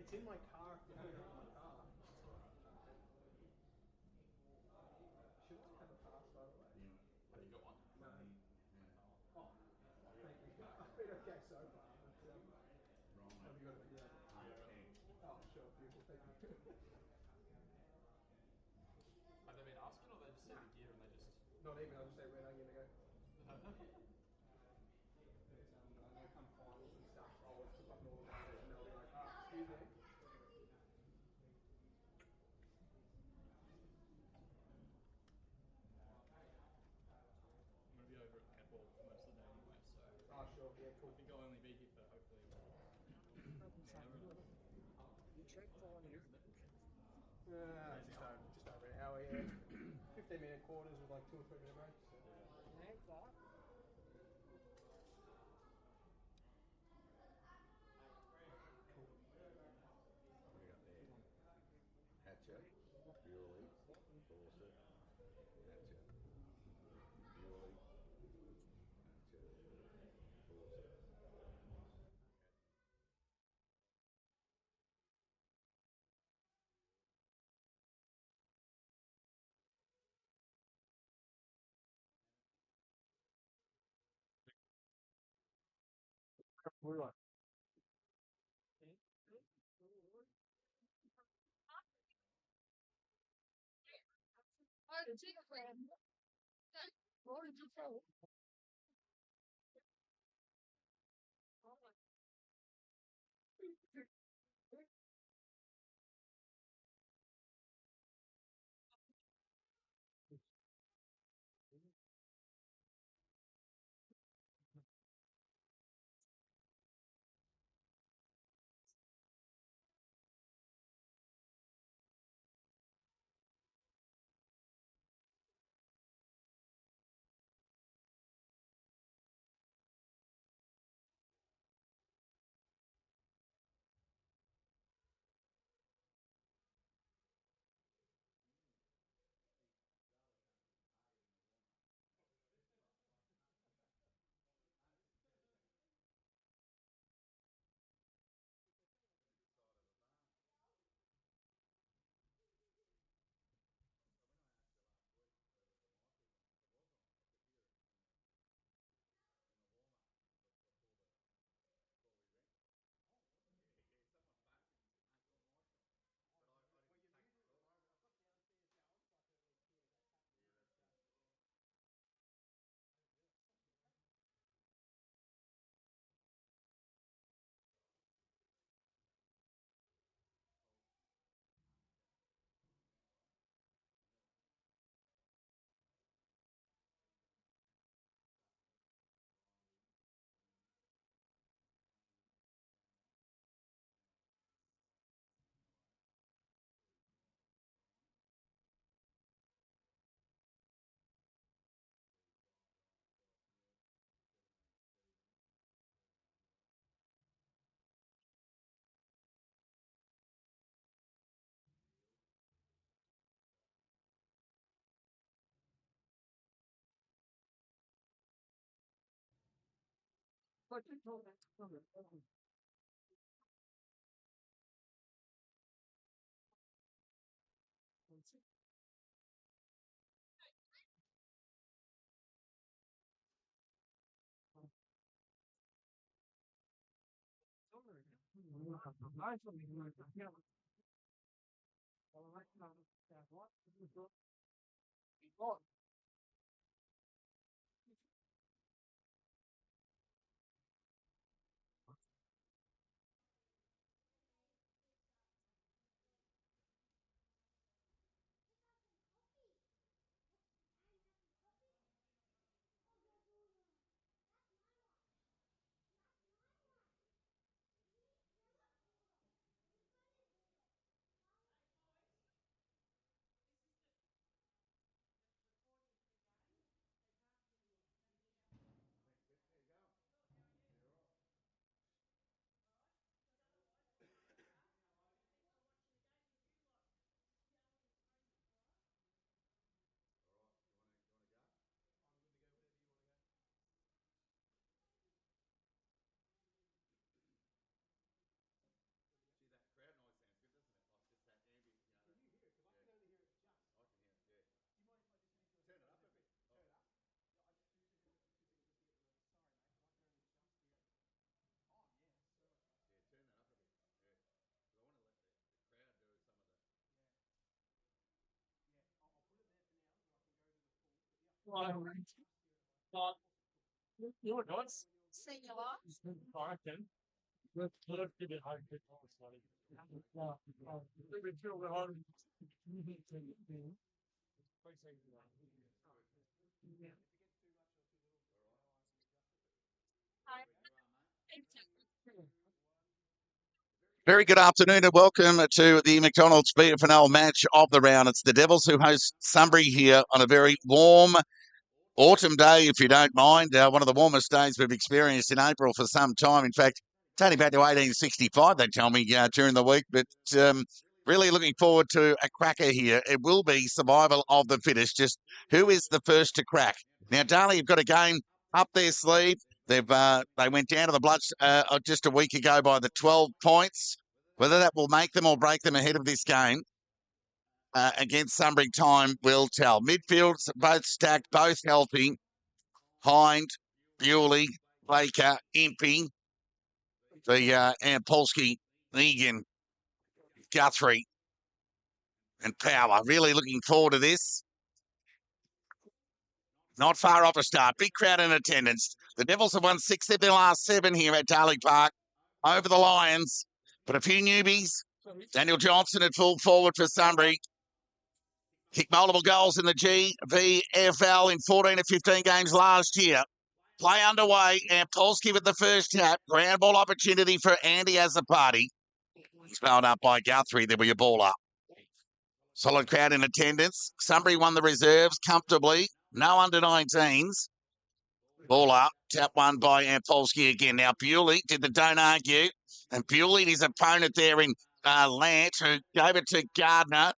It's in my car. If you have it in my car. Should I have a pass, by the way? Have you got one? No. Yeah. Oh, thank you. I've been okay so far. But, have you got it? Yeah. Oh, sure. Beautiful. Thank you. Have they been asking, or they just see the gear and they just? Not even. I'll just say red onion to go. No. I'm going to come finals and stuff. I'll flip up all the numbers and they'll be like, excuse me. I'm going to be over at Catwall most of the day anyway, so. Oh, sure. Yeah, cool. I think I'll only be here for hopefully. Just over an hour, yeah. 15-minute quarters with like 2 or 3 minute breaks. So. Hatcher, Bewley, Dorset, Hatcher, Bewley, Hatcher, Dorset. Very good afternoon and welcome to the McDonald's BFNL match of the round. It's the Devils who host Sunbury here on a very warm autumn day, if you don't mind. One of the warmest days we've experienced in April for some time. In fact, it's only back to 1865, they tell me, during the week. But really looking forward to a cracker here. It will be survival of the fittest. Just who is the first to crack? Now, Darley have got a game up their sleeve. They went down to the Bloods just a week ago by the 12 points. Whether that will make them or break them ahead of this game against Sunbury, time will tell. Midfields both stacked, both healthy. Hind, Bewley, Baker, Impey, the Polsky, Egan, Guthrie, and Power. Really looking forward to this. Not far off a start. Big crowd in attendance. The Devils have won 6 of their last 7 here at Darley Park over the Lions. But a few newbies. Daniel Johnson at full forward for Sunbury. Kicked multiple goals in the GVFL in 14 of 15 games last year. Play underway, and Polsky with the first tap. Ground ball opportunity for Andy as a party. He's fouled up by Guthrie. There will be a ball up. Solid crowd in attendance. Sunbury won the reserves comfortably. No under-19s. Ball up. Tap one by Polsky again. Now, Bewley did the don't argue. And Bewley, his opponent there in Lant, who gave it to Gardner.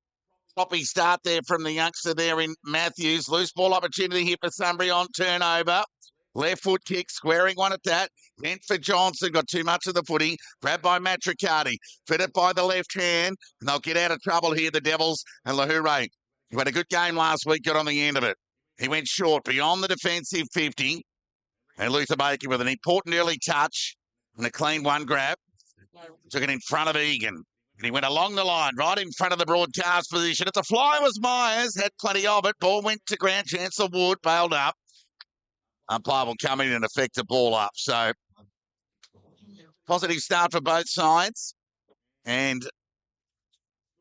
Sloppy start there from the youngster there in Matthews. Loose ball opportunity here for Sunbury on turnover. Left foot kick, squaring one at that. Went for Johnson, got too much of the footy. Grabbed by Matricati. Fit it by the left hand. And they'll get out of trouble here, the Devils. And Lahure, who had a good game last week, got on the end of it. He went short beyond the defensive 50. And Luther Baker with an important early touch and a clean one grab. Took it in front of Egan. And he went along the line, right in front of the broadcast position. It's a fly, was Myers. Had plenty of it. Ball went to Grant Chancellor Wood, bailed up. Umpire will come in and effect a ball up. So, positive start for both sides. And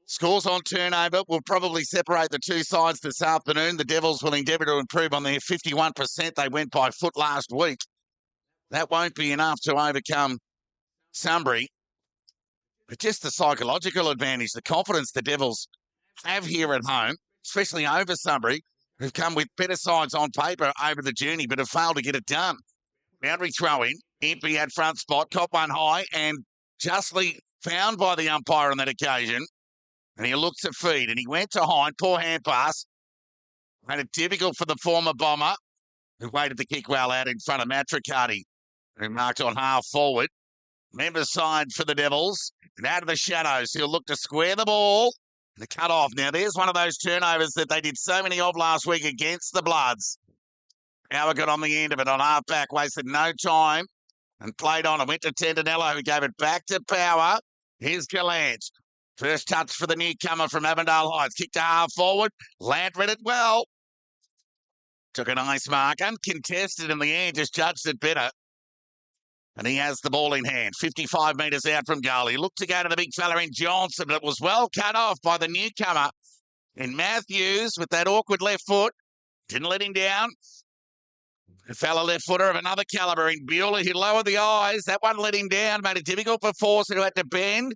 scores on turnover will probably separate the two sides this afternoon. The Devils will endeavour to improve on their 51% they went by foot last week. That won't be enough to overcome Sunbury. But just the psychological advantage, the confidence the Devils have here at home, especially over Sunbury, who've come with better sides on paper over the journey, but have failed to get it done. Boundary throw in. Impey had front spot, caught one high, and justly found by the umpire on that occasion. And he looked to feed, and he went to Hind. Poor hand pass. Made it difficult for the former Bomber, who waited the kick well out in front of Matricati, who marked on half forward. Members side for the Devils. And out of the shadows, he'll look to square the ball. The cut off. Now, there's one of those turnovers that they did so many of last week against the Bloods. Power got on the end of it on half back, wasted no time and played on. It went to Tendanello, who gave it back to Power. Here's Gallant. First touch for the newcomer from Avondale Heights. Kicked to half forward. Lant read it well. Took a nice mark. Uncontested in the air, just judged it better. And he has the ball in hand, 55 metres out from goal. He looked to go to the big fella in Johnson, but it was well cut off by the newcomer in Matthews with that awkward left foot. Didn't let him down. A fella left footer of another calibre in Bewley. He lowered the eyes. That one let him down, made it difficult for Forster, who had to bend.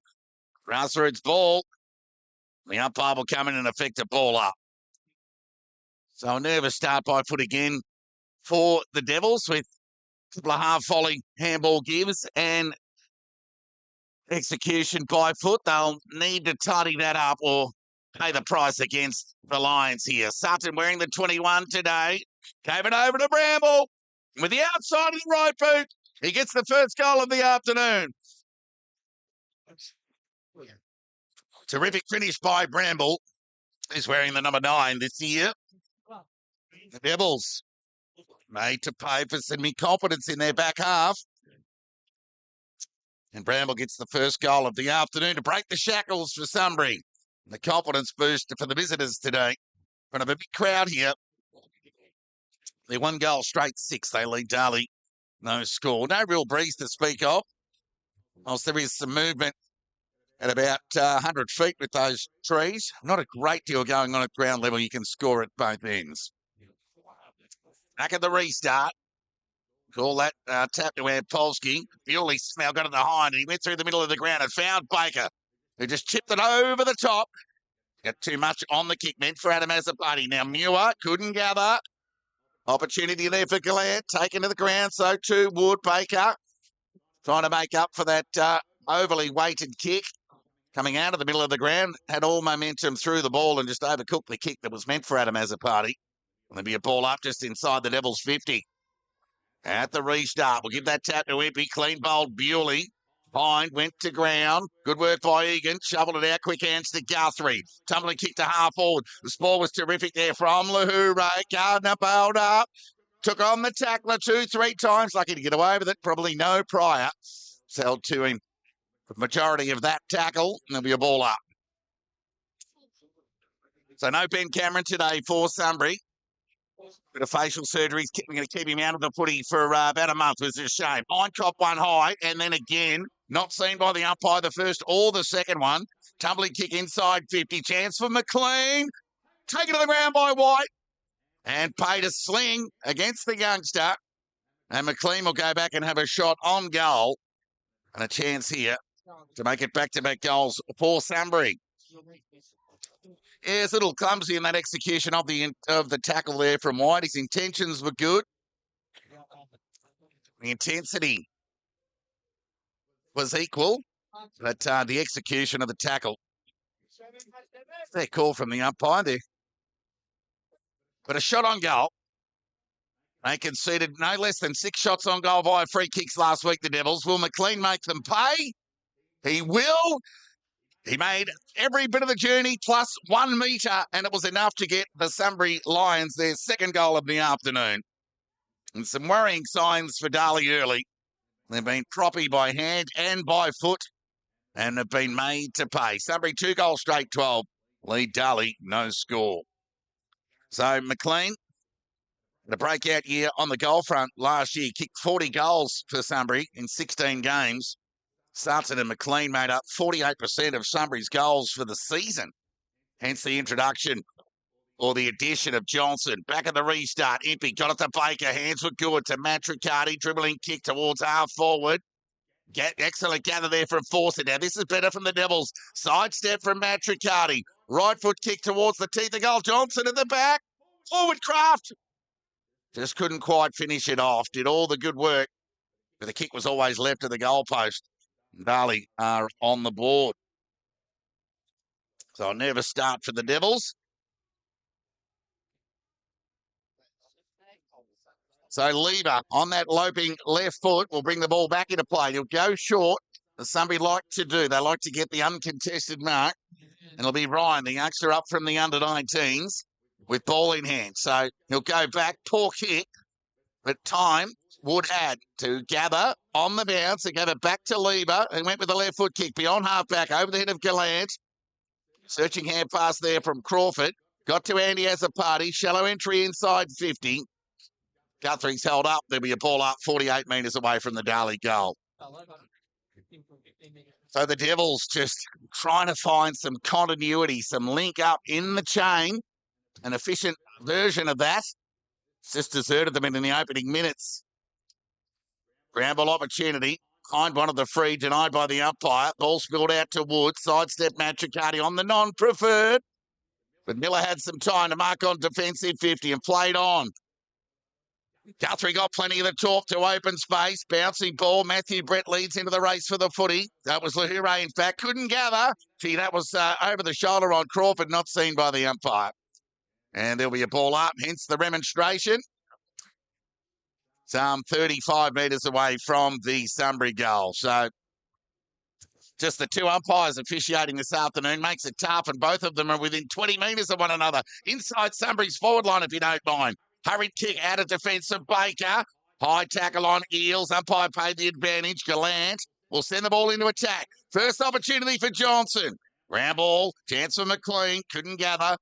Grassroots ball. The umpire will come in and effect a ball up. So a nervous start by foot again for the Devils with a couple of half-volley handball gives and execution by foot. They'll need to tidy that up or pay the price against the Lions here. Sutton wearing the 21 today. Gave it over to Bramble. With the outside of the right boot, he gets the first goal of the afternoon. Terrific finish by Bramble. He's wearing the number 9 this year. The Devils made to pay for some incompetence in their back half. And Bramble gets the first goal of the afternoon to break the shackles for Sunbury. The confidence boost for the visitors today. In front of a big crowd here. They're 1 goal straight 6. They lead Darley. No score. No real breeze to speak of. Whilst there is some movement at about 100 feet with those trees. Not a great deal going on at ground level. You can score at both ends. Back at the restart. Call that tap to Polsky. Bewley now got it behind, and he went through the middle of the ground and found Baker, who just chipped it over the top. Got too much on the kick, meant for Adam Azapati. Now Muir couldn't gather. Opportunity there for Gallant, taken to the ground, so too Wood. Baker trying to make up for that overly weighted kick. Coming out of the middle of the ground, had all momentum through the ball and just overcooked the kick that was meant for Adam Azapati. There'll be a ball up just inside the Devils' 50. At the restart, we'll give that tap to Impey. Clean bowled Bewley. Hind went to ground. Good work by Egan. Shoveled it out. Quick hands to Guthrie. Tumbling kick to half forward. The ball was terrific there from Lahoure. Gardner bowled up. Took on the tackler 2-3 times. Lucky to get away with it. Probably no prior. Held to him. The majority of that tackle. And there'll be a ball up. So no Ben Cameron today for Sunbury. Bit of facial surgery. We're going to keep him out of the footy for about a month, which is a shame. Eincroft one high, and then again, not seen by the umpire, the first or the second one. Tumbling kick inside 50. Chance for McLean. Taken to the ground by White. And paid a sling against the youngster. And McLean will go back and have a shot on goal. And a chance here to make it back-to-back goals for Sunbury. Yeah, it's a little clumsy in that execution of the tackle there from White. His intentions were good. The intensity was equal, but the execution of the tackle. Fair call from the umpire there. But a shot on goal. They conceded no less than 6 shots on goal via free kicks last week, the Devils. Will McLean make them pay? He will. He made every bit of the journey plus 1 metre, and it was enough to get the Sunbury Lions their second goal of the afternoon. And some worrying signs for Darley early. They've been proppy by hand and by foot and have been made to pay. Sunbury 2 goals straight 12. Lead Darley, no score. So McLean, the breakout year on the goal front last year, kicked 40 goals for Sunbury in 16 games. Sarton and McLean made up 48% of Sunbury's goals for the season. Hence the introduction or the addition of Johnson. Back at the restart, Impey got it to Baker. Hands were good to Matricati. Dribbling kick towards half forward. Excellent gather there from Fawcett. Now this is better from the Devils. Sidestep from Matricati. Right foot kick towards the teeth of goal. Johnson at the back. Forward craft. Just couldn't quite finish it off. Did all the good work. But the kick was always left of the goalpost. Darley are on the board. So a nervous start for the Devils. So Lever on that loping left foot will bring the ball back into play. He'll go short, as somebody like to do. They like to get the uncontested mark. And it'll be Ryan, the youngster up from the under-19s, with ball in hand. So he'll go back, poor kick, but time Wood had to gather on the bounce and gave it back to Lever and went with the left foot kick beyond half-back over the head of Gallant. Searching hand pass there from Crawford. Got to Andy Azapati. Shallow entry inside 50. Guthrie's held up. There'll be a ball up 48 metres away from the Darley goal. So the Devils just trying to find some continuity, some link up in the chain. An efficient version of that. Just deserted them in the opening minutes. Bramble opportunity. Hind one of the free, denied by the umpire. Ball spilled out to Wood. Sidestep Matricati on the non-preferred. But Miller had some time to mark on defensive 50 and played on. Guthrie got plenty of the talk to open space. Bouncing ball. Matthew Brett leads into the race for the footy. That was Lahoure, in fact. Couldn't gather. Gee, that was over the shoulder on Crawford, not seen by the umpire. And there'll be a ball up, hence the remonstration. Some 35 metres away from the Sunbury goal. So just the 2 umpires officiating this afternoon makes it tough, and both of them are within 20 metres of one another. Inside Sunbury's forward line, if you don't mind. Hurried kick out of defence of Baker. High tackle on Eels. Umpire paid the advantage. Gallant will send the ball into attack. First opportunity for Johnson. Ground ball. Chance for McLean. Couldn't gather.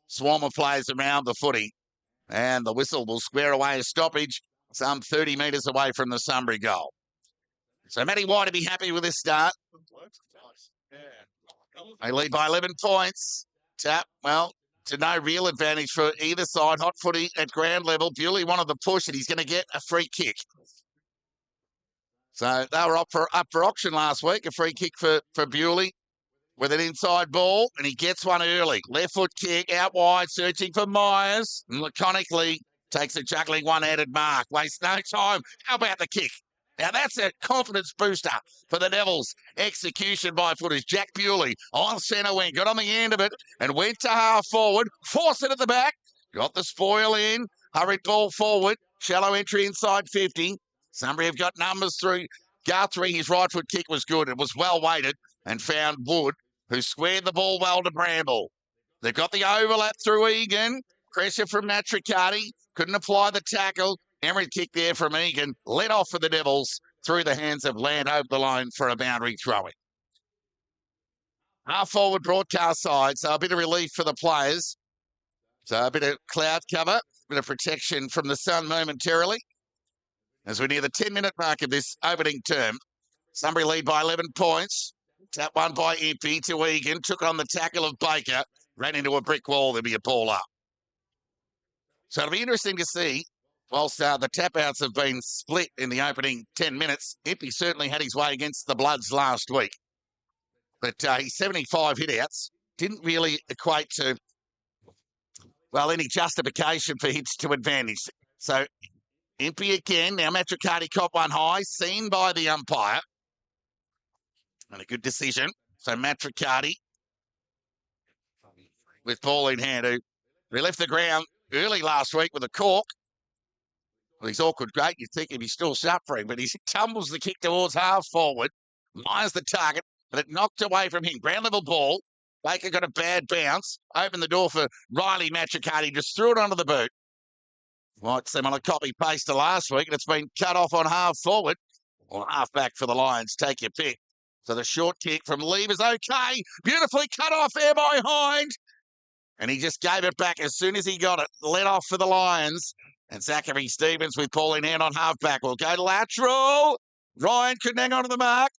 Swarm of players around the footy. And the whistle will square away a stoppage some 30 metres away from the Sunbury goal. So Matty White to be happy with this start. They lead by 11 points. Tap, well, to no real advantage for either side. Hot footy at ground level. Bewley wanted the push, and he's going to get a free kick. So they were up for auction last week. A free kick for Bewley with an inside ball, and he gets one early. Left foot kick out wide, searching for Myers, and laconically takes a juggling one-handed mark. Wastes no time. How about the kick? Now that's a confidence booster for the Devils. Execution by footers. Jack Bewley on centre wing. Got on the end of it and went to half forward. Forced it at the back. Got the spoil in. Hurried ball forward. Shallow entry inside 50. Sunbury have got numbers through Guthrie. His right foot kick was good. It was well weighted and found Wood, who squared the ball well to Bramble. They've got the overlap through Egan. Pressure from Matricati. Couldn't apply the tackle. Emery kick there from Egan. Let off for the Devils through the hands of Land over the line for a boundary throw-in. Half forward broadcast side, so a bit of relief for the players. So a bit of cloud cover, a bit of protection from the sun momentarily. As we near the 10-minute mark of this opening term, Sunbury lead by 11 points. Tap one by Impey to Egan. Took on the tackle of Baker. Ran into a brick wall. There'll be a ball up. So it'll be interesting to see. Whilst the tap-outs have been split in the opening 10 minutes, Impey certainly had his way against the Bloods last week. But his 75 hit-outs didn't really equate to, well, any justification for hits to advantage. So Impey again. Now Matricati caught one high, seen by the umpire. And a good decision. So Matricati, with ball in hand, who left the ground early last week with a cork. Well, he's awkward great. You'd think if he's still suffering, but he tumbles the kick towards half forward. Myers the target, but it knocked away from him. Ground level ball. Baker got a bad bounce. Opened the door for Riley Matricati. Just threw it onto the boot. Might seem on a copy-paste to last week, and it's been cut off on half forward. Or half back for the Lions. Take your pick. So the short kick from Leave is okay. Beautifully cut off there by Hind. And he just gave it back as soon as he got it. Let off for the Lions. And Zachary Stevens with ball in hand on halfback will go lateral. Ryan couldn't hang on to the mark.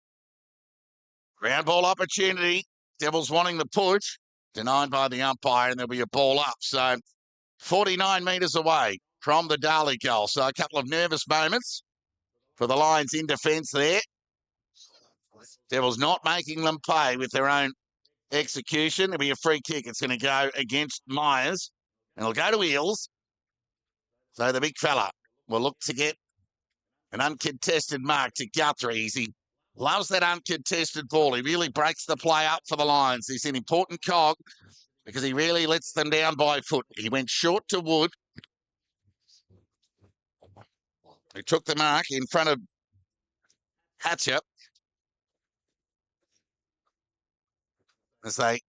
Ground ball opportunity. Devils wanting the push. Denied by the umpire, and there'll be a ball up. So 49 metres away from the Darley goal. So a couple of nervous moments for the Lions in defence there. Devils not making them pay with their own execution. There'll be a free kick. It's going to go against Myers. And it'll go to Eels. So the big fella will look to get an uncontested mark to Guthrie. He loves that uncontested ball. He really breaks the play up for the Lions. He's an important cog because he really lets them down by foot. He went short to Wood, who took the mark in front of Hatcher. As they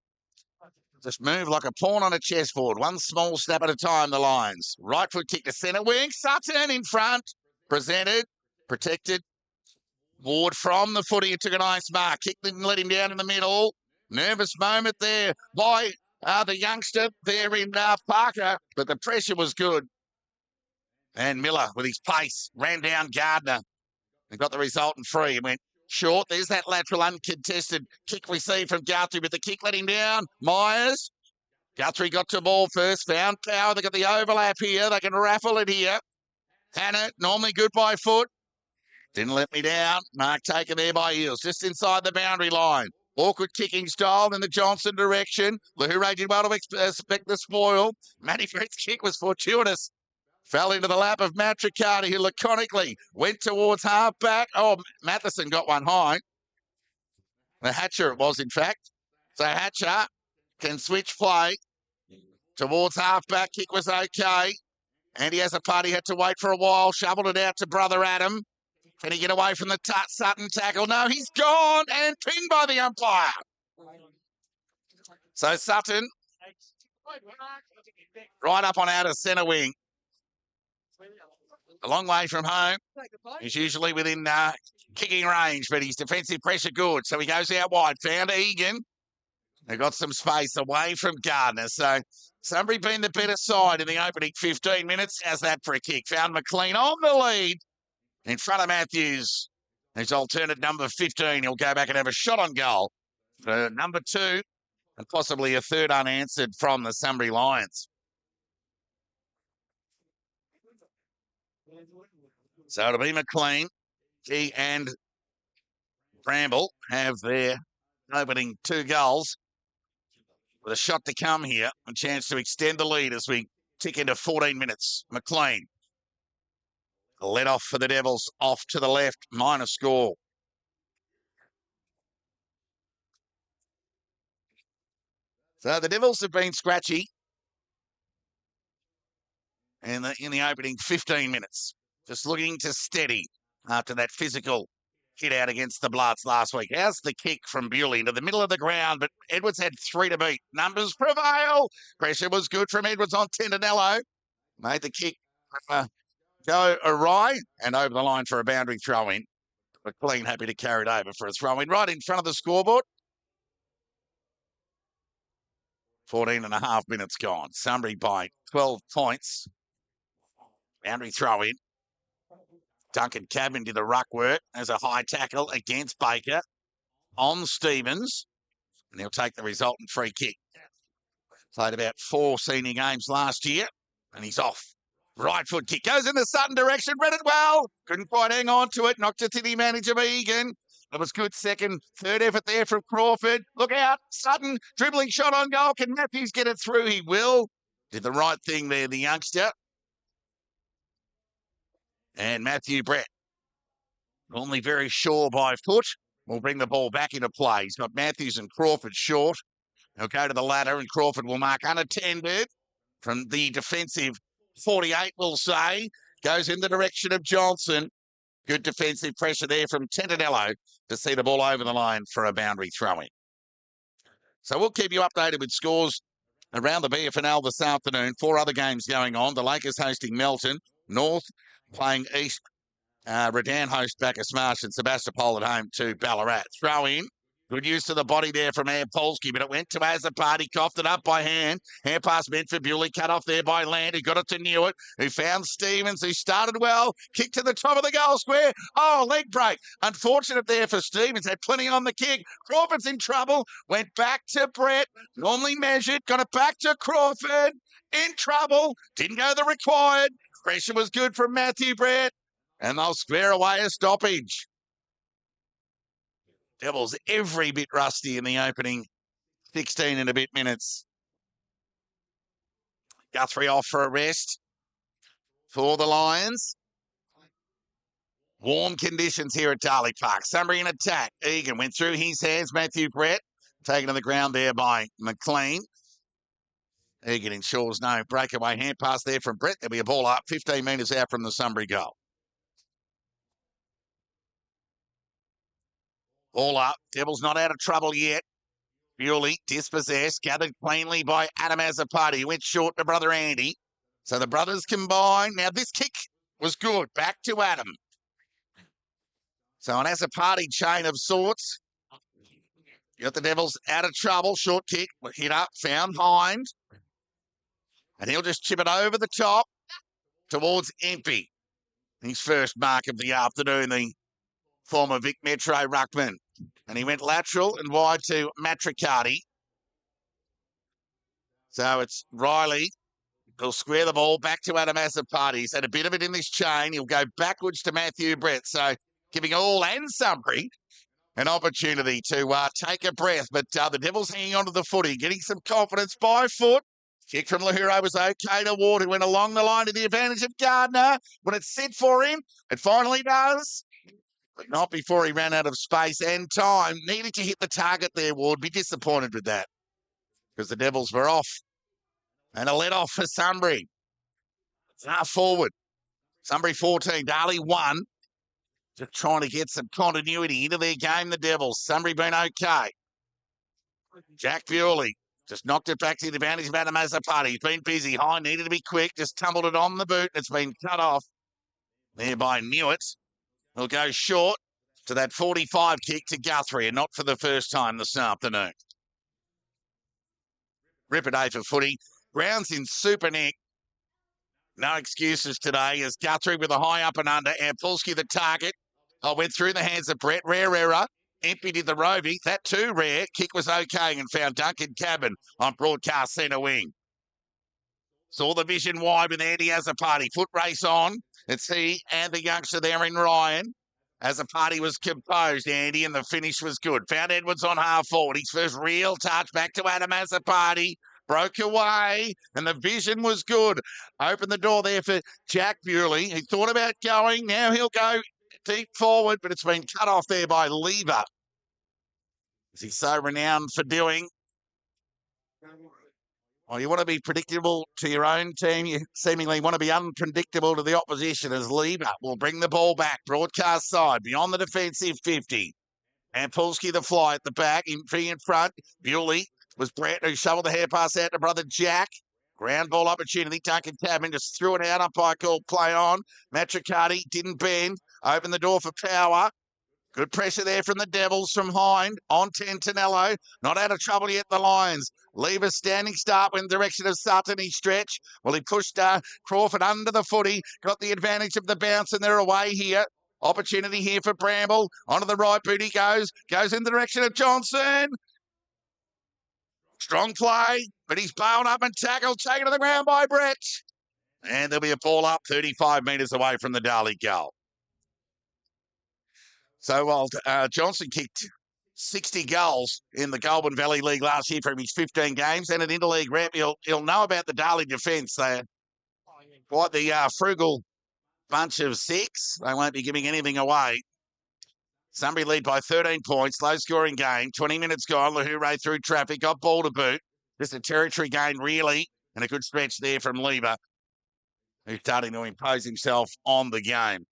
just move like a pawn on a chessboard. One small step at a time, the Lions. Right foot kick to centre wing. Sutton in front. Presented. Protected. Ward from the footy. Took a nice mark. Kicked and let him down in the middle. Nervous moment there by the youngster there in Parker. But the pressure was good. And Miller, with his pace, ran down Gardner and got the resultant free. It went short. There's that lateral uncontested kick received from Guthrie, but the kick let him down. Myers. Guthrie got to ball first. Found power. They got the overlap here. They can raffle it here. Hannah, normally good by foot. Didn't let me down. Mark taken there by Eels. Just inside the boundary line. Awkward kicking style in the Johnson direction. Lahore did well to expect the spoil. Matty Fred's kick was fortuitous. Fell into the lap of Matricati, who laconically went towards half-back. Oh, Matheson got one high. The Hatcher it was, in fact. So Hatcher can switch play towards half-back. Kick was okay. And he has a putt. He had to wait for a while. Shoveled it out to brother Adam. Can he get away from the Sutton tackle? No, he's gone and pinged by the umpire. So Sutton, right up on out of centre wing. A long way from home. He's usually within kicking range, but his defensive pressure good. So he goes out wide. Found Egan. They got some space away from Gardner. So Sunbury been the better side in the opening 15 minutes. How's that for a kick? Found McLean on the lead in front of Matthews. His alternate number 15. He'll go back and have a shot on goal for number 2 and possibly a third unanswered from the Sunbury Lions. So it'll be McLean. He and Bramble have their opening 2 goals with a shot to come here. A chance to extend the lead as we tick into 14 minutes. McLean. Let off for the Devils, off to the left, minor score. So the Devils have been scratchy in the opening 15 minutes. Just looking to steady after that physical hit out against the Bloods last week. How's the kick from Bewley into the middle of the ground, but Edwards had 3 to beat. Numbers prevail. Pressure was good from Edwards on Tendanello. Made the kick go awry and over the line for a boundary throw-in. McLean happy to carry it over for a throw-in right in front of the scoreboard. 14 and a half minutes gone. Sunbury by 12 points. Boundary throw-in. Duncan Cabin did the ruck work as a high tackle against Baker on Stevens. And he'll take the resultant free kick. Played about 4 senior games last year, and he's off. Right foot kick goes in the Sutton direction. Read it well. Couldn't quite hang on to it. Knocked it to the advantage of Egan. It was good third effort there from Crawford. Look out. Sutton dribbling shot on goal. Can Matthews get it through? He will. Did the right thing there, the youngster. And Matthew Brett, normally very sure by foot, will bring the ball back into play. He's got Matthews and Crawford short. He'll go to the ladder and Crawford will mark unattended from the defensive 48, we'll say. Goes in the direction of Johnson. Good defensive pressure there from Tendanello to see the ball over the line for a boundary throw-in. So we'll keep you updated with scores around the BFNL this afternoon. 4 other games going on. The Lakers hosting Melton. North playing East. Redan host Bacchus Marsh and Sebastopol at home to Ballarat. Throw in. Good use to the body there from Polsky, but it went to Azapati, coughed it up by hand. Hand pass meant for Bewley, cut off there by Land, who got it to Newitt, who found Stevens, who started well, kicked to the top of the goal square. Oh, leg break. Unfortunate there for Stevens, had plenty on the kick. Crawford's in trouble, went back to Brett, normally measured, got it back to Crawford, in trouble, didn't go the required. Pressure was good from Matthew Brett, and they'll square away a stoppage. Devils every bit rusty in the opening 16 and a bit minutes. Guthrie off for a rest for the Lions. Warm conditions here at Darley Park. Sunbury in attack. Egan went through his hands. Matthew Brett taken to the ground there by McLean. Egan ensures no breakaway hand pass there from Brett. There'll be a ball up 15 metres out from the Sunbury goal. All up. Devils not out of trouble yet. Bewley dispossessed, gathered cleanly by Adam Azapati, who went short to brother Andy. So the brothers combine. Now this kick was good. Back to Adam. So an Azapati chain of sorts. Got the Devils out of trouble. Short kick, hit up, found Hind. And he'll just chip it over the top towards Empey. His first mark of the afternoon, the former Vic Metro ruckman. And he went lateral and wide to Matricati. So it's Riley. He'll square the ball back to Adam Azapati. He's had a bit of it in this chain. He'll go backwards to Matthew Brett. So giving all and Sunbury an opportunity to take a breath. But the Devils hanging on to the footy, getting some confidence by foot. Kick from Lahiro was okay to Ward, who went along the line to the advantage of Gardner. When it's set for him, it finally does. But not before he ran out of space and time. Needed to hit the target there, Ward. Be disappointed with that because the Devils were off. And a let off for Sunbury. Half forward. Sunbury 14, Darley 1. Just trying to get some continuity into their game, the Devils. Sunbury been okay. Jack Bewley just knocked it back to the advantage of Adam Azapati. He's been busy. High needed to be quick. Just tumbled it on the boot. It's been cut off there by Newitt. He'll go short to that 45 kick to Guthrie, and not for the first time this afternoon. Ripper day for footy. Ground's in super nick. No excuses today as Guthrie with a high up and under. Ampulski the target. Went through the hands of Brett. Rare error. Empty did the Roby. That too rare. Kick was okay and found Duncan Cabin on broadcast centre wing. Saw the vision wide with Andy as a party. Foot race on. It's he and the youngster there in Ryan. As the party was composed, Andy, and the finish was good. Found Edwards on half forward. His first real touch back to Adam as a party. Broke away, and the vision was good. Opened the door there for Jack Bewley. He thought about going. Now he'll go deep forward, but it's been cut off there by Lever. As he's so renowned for doing. Well, you want to be predictable to your own team. You seemingly want to be unpredictable to the opposition as Lever will bring the ball back. Broadcast side, beyond the defensive 50. And Pulski the fly at the back, in front. Bewley was Brett who shoveled the hair pass out to brother Jack. Ground ball opportunity. Duncan Cabin just threw it out. Umpire called play on. Matricati didn't bend. Opened the door for power. Good pressure there from the Devils from Hind. On 10, Tonello. Not out of trouble yet, the Lions. Lever standing start in the direction of Sutton. He stretched. Well, he pushed Crawford under the footy. Got the advantage of the bounce, and they're away here. Opportunity here for Bramble. Onto the right boot he goes. Goes in the direction of Johnson. Strong play, but he's bailed up and tackled. Taken to the ground by Brett. And there'll be a ball up 35 metres away from the Darley goal. So while Johnson kicked 60 goals in the Goulburn Valley League last year from his 15 games and an interleague rep, he'll know about the Darley defence. They're quite the frugal bunch of six. They won't be giving anything away. Sunbury lead by 13 points, low-scoring game. 20 minutes gone. Lahoure through traffic, got ball to boot. Just a territory gain, really, and a good stretch there from Lever, who's starting to impose himself on the game.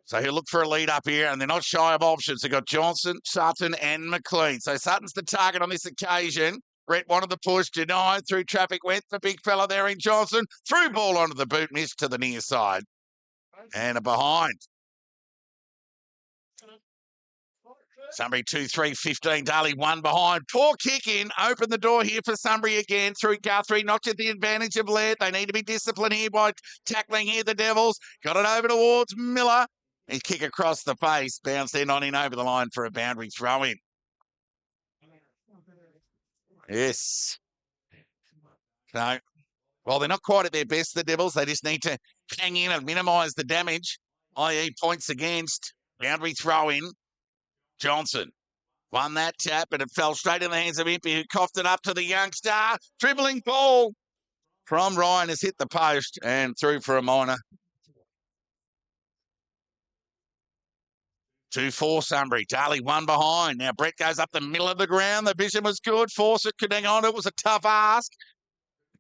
So he'll look for a lead up here, and they're not shy of options. They've got Johnson, Sutton, and McLean. So Sutton's the target on this occasion. Brett wanted the push, denied, through traffic, went the big fella there in Johnson. Threw ball onto the boot, missed to the near side. And a behind. Sunbury 2-3, 15. Darley 1 behind. Poor kick in. Open the door here for Sunbury again through Guthrie. Not to the advantage of Laird. They need to be disciplined here by tackling here the Devils. Got it over towards Miller. His kick across the face. Bounced in on in over the line for a boundary throw in. Yes. No. Well, they're not quite at their best, the Devils. They just need to hang in and minimise the damage, i.e. points against. Boundary throw in. Johnson won that tap, but it fell straight in the hands of Impey, who coughed it up to the youngster. Dribbling ball from Ryan has hit the post and through for a minor. 2-4 Sunbury. Darley 1 behind. Now Brett goes up the middle of the ground. The vision was good. Fawcett could hang on. It was a tough ask.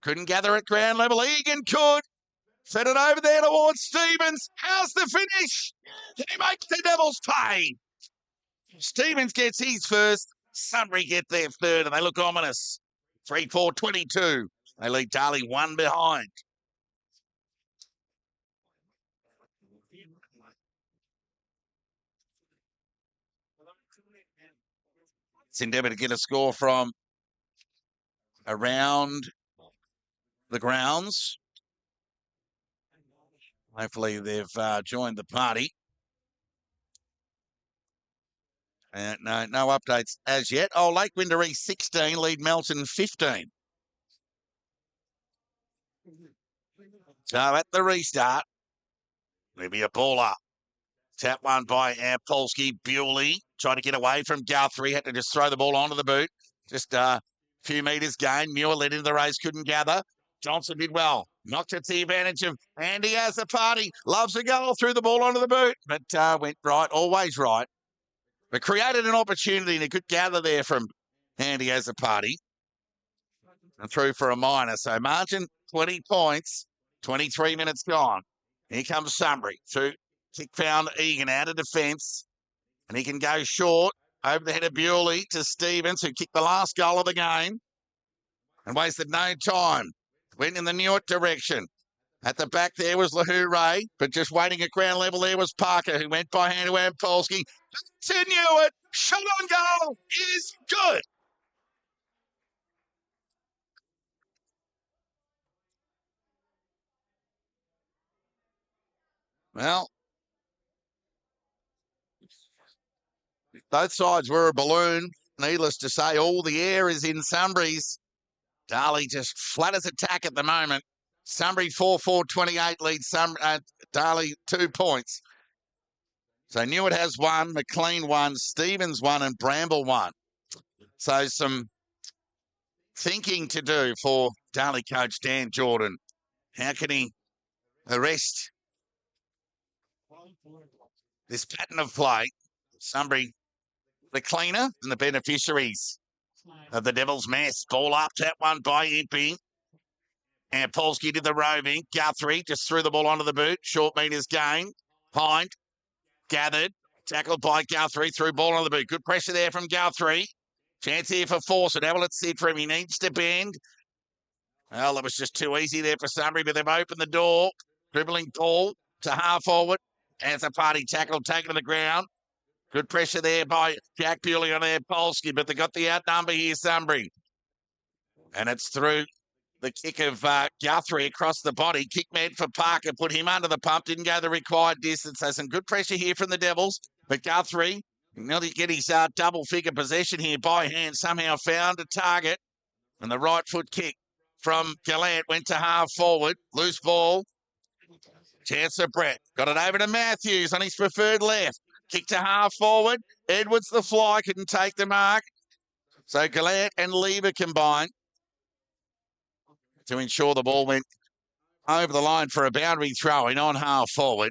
Couldn't gather at ground level. Egan could. Set it over there towards Stevens. How's the finish? He makes the Devils pay. Stevens gets his first. Sunbury get their third, and they look ominous. 3-4-22. They lead Darley 1 behind. It's endeavour to get a score from around the grounds. Hopefully they've joined the party. No updates as yet. Oh, Lake Windaree 16, lead Melton 15. So at the restart, there'll be a ball up. Tap one by Ampolsky. Bewley tried to get away from Guthrie. Had to just throw the ball onto the boot. Just a few metres gain. Muir led into the race, couldn't gather. Johnson did well. Knocked it to the advantage of Andy as a party. Loves a goal. Threw the ball onto the boot. But went right, always right. But created an opportunity and a good gather there from Andy as a party. And through for a minor. So margin 20 points. 23 minutes gone. Here comes Sunbury. Kick found Egan out of defence. And he can go short over the head of Bewley to Stevens, who kicked the last goal of the game. And wasted no time. Went in the Newitt direction. At the back there was Lahoure, but just waiting at ground level there was Parker, who went by hand to Ampolsky. To Newitt. Shot on goal is good. Well, both sides were a balloon. Needless to say, all the air is in Sunbury's. Darley just flat as a tack at the moment. Sunbury 4-4-28 leads Darley 2 points. So Newitt has one, McLean one, Stevens one, and Bramble one. So some thinking to do for Darley coach Dan Jordan. How can he arrest this pattern of play? Sunbury, the cleaner and the beneficiaries of the Devil's mess. Ball up, that one by Impey. And Polsky did the roving. Guthrie just threw the ball onto the boot. Short meters gained. Hind gathered. Tackled by Guthrie. Threw ball on the boot. Good pressure there from Guthrie. Chance here for Fawcett. Have a let's see for him. He needs to bend. Well, it was just too easy there for Sunbury, but they've opened the door. Dribbling ball to half forward. As a party tackle taken to the ground. Good pressure there by Jack Bewley on there, Polsky, but they got the outnumber here, Sunbury. And it's through the kick of Guthrie across the body. Kick man for Parker, put him under the pump, didn't go the required distance. So some good pressure here from the Devils. But Guthrie, nearly get his double-figure possession here by hand, somehow found a target. And the right foot kick from Gallant went to half forward. Loose ball. Chance for Brett. Got it over to Matthews on his preferred left. Kick to half forward. Edwards the fly, couldn't take the mark. So Gallant and Lever combined to ensure the ball went over the line for a boundary throw-in on half forward.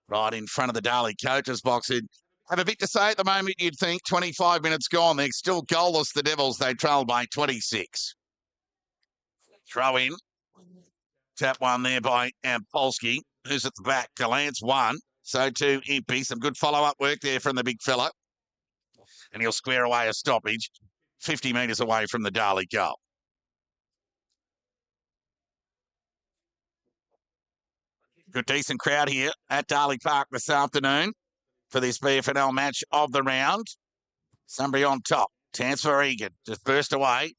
Right in front of the Darley coaches box. Who'd have a bit to say at the moment, you'd think. 25 minutes gone. They're still goalless, the Devils. They trail by 26. Throw in. Tap one there by Polsky, who's at the back. Gallant's one. So too Impey. Some good follow-up work there from the big fella. And he'll square away a stoppage 50 metres away from the Darley goal. Good, decent crowd here at Darley Park this afternoon for this BFNL match of the round. Sunbury on top. Chance for Egan. Just burst away.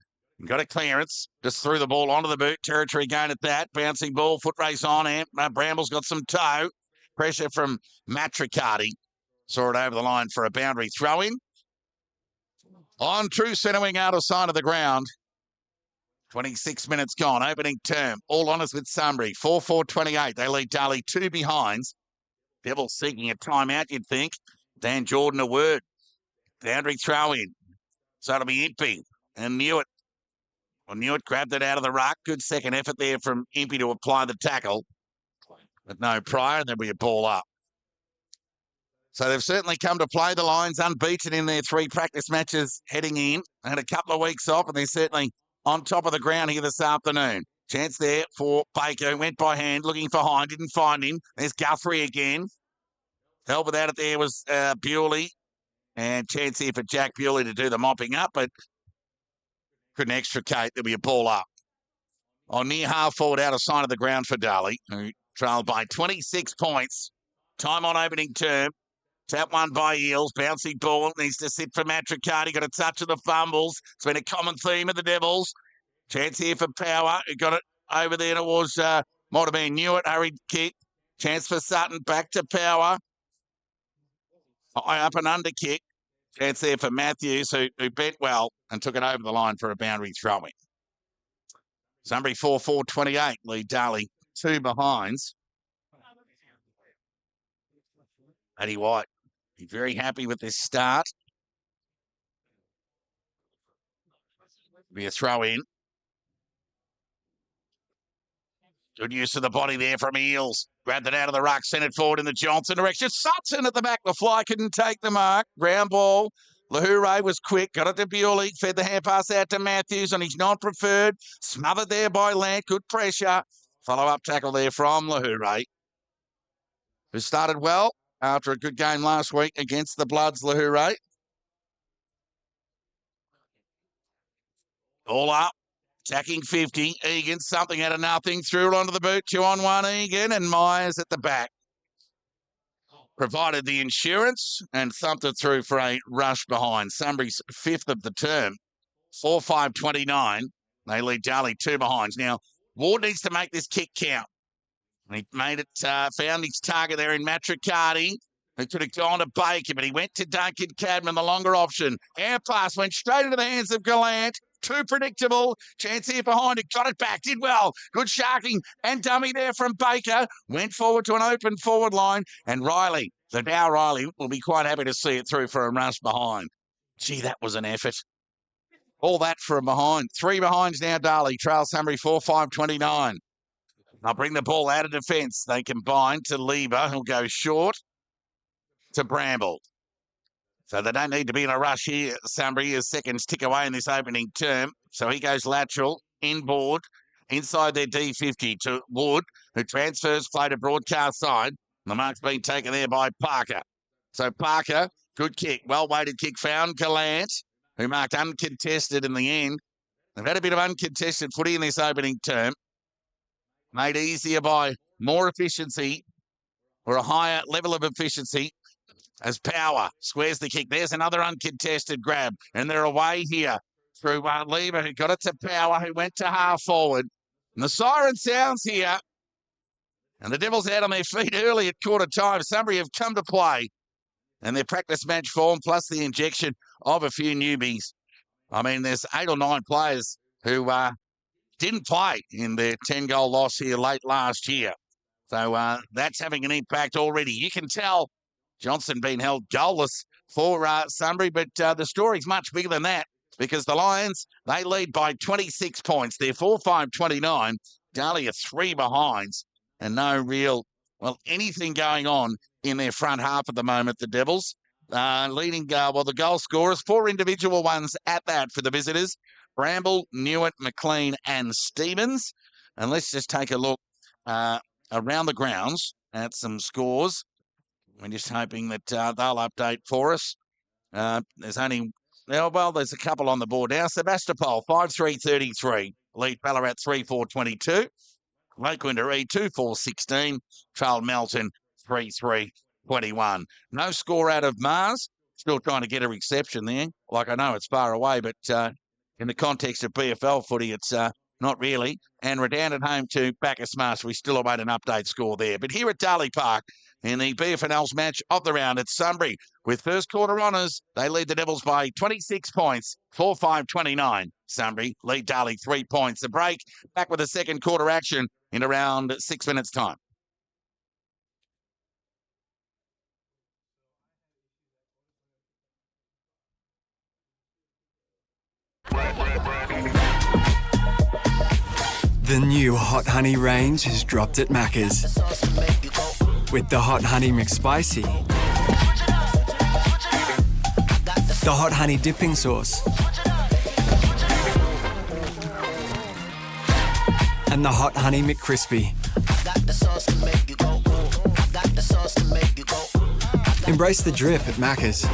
Got a clearance. Just threw the ball onto the boot. Territory going at that. Bouncing ball. Foot race on. Bramble's got some toe. Pressure from Matricardi. Saw it over the line for a boundary throw-in. On true centre wing out of sight of the ground. 26 minutes gone. Opening term. All honours with Sunbury. 4-4-28. They lead Darley 2 behinds. Devils seeking a timeout, you'd think. Dan Jordan a word. Boundary throw-in. So it'll be Impey and Newitt. Well, Newitt grabbed it out of the ruck. Good second effort there from Impey to apply the tackle. But no prior, and there'll be a ball up. So they've certainly come to play. The Lions unbeaten in their 3 practice matches heading in. They had a couple of weeks off, and they're certainly on top of the ground here this afternoon. Chance there for Baker. Went by hand, looking for Hind. Didn't find him. There's Guthrie again. Help without it there was Bewley. And chance here for Jack Bewley to do the mopping up, but couldn't extricate. There'll be a ball up. On near half forward out of sight of the ground for Darley, who trailed by 26 points. Time on opening term. Tap one by Eels. Bouncing ball. Needs to sit for Matricardi. Got a touch of the fumbles. It's been a common theme of the Devils. Chance here for Power. Who got it over there towards, might have been Newitt. Hurried kick. Chance for Sutton. Back to Power. High up and under kick. Chance there for Matthews, who bent well and took it over the line for a boundary throwing. Sunbury 4-4-28. Lead Darley 2 behinds. Eddie White, be very happy with this start. Be a throw in. Good use of the body there from Eels. Grabbed it out of the ruck, sent it forward in the Johnson direction. Sutton at the back. The fly couldn't take the mark. Ground ball. Lahoure was quick. Got it to Bewley. Fed the hand pass out to Matthews on his non-preferred. Smothered there by Lant. Good pressure. Follow-up tackle there from Lahoure, who started well after a good game last week against the Bloods, Lahoure. All up. Attacking 50. Egan, something out of nothing. Threw it onto the boot. 2-on-1 Egan, and Myers at the back. Provided the insurance and thumped it through for a rush behind. Sunbury's 5th of the term. 4-5-29. They lead Darley 2 behinds. Now, Ward needs to make this kick count. He made it, found his target there in Matricardi. He could have gone to Baker, but he went to Duncan Cadman, the longer option. Air pass went straight into the hands of Gallant. Too predictable. Chance here behind it. Got it back. Did well. Good sharking and dummy there from Baker. Went forward to an open forward line. And Riley, the Dow Riley, will be quite happy to see it through for a rush behind. Gee, that was an effort. All that from behind. 3 behinds now, Darley. Trail Sunbury 4-5-29. They'll bring the ball out of defence. They combine to Lieber, who'll go short to Bramble. So they don't need to be in a rush here. Sunbury as seconds tick away in this opening term. So he goes lateral, inboard, inside their D50 to Wood, who transfers play to broadcast side. The mark's been taken there by Parker. So Parker, good kick, well-weighted kick, found Gallant, who marked uncontested in the end. They've had a bit of uncontested footy in this opening term. Made easier by more efficiency or a higher level of efficiency as Power squares the kick. There's another uncontested grab, and they're away here through Lieber, who got it to Power, who went to half forward. And the siren sounds here, and the Devils out on their feet early at quarter time. Sunbury have come to play, and their practice match form plus the injection of a few newbies. I mean, there's 8 or 9 players who didn't play in their 10-goal loss here late last year. So that's having an impact already. You can tell Johnson being held goalless for Sunbury, but the story's much bigger than that because the Lions, they lead by 26 points. They're 4-5-29. Darley are 3 behinds and no real, anything going on in their front half at the moment, the Devils. Leading, the goal scorers, 4 individual ones at that for the visitors. Bramble, Newitt, McLean and Stevens. And let's just take a look around the grounds at some scores. We're just hoping that they'll update for us. There's only, there's a couple on the board now. Sebastopol, 5-3-33. Lead Ballarat, 3-4-22. Lake Winderee, 2-4-16. Trail Melton, 3-3-21. No score out of Mars. Still trying to get a reception there. Like, I know it's far away, but in the context of BFL footy, it's not really. And we're down at home to Bacchus Marsh. We still await an update score there. But here at Darley Park, in the BFNL's match of the round at Sunbury, with first quarter honours, they lead the Devils by 26 points, 4-5-29. Sunbury lead Darley 3 points. The break, back with the second quarter action in around 6 minutes' time. The new Hot Honey range has dropped at Macca's. With the Hot Honey McSpicy, the Hot Honey dipping sauce, and the Hot Honey McCrispy. Embrace the drip at Macca's.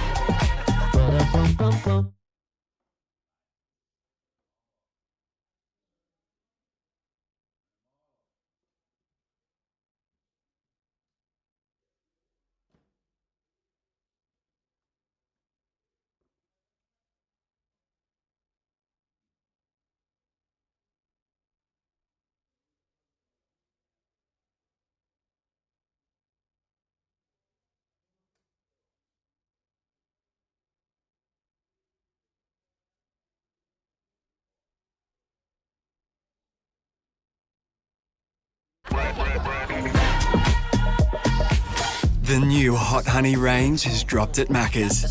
The new Hot Honey range has dropped at Macca's.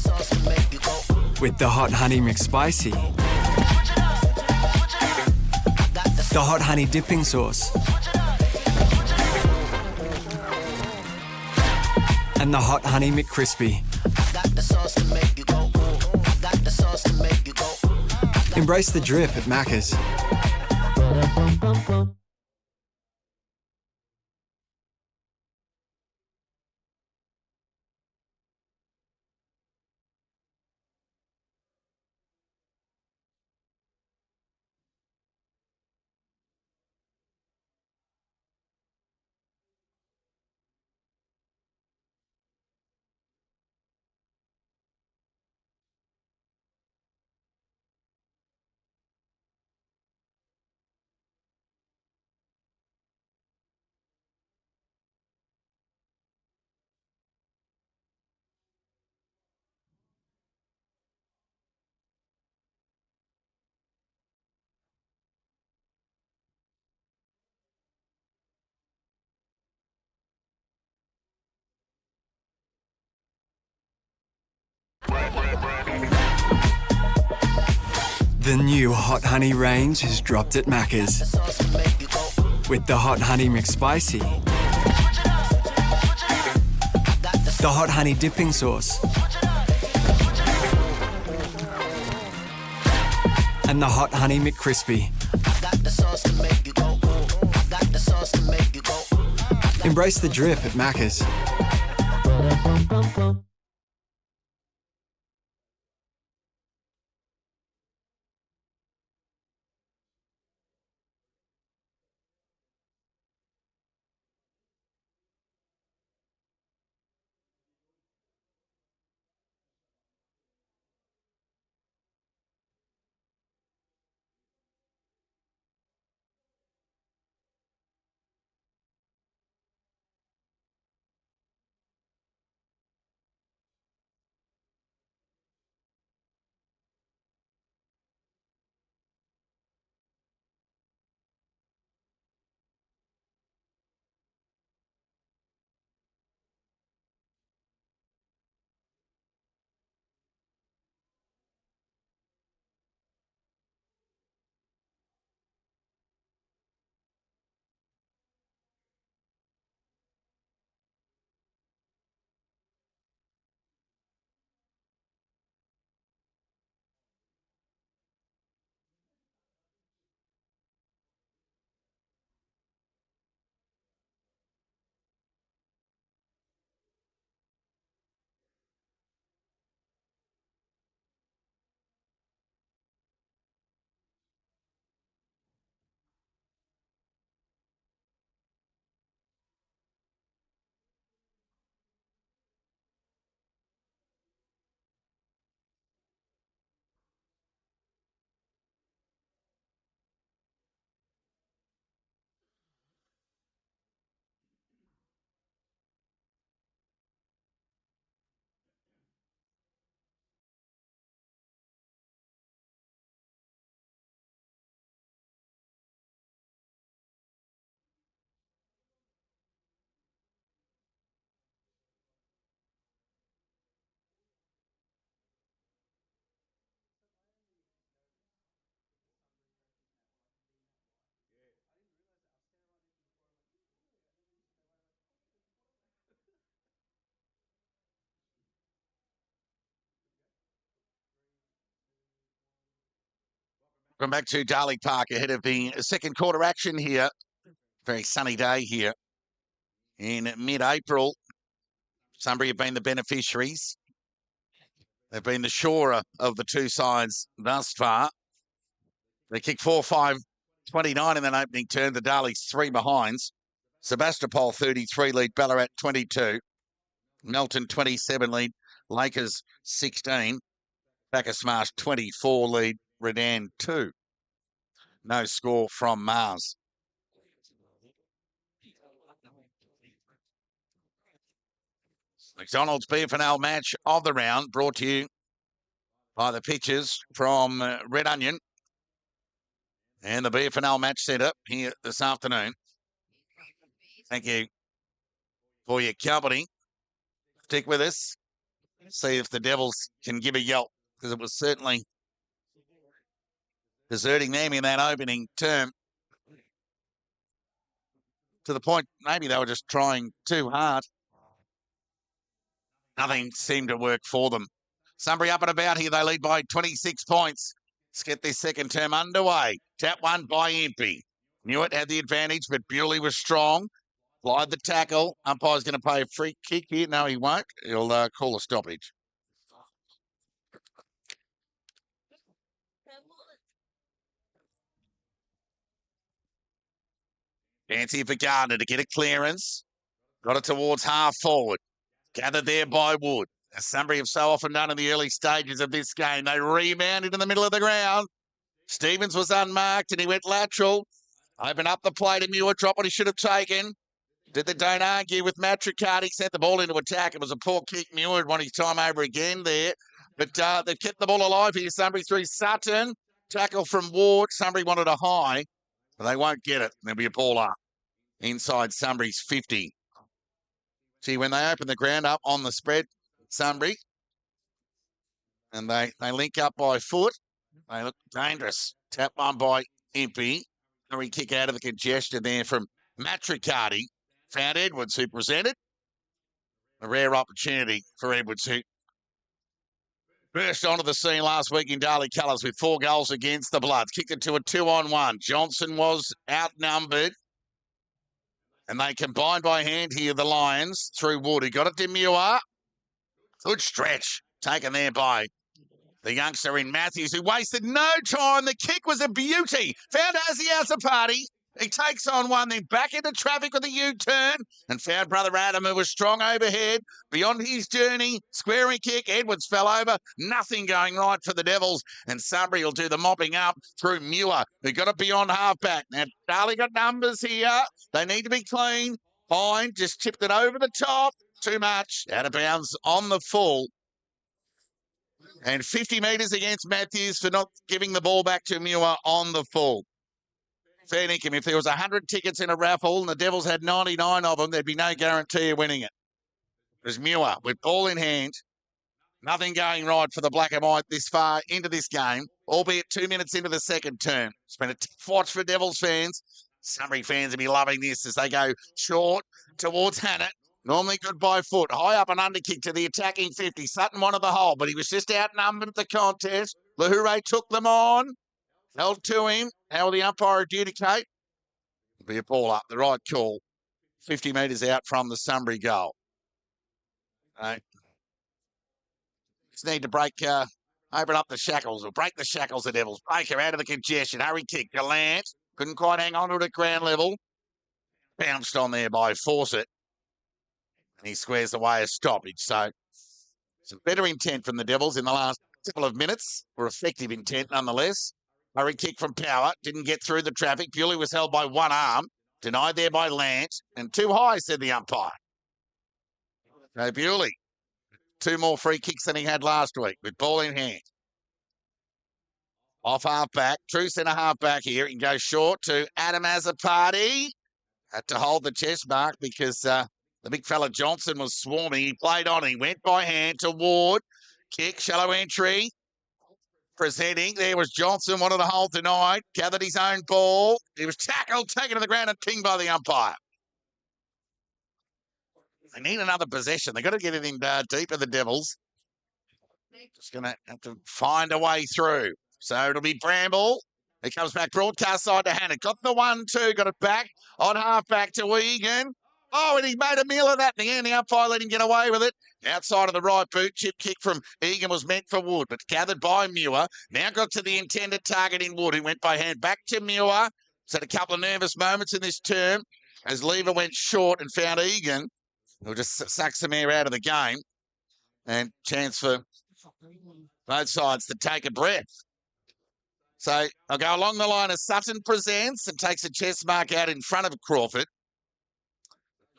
With the Hot Honey McSpicy, the Hot Honey dipping sauce, and the Hot Honey McCrispy. Embrace the drip at Macca's. The new Hot Honey range has dropped at Macca's. With the Hot Honey McSpicy, the Hot Honey dipping sauce, and the Hot Honey McCrispy. Embrace the drip at Macca's. Welcome back to Darley Park ahead of the second quarter action here. Very sunny day here in mid-April. Sunbury have been the beneficiaries. They've been the surer of the two sides thus far. They kicked 4-5-29 in that opening turn. The Darley's three behinds. Sebastopol 33 lead, Ballarat 22. Melton 27 lead, Lakers 16. Bacchus 24 lead, Redan 2. No score from Mars. McDonald's BFNL match of the round brought to you by the pitchers from Red Onion and the BFNL Match Centre here this afternoon. Thank you for your company. Stick with us. See if the Devils can give a yelp, because it was certainly deserting them in that opening term. To the point, maybe they were just trying too hard. Nothing seemed to work for them. Sunbury up and about here. They lead by 26 points. Let's get this second term underway. Tap one by Impey. Newitt had the advantage, but Bewley was strong. Applied the tackle. Umpire's going to pay a free kick here. No, he won't. He'll call a stoppage. Fancy for Gardner to get a clearance. Got it towards half forward. Gathered there by Wood. As Sunbury have so often done in the early stages of this game. They rebounded in the middle of the ground. Stevens was unmarked and he went lateral. Open up the plate and Muir dropped what he should have taken. Did the don't argue with Matricard. He sent the ball into attack. It was a poor kick. Muir won his time over again there. But they've kept the ball alive here. Sunbury through Sutton. Tackle from Ward. Sunbury wanted a high, but they won't get it. There'll be a ball up inside Sunbury's 50. See, when they open the ground up on the spread, Sunbury, and they link up by foot, They look dangerous. Tap one by Impey. Hurry kick out of the congestion there from Matricati. Found Edwards, who presented. A rare opportunity for Edwards, who burst onto the scene last week in Darley colours with 4 goals against the Bloods. Kicked it to a 2-on-1. Johnson was outnumbered. And they combined by hand here, the Lions, through Wood. He got it to Muir. Good stretch taken there by the youngster in Matthews, who wasted no time. The kick was a beauty. Found Asiasapati. He takes on one, then back into traffic with a U-turn, and found brother Adam, who was strong overhead. Beyond his journey, squaring kick. Edwards fell over. Nothing going right for the Devils, and Sunbury will do the mopping up through Muir, who got it beyond halfback. Now, Darley got numbers here. They need to be clean. Fine, just chipped it over the top. Too much. Out of bounds on the full. And 50 metres against Matthews for not giving the ball back to Muir on the full. Fair dinkum. If there was 100 tickets in a raffle and the Devils had 99 of them, there'd be no guarantee of winning it. It was Muir with ball in hand. Nothing going right for the black and white this far into this game, albeit 2 minutes into the second term. It's been a tough watch for Devils fans. Sunbury fans will be loving this as they go short towards Hannett. Normally good by foot. High up and under kick to the attacking 50. Sutton wanted the hole, but he was just outnumbered at the contest. Lahoure took them on. Held to him. How will the umpire adjudicate? It'll be a ball up. The right call. 50 metres out from the Sunbury goal. Just need to open up the shackles or break the shackles, the Devils. Baker out of the congestion. Hurry kick. Gallant. Couldn't quite hang on to it at ground level. Bounced on there by Fawcett. And he squares away a stoppage. So some better intent from the Devils in the last couple of minutes, or effective intent nonetheless. Hurry kick from Power. Didn't get through the traffic. Bewley was held by one arm. Denied there by Lant. And too high, said the umpire. So Bewley. 2 more free kicks than he had last week with ball in hand. Off half-back. True centre half-back here. He can go short to Adam Azapati. Had to hold the chest mark because the big fella Johnson was swarming. He played on. He went by hand to Ward. Kick, shallow entry. Presenting. There was Johnson. Wanted to hold denied. Gathered his own ball. He was tackled, taken to the ground and pinged by the umpire. They need another possession. They've got to get it in deeper, the Devils. Just going to have to find a way through. So it'll be Bramble. He comes back broadcast side to Hannah. Got the 1-2. Got it back on half back to Egan. Oh, and he made a meal of that in the end. The umpire let him get away with it. Outside of the right boot. Chip kick from Egan was meant for Wood, but gathered by Muir. Now got to the intended target in Wood, who went by hand back to Muir. He's had a couple of nervous moments in this term as Lever went short and found Egan, who just sucks some air out of the game. And chance for both sides to take a breath. So I'll go along the line as Sutton presents and takes a chest mark out in front of Crawford.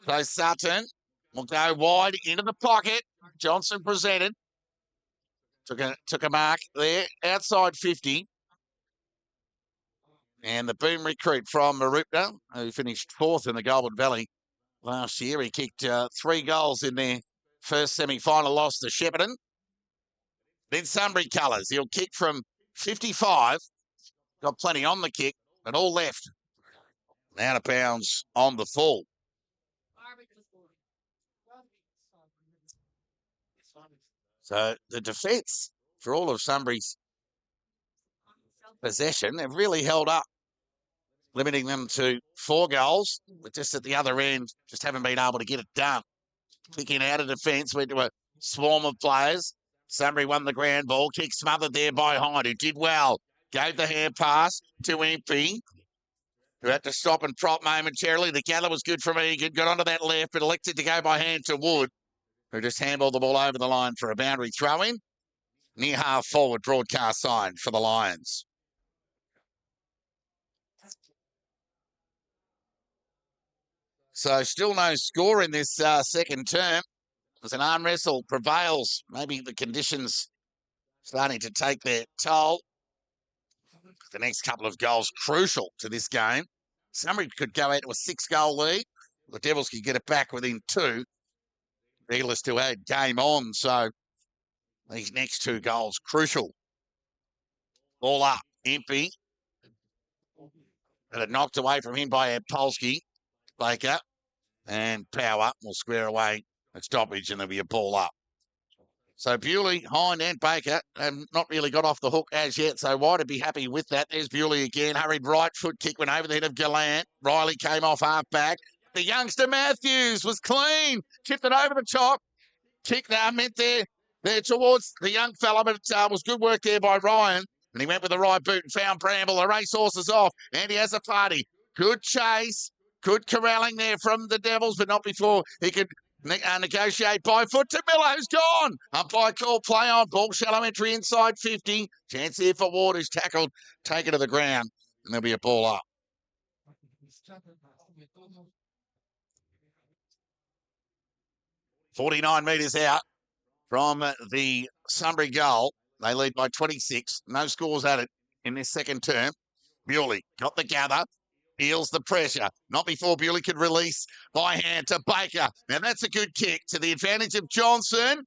So Sutton will go wide into the pocket. Johnson presented. Took a mark there, outside 50. And the boom recruit from Marupna, who finished 4th in the Goulburn Valley last year. He kicked 3 goals in their first semi-final loss to Shepparton. Then Sunbury colours. He'll kick from 55. Got plenty on the kick, but all left. Out of bounds on the full. So the defence, for all of Sunbury's possession, they've really held up, limiting them to 4 goals, but just at the other end, just haven't been able to get it done. Kicking out of defence, went to a swarm of players. Sunbury won the ground ball, kick smothered there by Hind, who did well. Gave the hand pass to Impey, who had to stop and prop momentarily. The gather was good from Egan, got onto that left, but elected to go by hand to Wood, who just handballed the ball over the line for a boundary throw-in. Near half forward broadcast sign for the Lions. So still no score in this second term. As an arm wrestle prevails, maybe the conditions starting to take their toll. The next couple of goals crucial to this game. Sunbury could go out to a 6-goal lead. The Devils could get it back within 2. Eagles still had game on, so these next 2 goals crucial Ball up, Impey. But it knocked away from him by Polsky. Baker. And Power will square away a stoppage, and there'll be a ball up. So Bewley, Hind and Baker have not really got off the hook as yet, so White would be happy with that. There's Bewley again, hurried right foot kick, went over the head of Gallant. Riley came off half back. The youngster Matthews was clean, tipped it over the top. Kick now meant there towards the young fella, but it was good work there by Ryan. And he went with the right boot and found Bramble. The racehorse is off, and he has a party. Good chase, good corralling there from the Devils, but not before he could negotiate by foot to Miller's gone. Umpire call play on. Ball shallow entry inside 50. Chance here for Ward, who's tackled, taken to the ground, and there'll be a ball up. 49 metres out from the Sunbury goal. They lead by 26. No scores added in this second term. Bewley got the gather. Feels the pressure. Not before Bewley could release by hand to Baker. Now that's a good kick to the advantage of Johnson.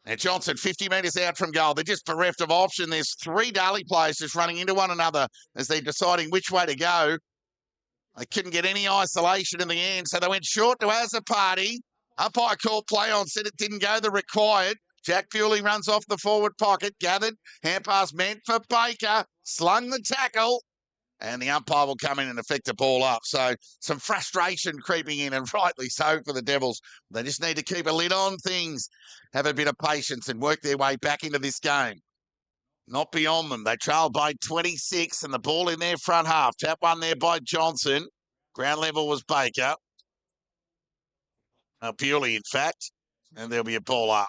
And Johnson 50 metres out from goal. They're just bereft of option. There's three Darley players just running into one another as they're deciding which way to go. They couldn't get any isolation in the end, so they went short to Azapati. Umpire called play on, said it didn't go the required. Jack Bewley runs off the forward pocket, gathered, hand pass meant for Baker, slung the tackle, and the umpire will come in and effect a ball up. So some frustration creeping in, and rightly so for the Devils. They just need to keep a lid on things, have a bit of patience, and work their way back into this game. Not beyond them. They trailed by 26, and the ball in their front half. Tap one there by Johnson. Ground level was Baker. Bewley, in fact, and there'll be a ball up.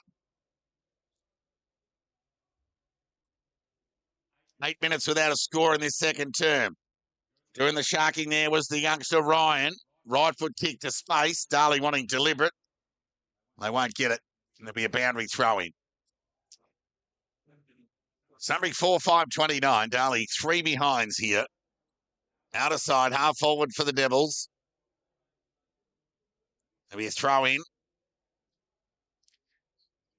8 minutes without a score in this second term. Doing the sharking there was the youngster Ryan. Right foot kick to space. Darley wanting deliberate. They won't get it. And there'll be a boundary throw-in. Sunbury 4-5-29. Darley 3 behinds here. Outer side, half forward for the Devils. There'll be a throw-in.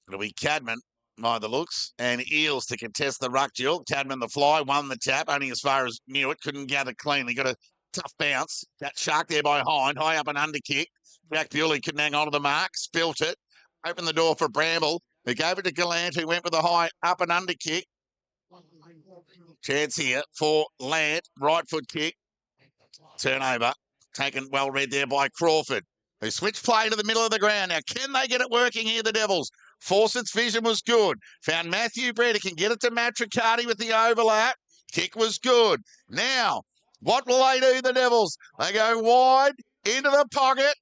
It'll be Cadman by the looks, and Eels to contest the ruck duel. Cadman the fly, won the tap, only as far as knew it, couldn't gather cleanly. Got a tough bounce. That shark there by Hind, high up an underkick. Jack Bewley couldn't hang on to the mark, spilt it. Opened the door for Bramble, who gave it to Gallant, who went with a high up and underkick. Chance here for Lant, right foot kick. Turnover, taken well read there by Crawford, who switched play to the middle of the ground. Now, can they get it working here, the Devils? Fawcett's vision was good. Found Matthew Brett. He can get it to Matt Riccardi with the overlap. Kick was good. Now, what will they do, the Devils? They go wide into the pocket.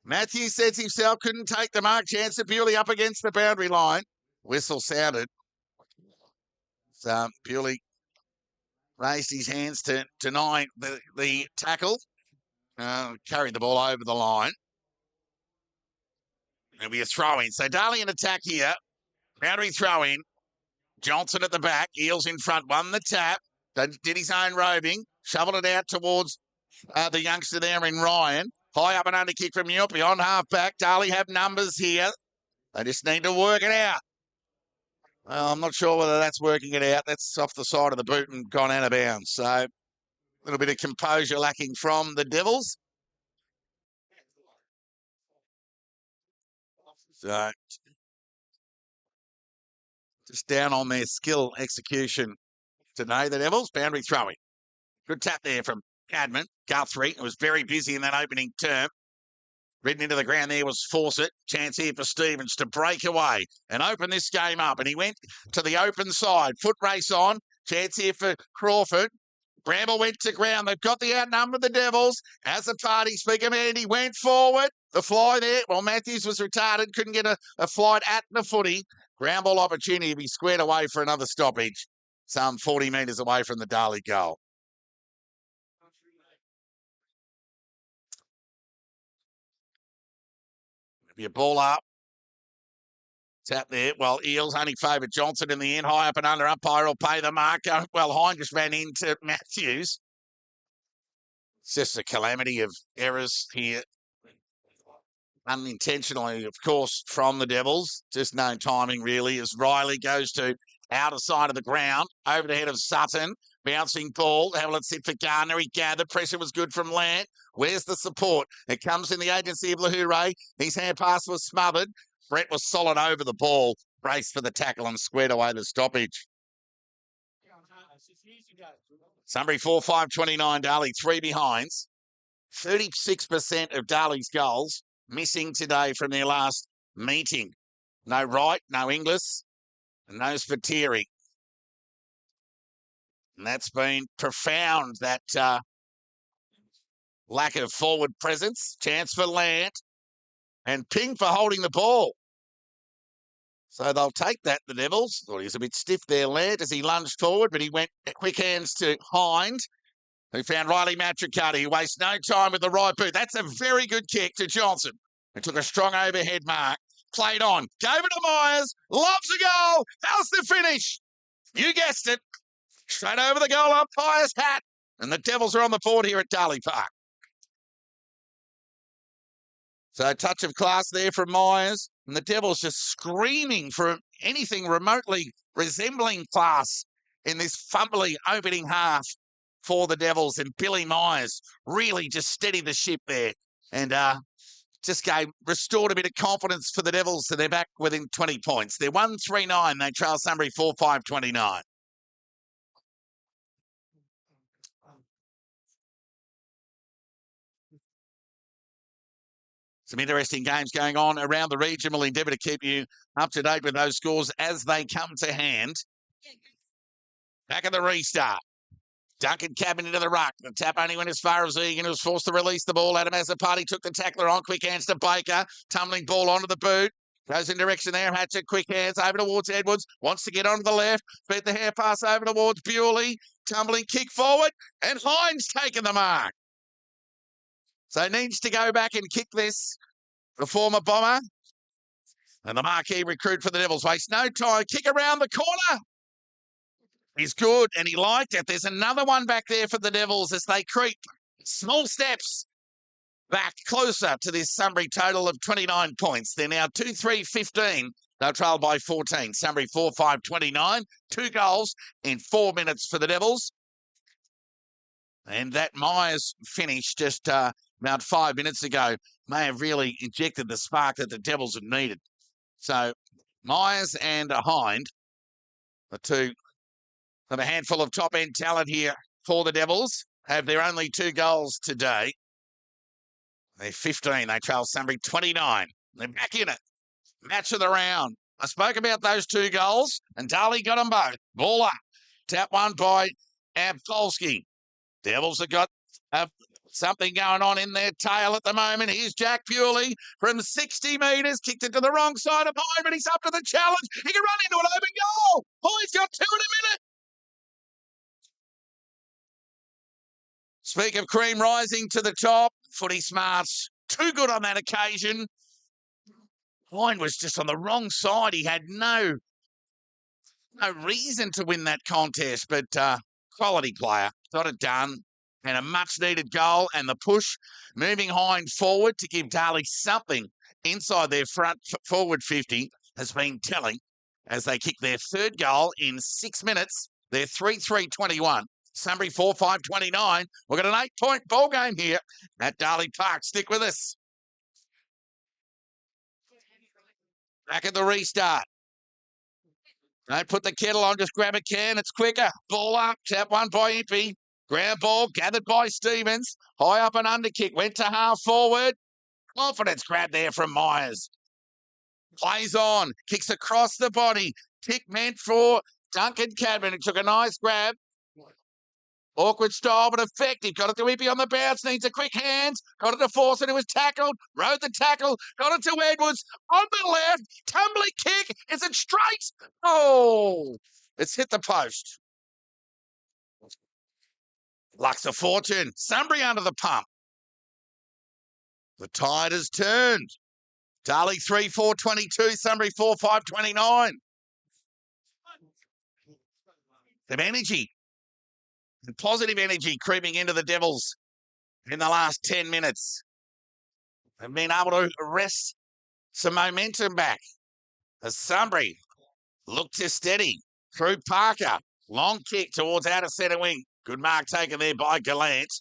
Matthew sets himself, couldn't take the mark. Chance of Bewley up against the boundary line. Whistle sounded. So Bewley raised his hands to deny the tackle. Carried the ball over the line. There'll be a throw-in. So Darley in attack here. Boundary throw-in. Johnson at the back. Eels in front. Won the tap. Did his own roving. Shoveled it out towards the youngster there in Ryan. High up and under kick from Newpie on half-back. Darley have numbers here. They just need to work it out. Well, I'm not sure whether that's working it out. That's off the side of the boot and gone out of bounds. So a little bit of composure lacking from the Devils. So just down on their skill execution today, the Devils. Boundary throwing. Good tap there from Cadman. Guthrie, who was very busy in that opening term. Ridden into the ground there was Fawcett. Chance here for Stevens to break away and open this game up. And he went to the open side. Foot race on. Chance here for Crawford. Bramble went to ground. They've got the outnumber, the Devils. As a party speaker man, he went forward. The fly there. Well, Matthews was retarded. Couldn't get a flight at the footy. Ground ball opportunity to be squared away for another stoppage. Some 40 metres away from the Darley goal. Be a ball up. Tap there. Well, Eels only favoured Johnson in the end. High up and under. Umpire will pay the mark. Well, Hind just ran into Matthews. It's just a calamity of errors here. Unintentionally, of course, from the Devils. Just no timing, really, as Riley goes to Outer side of the ground, over the head of Sutton. Bouncing ball. How will it sit for Gardner? He gathered. Pressure was good from Lant. Where's the support? It comes in the agency of Lahure. His hand pass was smothered. Brett was solid over the ball. Braced for the tackle and squared away the stoppage. Sunbury 4-5-29, Darley 3 behinds. 36% of Darley's goals missing today from their last meeting. No Wright, no Inglis, and no Spiteri. And that's been profound, that lack of forward presence. Chance for Lant. And Ping for holding the ball. So they'll take that, the Devils. Thought he was a bit stiff there, Lant, as he lunged forward, but he went quick hands to Hind, who found Riley Matricati, who wastes no time with the right boot. That's a very good kick to Johnson, who took a strong overhead mark. Played on. Gave it to Myers. Loves a goal. How's the finish? You guessed it. Straight over the goal umpire's hat. And the Devils are on the board here at Darley Park. So a touch of class there from Myers. And the Devils just screaming for anything remotely resembling class in this fumbly opening half for the Devils. And Billy Myers really just steadied the ship there. And restored a bit of confidence for the Devils. So they're back within 20 points. They're 1-3-9. They trail Sunbury 4-5-29. Some interesting games going on around the region. We'll endeavour to keep you up to date with those scores as they come to hand. Back at the restart. Duncan Cabin into the ruck. The tap only went as far as Egan, who was forced to release the ball. Adam Azzopardi took the tackler on. Quick hands to Baker. Tumbling ball onto the boot. Goes in direction there. Hatchett, quick hands over towards Edwards. Wants to get onto the left. Beat the hair pass over towards Bewley. Tumbling kick forward. And Hind's taken the mark. So needs to go back and kick this, the former Bomber. And the marquee recruit for the Devils wastes no time. Kick around the corner. He's good, and he liked it. There's another one back there for the Devils as they creep small steps back closer to this Sunbury total of 29 points. They're now 2-3-15. They're trailed by 14. Sunbury 4-5-29. 2 goals in 4 minutes for the Devils. And that Myers finish just about 5 minutes ago may have really injected the spark that the Devils have needed. So Myers and Hind, the two of a handful of top-end talent here for the Devils, have their only 2 goals today. They're 15. They trail Sunbury 29. They're back in it. Match of the round. I spoke about those 2 goals, and Darley got them both. Ball up. Tap one by Abkolski. Devils have got something going on in their tail at the moment. Here's Jack Bewley from 60 metres. Kicked it to the wrong side of Hyde, but he's up to the challenge. He can run into an open goal. Oh, he's got 2 in a minute. Speak of cream rising to the top. Footy smarts. Too good on that occasion. Hyde was just on the wrong side. He had no reason to win that contest, but quality player. Got it done. And a much-needed goal, and the push moving Hind forward to give Darley something inside their front forward 50 has been telling as they kick their 3rd goal in 6 minutes. They're 3-3-21. Sunbury 4-5-29. We've got an 8-point ball game here at Darley Park. Stick with us. Back at the restart. Don't put the kettle on, just grab a can. It's quicker. Ball up. Tap one by Impey. Ground ball gathered by Stevens. High up and under kick. Went to half forward. Confidence grab there from Myers. Plays on. Kicks across the body. Kick meant for Duncan Cadman. It took a nice grab. Awkward style, but effective. Got it to Impey on the bounce. Needs a quick hands. Got it to Forson, who was tackled. Rode the tackle. Got it to Edwards. On the left. Tumbling kick. Is it straight? Oh, it's hit the post. Luck's a fortune. Sunbury under the pump. The tide has turned. Darley 3-4-22. Sunbury 4-5-29. Some energy. And positive energy creeping into the Devils in the last 10 minutes. They've been able to wrest some momentum back as Sunbury look to steady through Parker. Long kick towards outer centre wing. Good mark taken there by Gallant.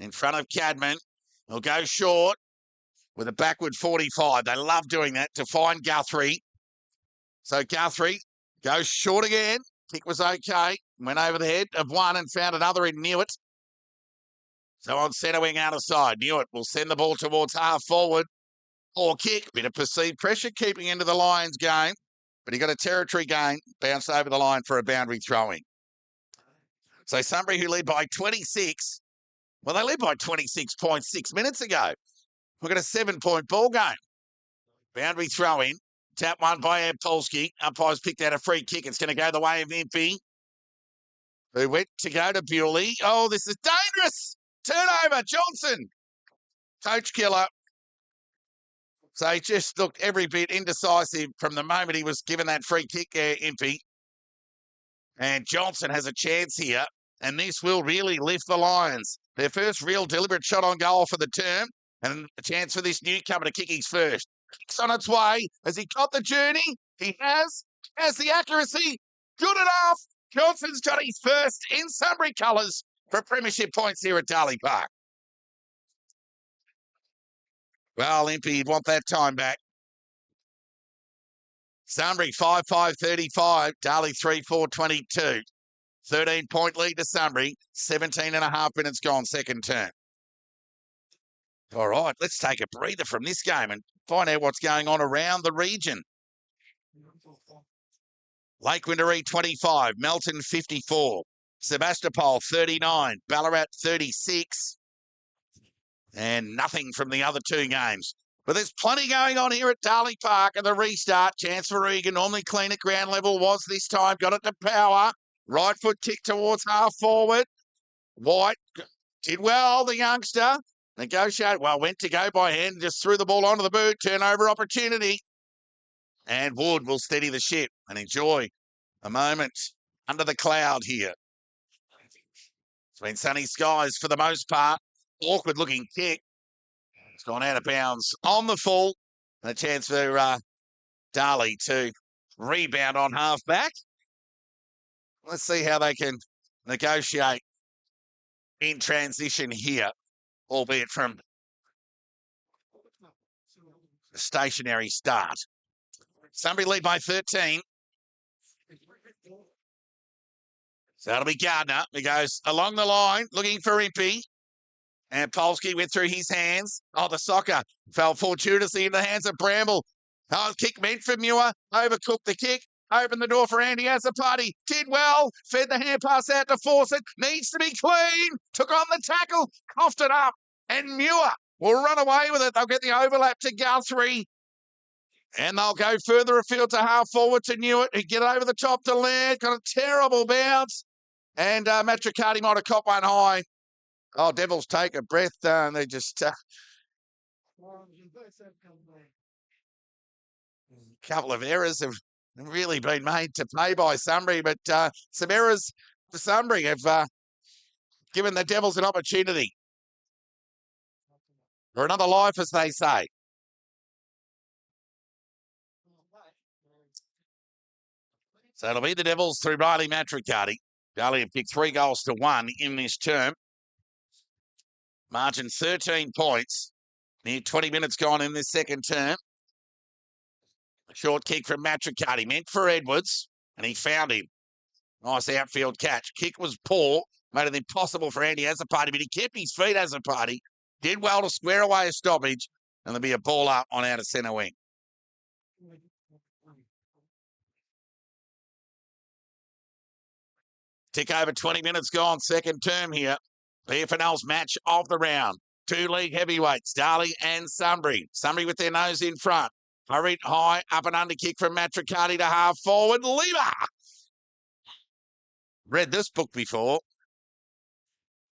In front of Cadman. He'll go short with a backward 45. They love doing that to find Guthrie. So Guthrie goes short again. Kick was okay. Went over the head of one and found another in Newitt. So on centre wing outer side, Newitt will send the ball towards half forward. Or kick, bit of perceived pressure keeping into the Lions game. But he got a territory gain, bounced over the line for a boundary throwing. So Sunbury, who lead by 26, well, they led by 26.6 minutes ago. We've got a 7-point ball game. Boundary throw-in. Tap one by Polsky. Umpires picked out a free kick. It's going to go the way of Impey, who went to go to Bewley. Oh, this is dangerous. Turnover, Johnson. Coach killer. So he just looked every bit indecisive from the moment he was given that free kick there, Impey. And Johnson has a chance here, and this will really lift the Lions. Their first real deliberate shot on goal for the term, and a chance for this newcomer to kick his first. It's on its way. Has he got the journey? He has the accuracy. Good enough. Johnson's got his first in Sunbury colours for premiership points here at Darley Park. Well, Impey, you'd want that time back. Sunbury 5-5-35, Darley 3-4-22. 13-point lead to Sunbury, 17.5 minutes gone, second term. All right, let's take a breather from this game and find out what's going on around the region. Lake Windermere 25, Melton 54, Sebastopol 39, Ballarat 36, and nothing from the other two games. But there's plenty going on here at Darley Park and the restart. Chance for Regan, normally clean at ground level, was this time. Got it to Power. Right foot kick towards half forward. White did well, the youngster. Negotiate, well, went to go by hand, just threw the ball onto the boot. Turnover opportunity. And Wood will steady the ship and enjoy a moment under the cloud here. It's been sunny skies for the most part. Awkward looking kick. It's gone out of bounds on the full. And a chance for Darley to rebound on half back. Let's see how they can negotiate in transition here, albeit from a stationary start. Sunbury lead by 13. So that'll be Gardner. He goes along the line, looking for Impey. And Polsky went through his hands. Oh, the soccer fell fortuitously in the hands of Bramble. Oh, kick meant for Muir. Overcooked the kick. Opened the door for Andy Azzopardi. Did well. Fed the hand pass out to force it. Needs to be clean. Took on the tackle. Coughed it up. And Muir will run away with it. They'll get the overlap to Guthrie. And they'll go further afield to half forward to Newitt, who get over the top to Laird. Got a terrible bounce. And Matricati might have caught one high. Oh, Devils take a breath and they just... a couple of errors have really been made to pay by Sunbury, but some errors for Sunbury have given the Devils an opportunity. Or another life, as they say. So it'll be the Devils through Riley Matricati. Darley have picked 3-1 in this term. Margin 13 points. Near 20 minutes gone in this second term. A short kick from Matricati, meant for Edwards, and he found him. Nice outfield catch. Kick was poor, made it impossible for Andy Azzopardi, but he kept his feet, Azzopardi. Did well to square away a stoppage, and there'll be a ball up on outer centre wing. Tick over 20 minutes gone, second term here. PFNL's match of the round. Two league heavyweights, Darley and Sunbury. Sunbury with their nose in front. Hurried high, up and under kick from Matricati to half forward. Lever! Read this book before.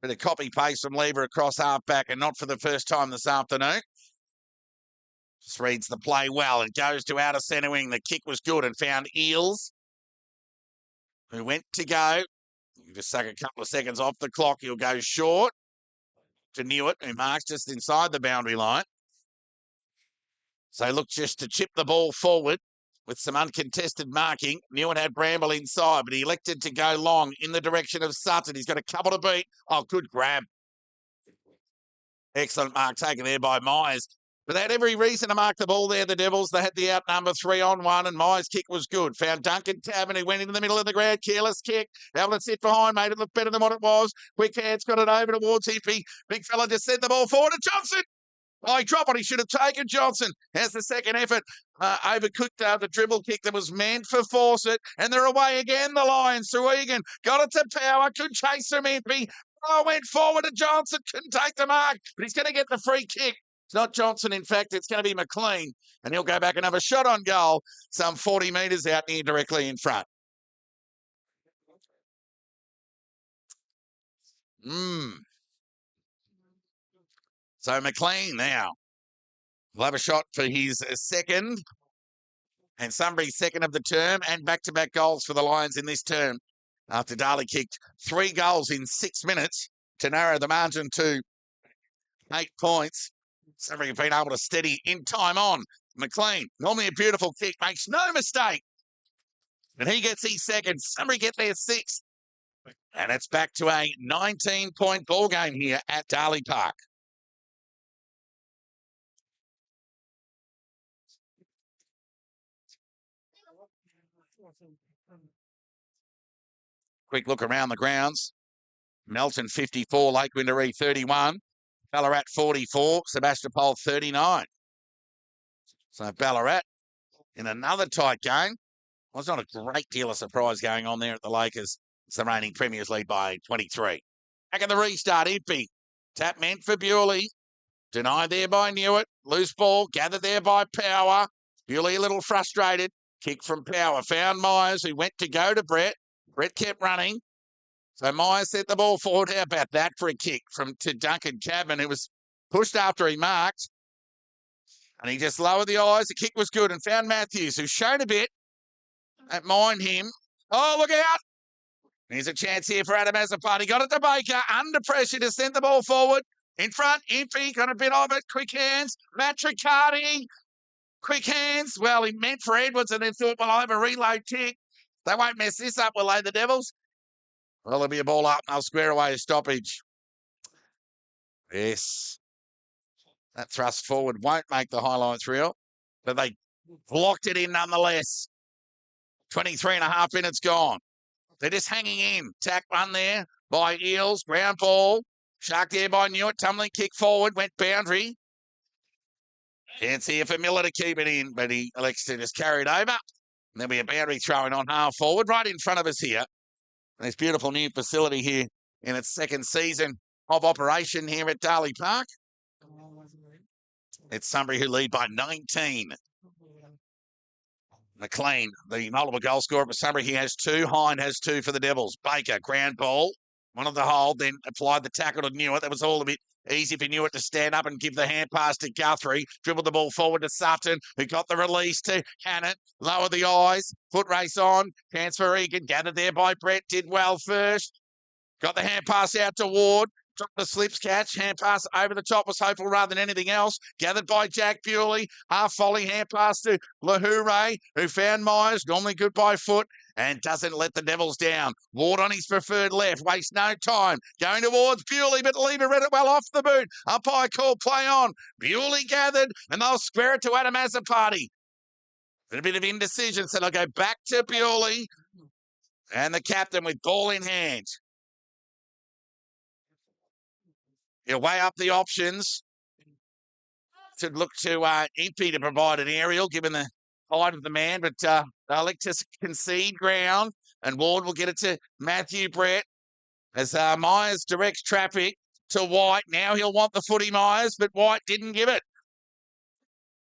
Bit of copy-paste from Lever across half-back, and not for the first time this afternoon. Just reads the play well. It goes to outer centre wing. The kick was good and found Eels, who went to go. You just suck a couple of seconds off the clock. He'll go short to Newitt, who marks just inside the boundary line. So look just to chip the ball forward with some uncontested marking. Newitt had Bramble inside, but he elected to go long in the direction of Sutton. He's got a couple to beat. Oh, good grab. Excellent mark taken there by Myers. But they had every reason to mark the ball there, the Devils. They had the outnumber 3-on-1, and Myers' kick was good. Found Duncan Cabin, who went into the middle of the ground. Careless kick. Able to sit behind, made it look better than what it was. Quick hands got it over towards Hippie. Big fella just sent the ball forward to Johnson. Oh, he dropped it. He should have taken Johnson. Has the second effort. Overcooked the dribble kick that was meant for Fawcett. And they're away again, the Lions. Through Egan. Got it to Power. Could chase some Impey. Oh, went forward to Johnson. Couldn't take the mark. But he's going to get the free kick. It's not Johnson, in fact. It's going to be McLean. And he'll go back and have a shot on goal. Some 40 metres out near directly in front. So McLean now will have a shot for his second and Sunbury's second of the term, and back-to-back goals for the Lions in this term after Darley kicked 3 goals in 6 minutes to narrow the margin to 8 points. Sunbury have been able to steady in time on. McLean, normally a beautiful kick, makes no mistake. And he gets his second. Sunbury get their 6th. And it's back to a 19-point ball game here at Darley Park. Quick look around the grounds. Melton 54, Lake Winderee 31, Ballarat 44, Sebastopol 39. So Ballarat in another tight game. Well, there's not a great deal of surprise going on there at the Lakers. It's the reigning premiers lead by 23. Back at the restart, Impey. Tap meant for Bewley. Denied there by Newitt. Loose ball, gathered there by Power. Bewley a little frustrated. Kick from Power. Found Myers, who went to go to Brett. Brett kept running. So Myers sent the ball forward. How about that for a kick to Duncan Cabin, who was pushed after he marked. And he just lowered the eyes. The kick was good and found Matthews, who's shown a bit. Don't mind him. Oh, look out. There's a chance here for Adam Azapati. Got it to Baker. Under pressure to send the ball forward. In front, Impey got a bit of it. Quick hands. Matt Riccardi. Quick hands. Well, he meant for Edwards and then thought, well, I'll have a reload kick. They won't mess this up, will they, the Devils? Well, there'll be a ball up and they'll square away a stoppage. Yes. That thrust forward won't make the highlights reel, but they blocked it in nonetheless. 23 and a half minutes gone. They're just hanging in. Tack one there by Eels. Ground ball. Shark there by Newitt. Tumbling kick forward. Went boundary. Can't see if Miller to keep it in, but he elects to just carry it over. And there'll be a boundary throwing on half forward right in front of us here. This beautiful new facility here in its second season of operation here at Darley Park. It's Sunbury who lead by 19. McLean, the multiple goal scorer for Sunbury, he has 2. Hind has 2 for the Devils. Baker, ground ball, one of the hold, then applied the tackle to Newitt. That was all a bit easy for Newitt to stand up and give the hand pass to Guthrie. Dribbled the ball forward to Sutton, who got the release to Hannett. Lower the eyes, foot race on. Chance for Egan, gathered there by Brett, did well first. Got the hand pass out to Ward. Dropped the slips catch. Hand pass over the top was hopeful rather than anything else. Gathered by Jack Bewley. Half volley hand pass to Lahoure, who found Myers. Normally good by foot and doesn't let the Devils down. Ward on his preferred left. Waste no time. Going towards Bewley, but Lever read it well off the boot. Umpire called play on. Bewley gathered and they'll square it to Adam Azapati. A bit of indecision, so they'll go back to Bewley and the captain with ball in hand. He'll weigh up the options to look to Impey to provide an aerial, given the height of the man, but they'll elect to concede ground, and Ward will get it to Matthew Brett as Myers directs traffic to White. Now he'll want the footy, Myers, but White didn't give it.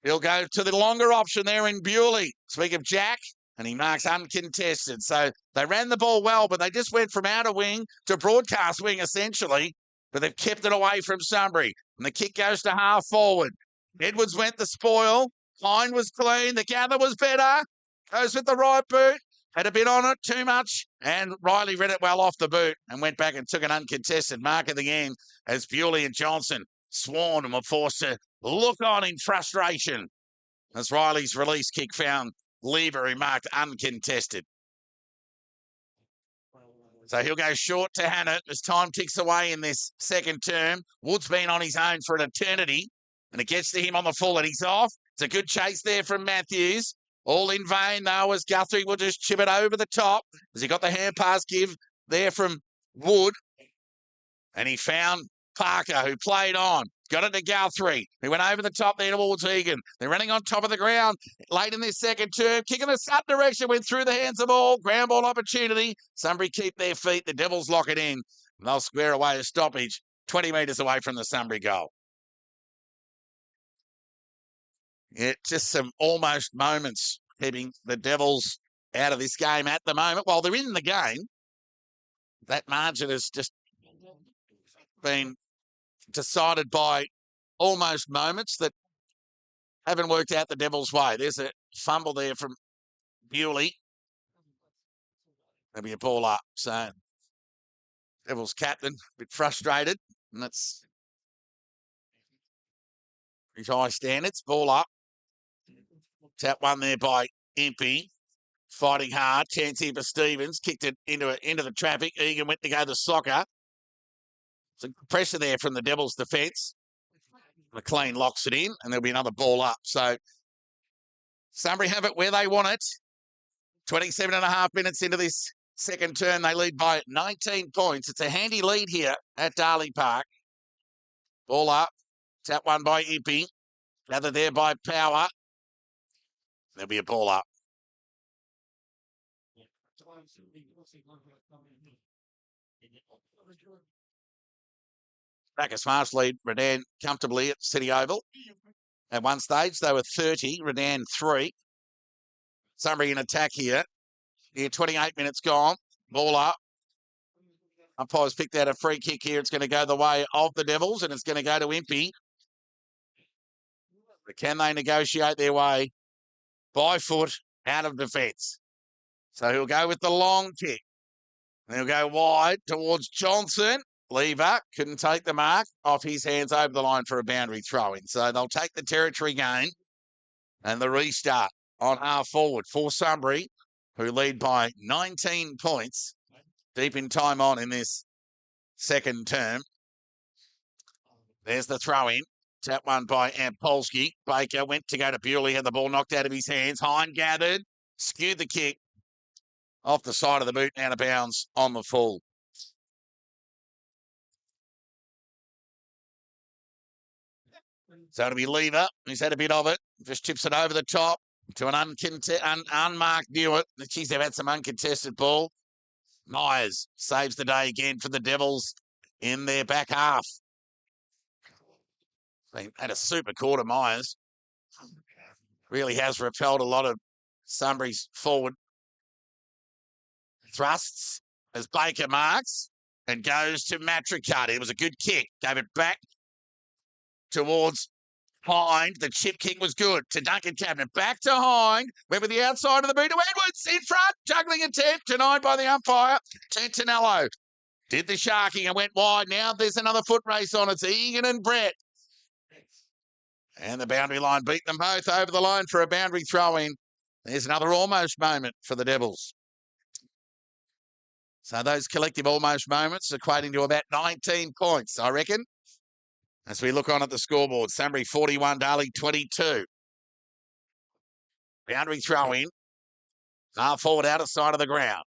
He'll go to the longer option there in Bewley. Speak of Jack, and he marks uncontested. So they ran the ball well, but they just went from outer wing to broadcast wing, essentially. But they've kept it away from Sunbury. And the kick goes to half forward. Edwards went the spoil. Hind was clean. The gather was better. Goes with the right boot. Had a bit on it, too much. And Riley read it well off the boot and went back and took an uncontested mark at the end as Bewley and Johnson swarmed and were forced to look on in frustration as Riley's release kick found Lever, who marked uncontested. So he'll go short to Hannett as time ticks away in this second term. Wood's been on his own for an eternity, and it gets to him on the full, and he's off. It's a good chase there from Matthews. All in vain, though, as Guthrie will just chip it over the top. As he got the hand pass give there from Wood. And he found Parker, who played on. Got it to Guthrie, who went over the top there towards Egan. They're running on top of the ground late in this second term. Kick in the Sut direction, went through the hands of all. Ground ball opportunity. Sunbury keep their feet. The Devils lock it in. And they'll square away a stoppage 20 metres away from the Sunbury goal. Yeah, just some almost moments keeping the Devils out of this game at the moment. While they're in the game, that margin has just been decided by almost moments that haven't worked out the Devils' way. There's a fumble there from Bewley. There'll be a ball up. So Devils captain, a bit frustrated, and that's his high standards. Ball up. Tap one there by Impey. Fighting hard. Chance here for Stevens. Kicked it into the traffic. Egan went to go to soccer. Some pressure there from the Devils' defence. McLean locks it in, and there'll be another ball up. So Sunbury have it where they want it. 27 and a half minutes into this second term. They lead by 19 points. It's a handy lead here at Darley Park. Ball up. Tap one by Impey. Gathered there by Power. There'll be a ball up. Bacchus Marsh lead Redan comfortably at City Oval. At one stage, they were 30, Redan 3. Sunbury in attack here. 28 minutes gone. Ball up. Umpires picked out a free kick here. It's going to go the way of the Devils, and it's going to go to Impey. But can they negotiate their way by foot out of defence? So he'll go with the long kick. He'll go wide towards Johnson. Lever couldn't take the mark off his hands over the line for a boundary throw-in. So they'll take the territory gain and the restart on half forward for Sunbury, who lead by 19 points deep in time on in this second term. There's the throw-in. Tap one by Ampolsky. Baker went to go to Bewley, had the ball knocked out of his hands. Hine gathered, skewed the kick off the side of the boot, out of bounds on the full. So it'll be Lever. He's had a bit of it. Just chips it over the top to an unmarked Newitt. Geez, they've had some uncontested ball. Myers saves the day again for the Devils in their back half. They had a super quarter, Myers. Really has repelled a lot of Sunbury's forward thrusts as Baker marks and goes to Matricati. It was a good kick. Gave it back towards Hind. The chip kick was good to Duncan Cabinet. Back to Hind. Went with the outside of the boot to Edwards. In front. Juggling attempt. Denied by the umpire. Tentinello did the sharking and went wide. Now there's another foot race on. It's Egan and Brett. And the boundary line beat them both over the line for a boundary throw-in. There's another almost moment for the Devils. So those collective almost moments equating to about 19 points, I reckon. As we look on at the scoreboard, Sunbury 41, Darley 22. Boundary throw-in. Half forward out of sight of the ground.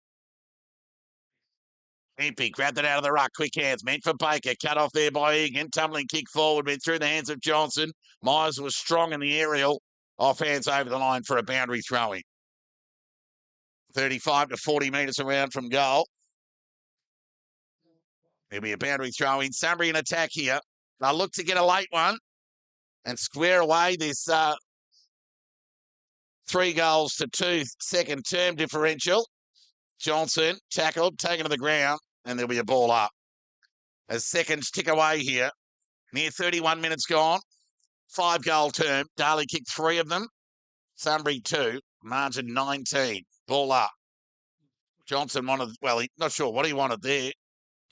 Impey grabbed it out of the ruck. Quick hands. Meant for Baker. Cut off there by Egan. Tumbling kick forward. Went through the hands of Johnson. Myers was strong in the aerial. Off hands over the line for a boundary throw-in. 35 to 40 metres around from goal. There'll be a boundary throw-in. Sunbury in attack here. They'll look to get a late one and square away this 3 goals to 2 second term differential. Johnson tackled, taken to the ground, and there'll be a ball up. As seconds tick away here, near 31 minutes gone, 5 goal term. Darley kicked 3 of them. Sunbury 2, margin 19. Ball up. Johnson wanted, well, not sure what he wanted there.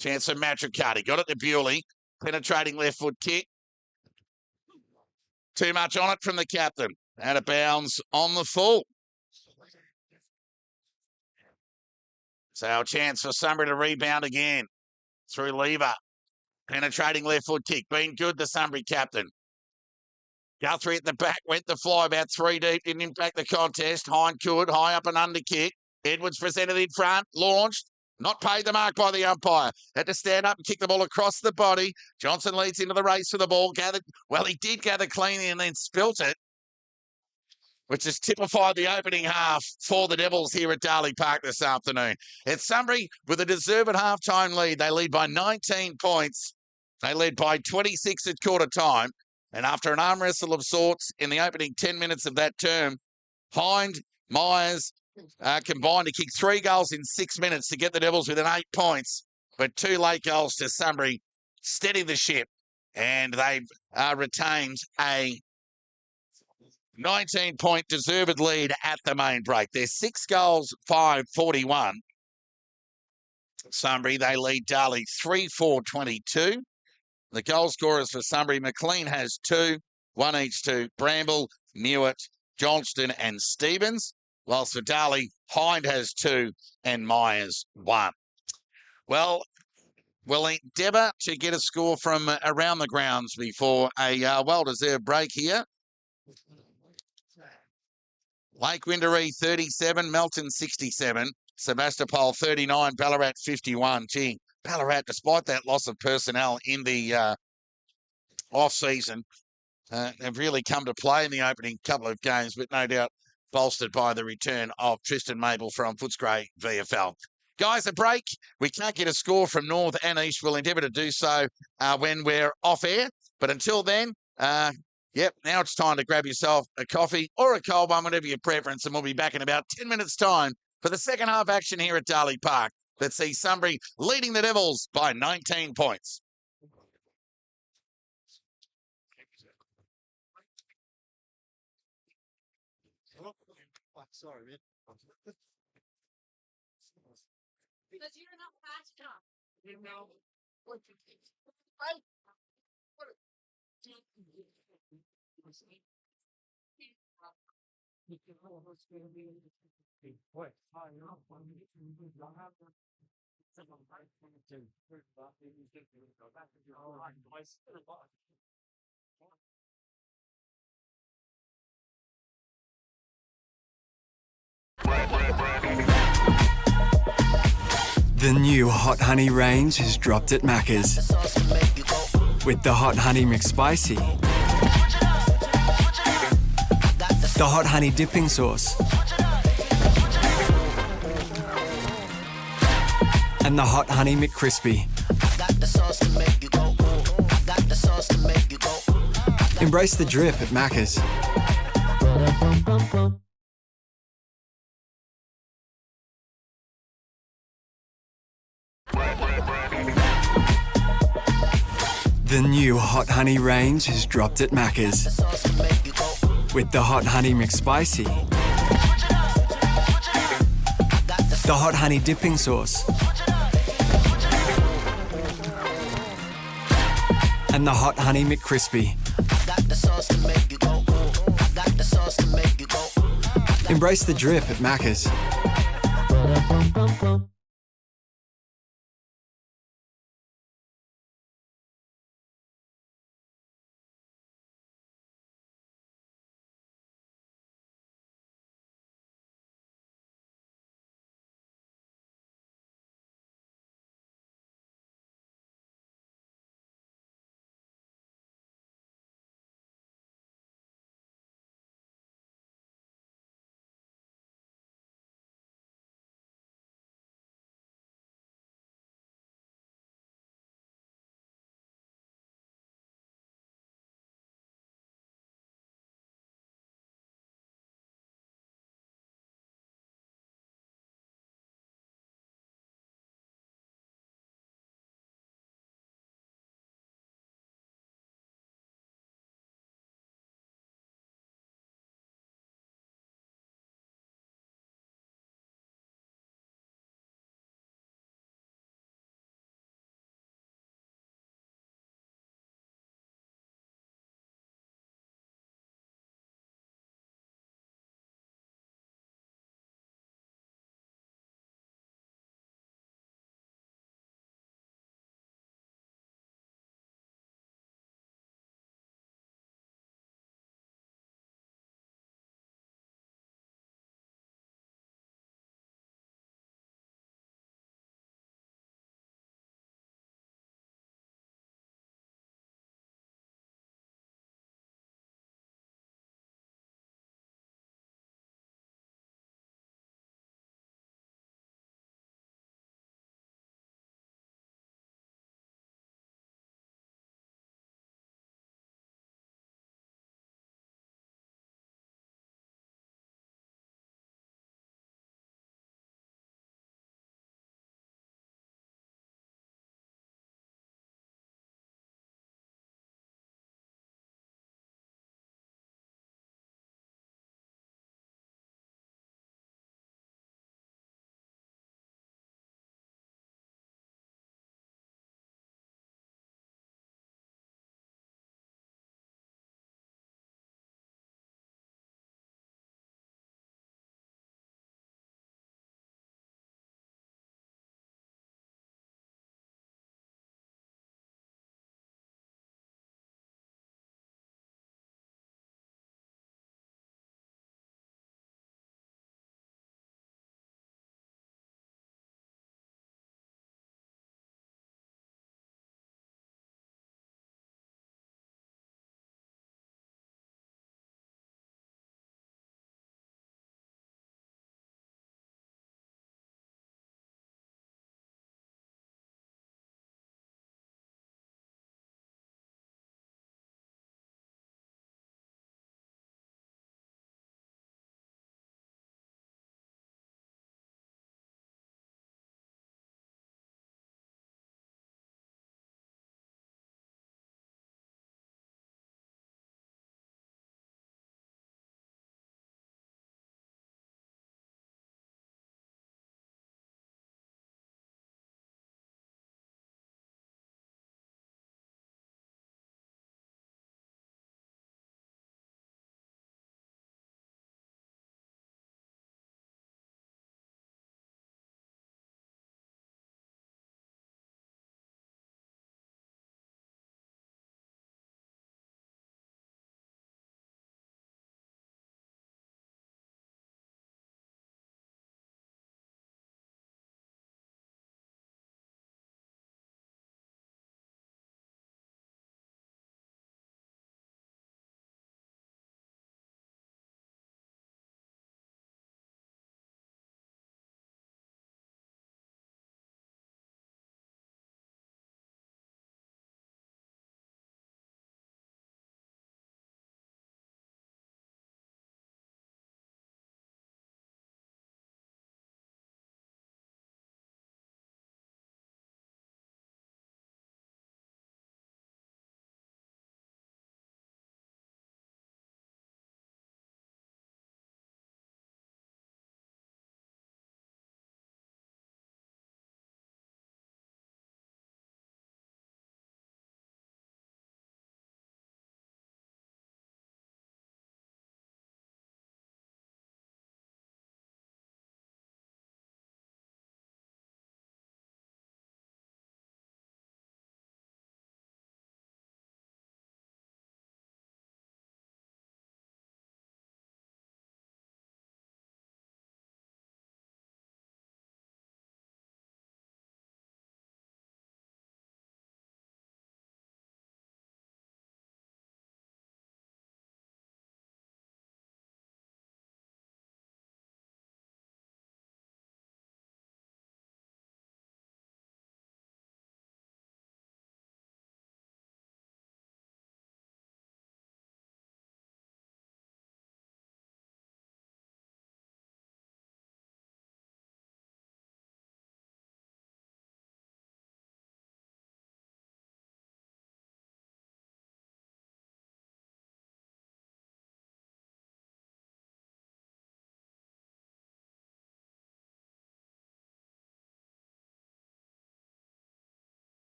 Chance for Matricati. Got it to Bewley. Penetrating left foot kick. Too much on it from the captain. Out of bounds on the full. So a chance for Sunbury to rebound again through Lever. Penetrating left foot kick. Been good, the Sunbury captain. Guthrie at the back went the fly about 3 deep. Didn't impact the contest. Hind could. High up and under kick. Edwards presented in front. Launched. Not paid the mark by the umpire. Had to stand up and kick the ball across the body. Johnson leads into the race for the ball. He did gather cleanly and then spilt it, which has typified the opening half for the Devils here at Darley Park this afternoon. It's Sunbury with a deserved half-time lead. They lead by 19 points. They led by 26 at quarter time. And after an arm wrestle of sorts in the opening 10 minutes of that term, Hind, Myers combined to kick 3 goals in 6 minutes to get the Devils within 8 points. But 2 late goals to Sunbury steady the ship. And they've retained a 19-point deserved lead at the main break. They're 6 goals, 5-41. Sunbury, they lead Darley 3-4-22. The goal scorers for Sunbury, McLean has 2, 1 each to Bramble, Mewett, Johnston and Stevens. Whilst for Darley, Hind has 2 and Myers 1. Well, we'll endeavour to get a score from around the grounds before a well-deserved break here. Lake Windaree 37, Melton 67, Sebastopol 39, Ballarat 51. Gee, Ballarat, despite that loss of personnel in the off-season, have really come to play in the opening couple of games, but no doubt bolstered by the return of Tristan Mabel from Footscray VFL. Guys, a break. We can't get a score from North and East. We'll endeavour to do so when we're off air. But until then, now it's time to grab yourself a coffee or a cold one, whatever your preference, and we'll be back in about 10 minutes' time for the second half action here at Darley Park that sees Sunbury leading the Devils by 19 points. Sorry, man. Because you're not fast enough. You know. The new Hot Honey range has dropped at Macca's. With the Hot Honey McSpicy, the Hot Honey dipping sauce, and the Hot Honey McCrispy. Embrace the drip at Macca's. The new Hot Honey range has dropped at Macca's. With the Hot Honey McSpicy, the Hot Honey dipping sauce, and the Hot Honey McCrispy. Embrace the drip at Macca's.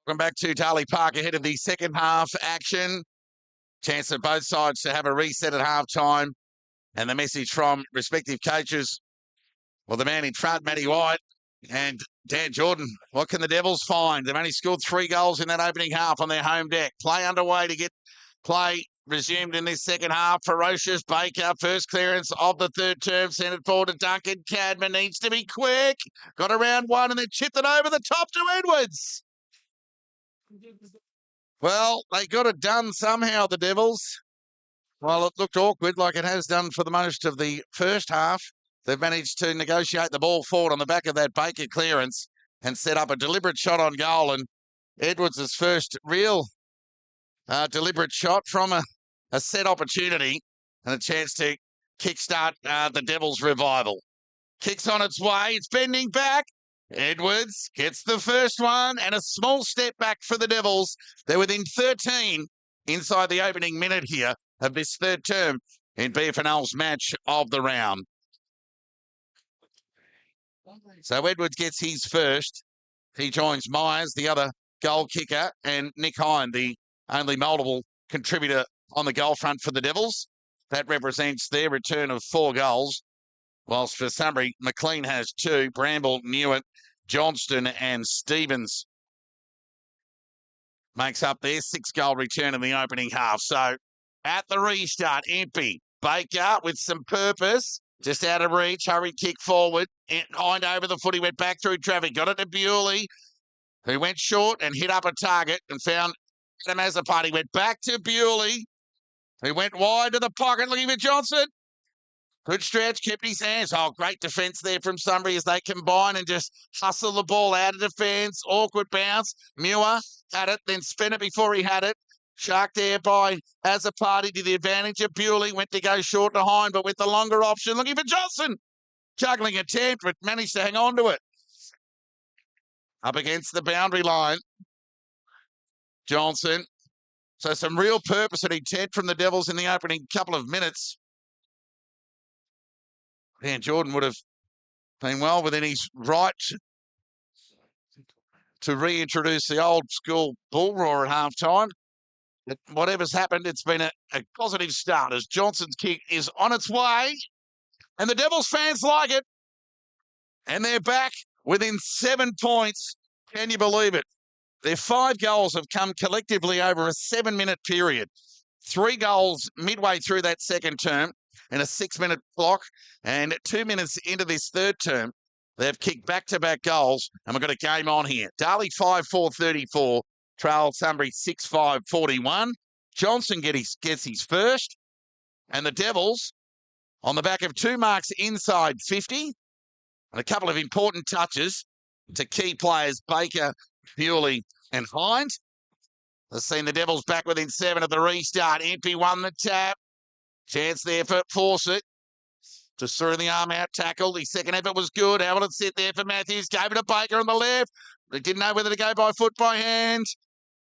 Welcome back to Darley Park ahead of the second half action. Chance for both sides to have a reset at halftime. And the message from respective coaches. Well, the man in front, Matty White, and Dan Jordan. What can the Devils find? They've only scored 3 goals in that opening half on their home deck. Play underway to get play resumed in this second half. Ferocious Baker, first clearance of the third term, sent it forward to Duncan. Cadman needs to be quick. Got around one and then chipped it over the top to Edwards. Well, they got it done somehow, the Devils. Well, it looked awkward like it has done for the most of the first half. They've managed to negotiate the ball forward on the back of that Baker clearance and set up a deliberate shot on goal. And Edwards' first real deliberate shot from a set opportunity and a chance to kickstart the Devils' revival. Kicks on its way. It's bending back. Edwards gets the first one and a small step back for the Devils. They're within 13 inside the opening minute here of this third term in BFNL's match of the round. So Edwards gets his first. He joins Myers, the other goal kicker, and Nick Hine, the only multiple contributor on the goal front for the Devils. That represents their return of 4 goals. Whilst for Sunbury, McLean has 2, Bramble, Newitt, Johnston and Stevens makes up their 6-goal return in the opening half. So at the restart, Empey, Baker with some purpose, just out of reach, hurried kick forward, Hind over the foot, he went back through traffic, got it to Bewley, who went short and hit up a target and found Adam Azapati, went back to Bewley, who went wide to the pocket looking for Johnson. Good stretch, kept his hands. Oh, great defence there from Sunbury as they combine and just hustle the ball out of defence. Awkward bounce. Muir had it, then spent it before he had it. Sharked there by Azapati to the advantage of Bewley. Went to go short to Hind, but with the longer option, looking for Johnson. Juggling attempt, but managed to hang on to it. Up against the boundary line. Johnson. So some real purpose and intent from the Devils in the opening couple of minutes. Dan Jordan would have been well within his right to reintroduce the old school bull roar at halftime. But whatever's happened, it's been a positive start as Johnson's kick is on its way. And the Devils fans like it. And they're back within 7 points. Can you believe it? Their 5 goals have come collectively over a 7-minute period. 3 goals midway through that second term in a 6-minute clock, and 2 minutes into this third term, they've kicked back-to-back goals, and we've got a game on here. Darley 5-4-34, trail Sunbury 6-5-41. Johnson gets his first, and the Devils, on the back of 2 marks inside 50, and a couple of important touches to key players, Baker, Bewley and Hind. They've seen the Devils back within 7 at the restart. Empey won the tap. Chance there for Fawcett. Just threw the arm out, tackle. The second effort was good. Able to sit there for Matthews. Gave it to Baker on the left. They didn't know whether to go by foot, by hand.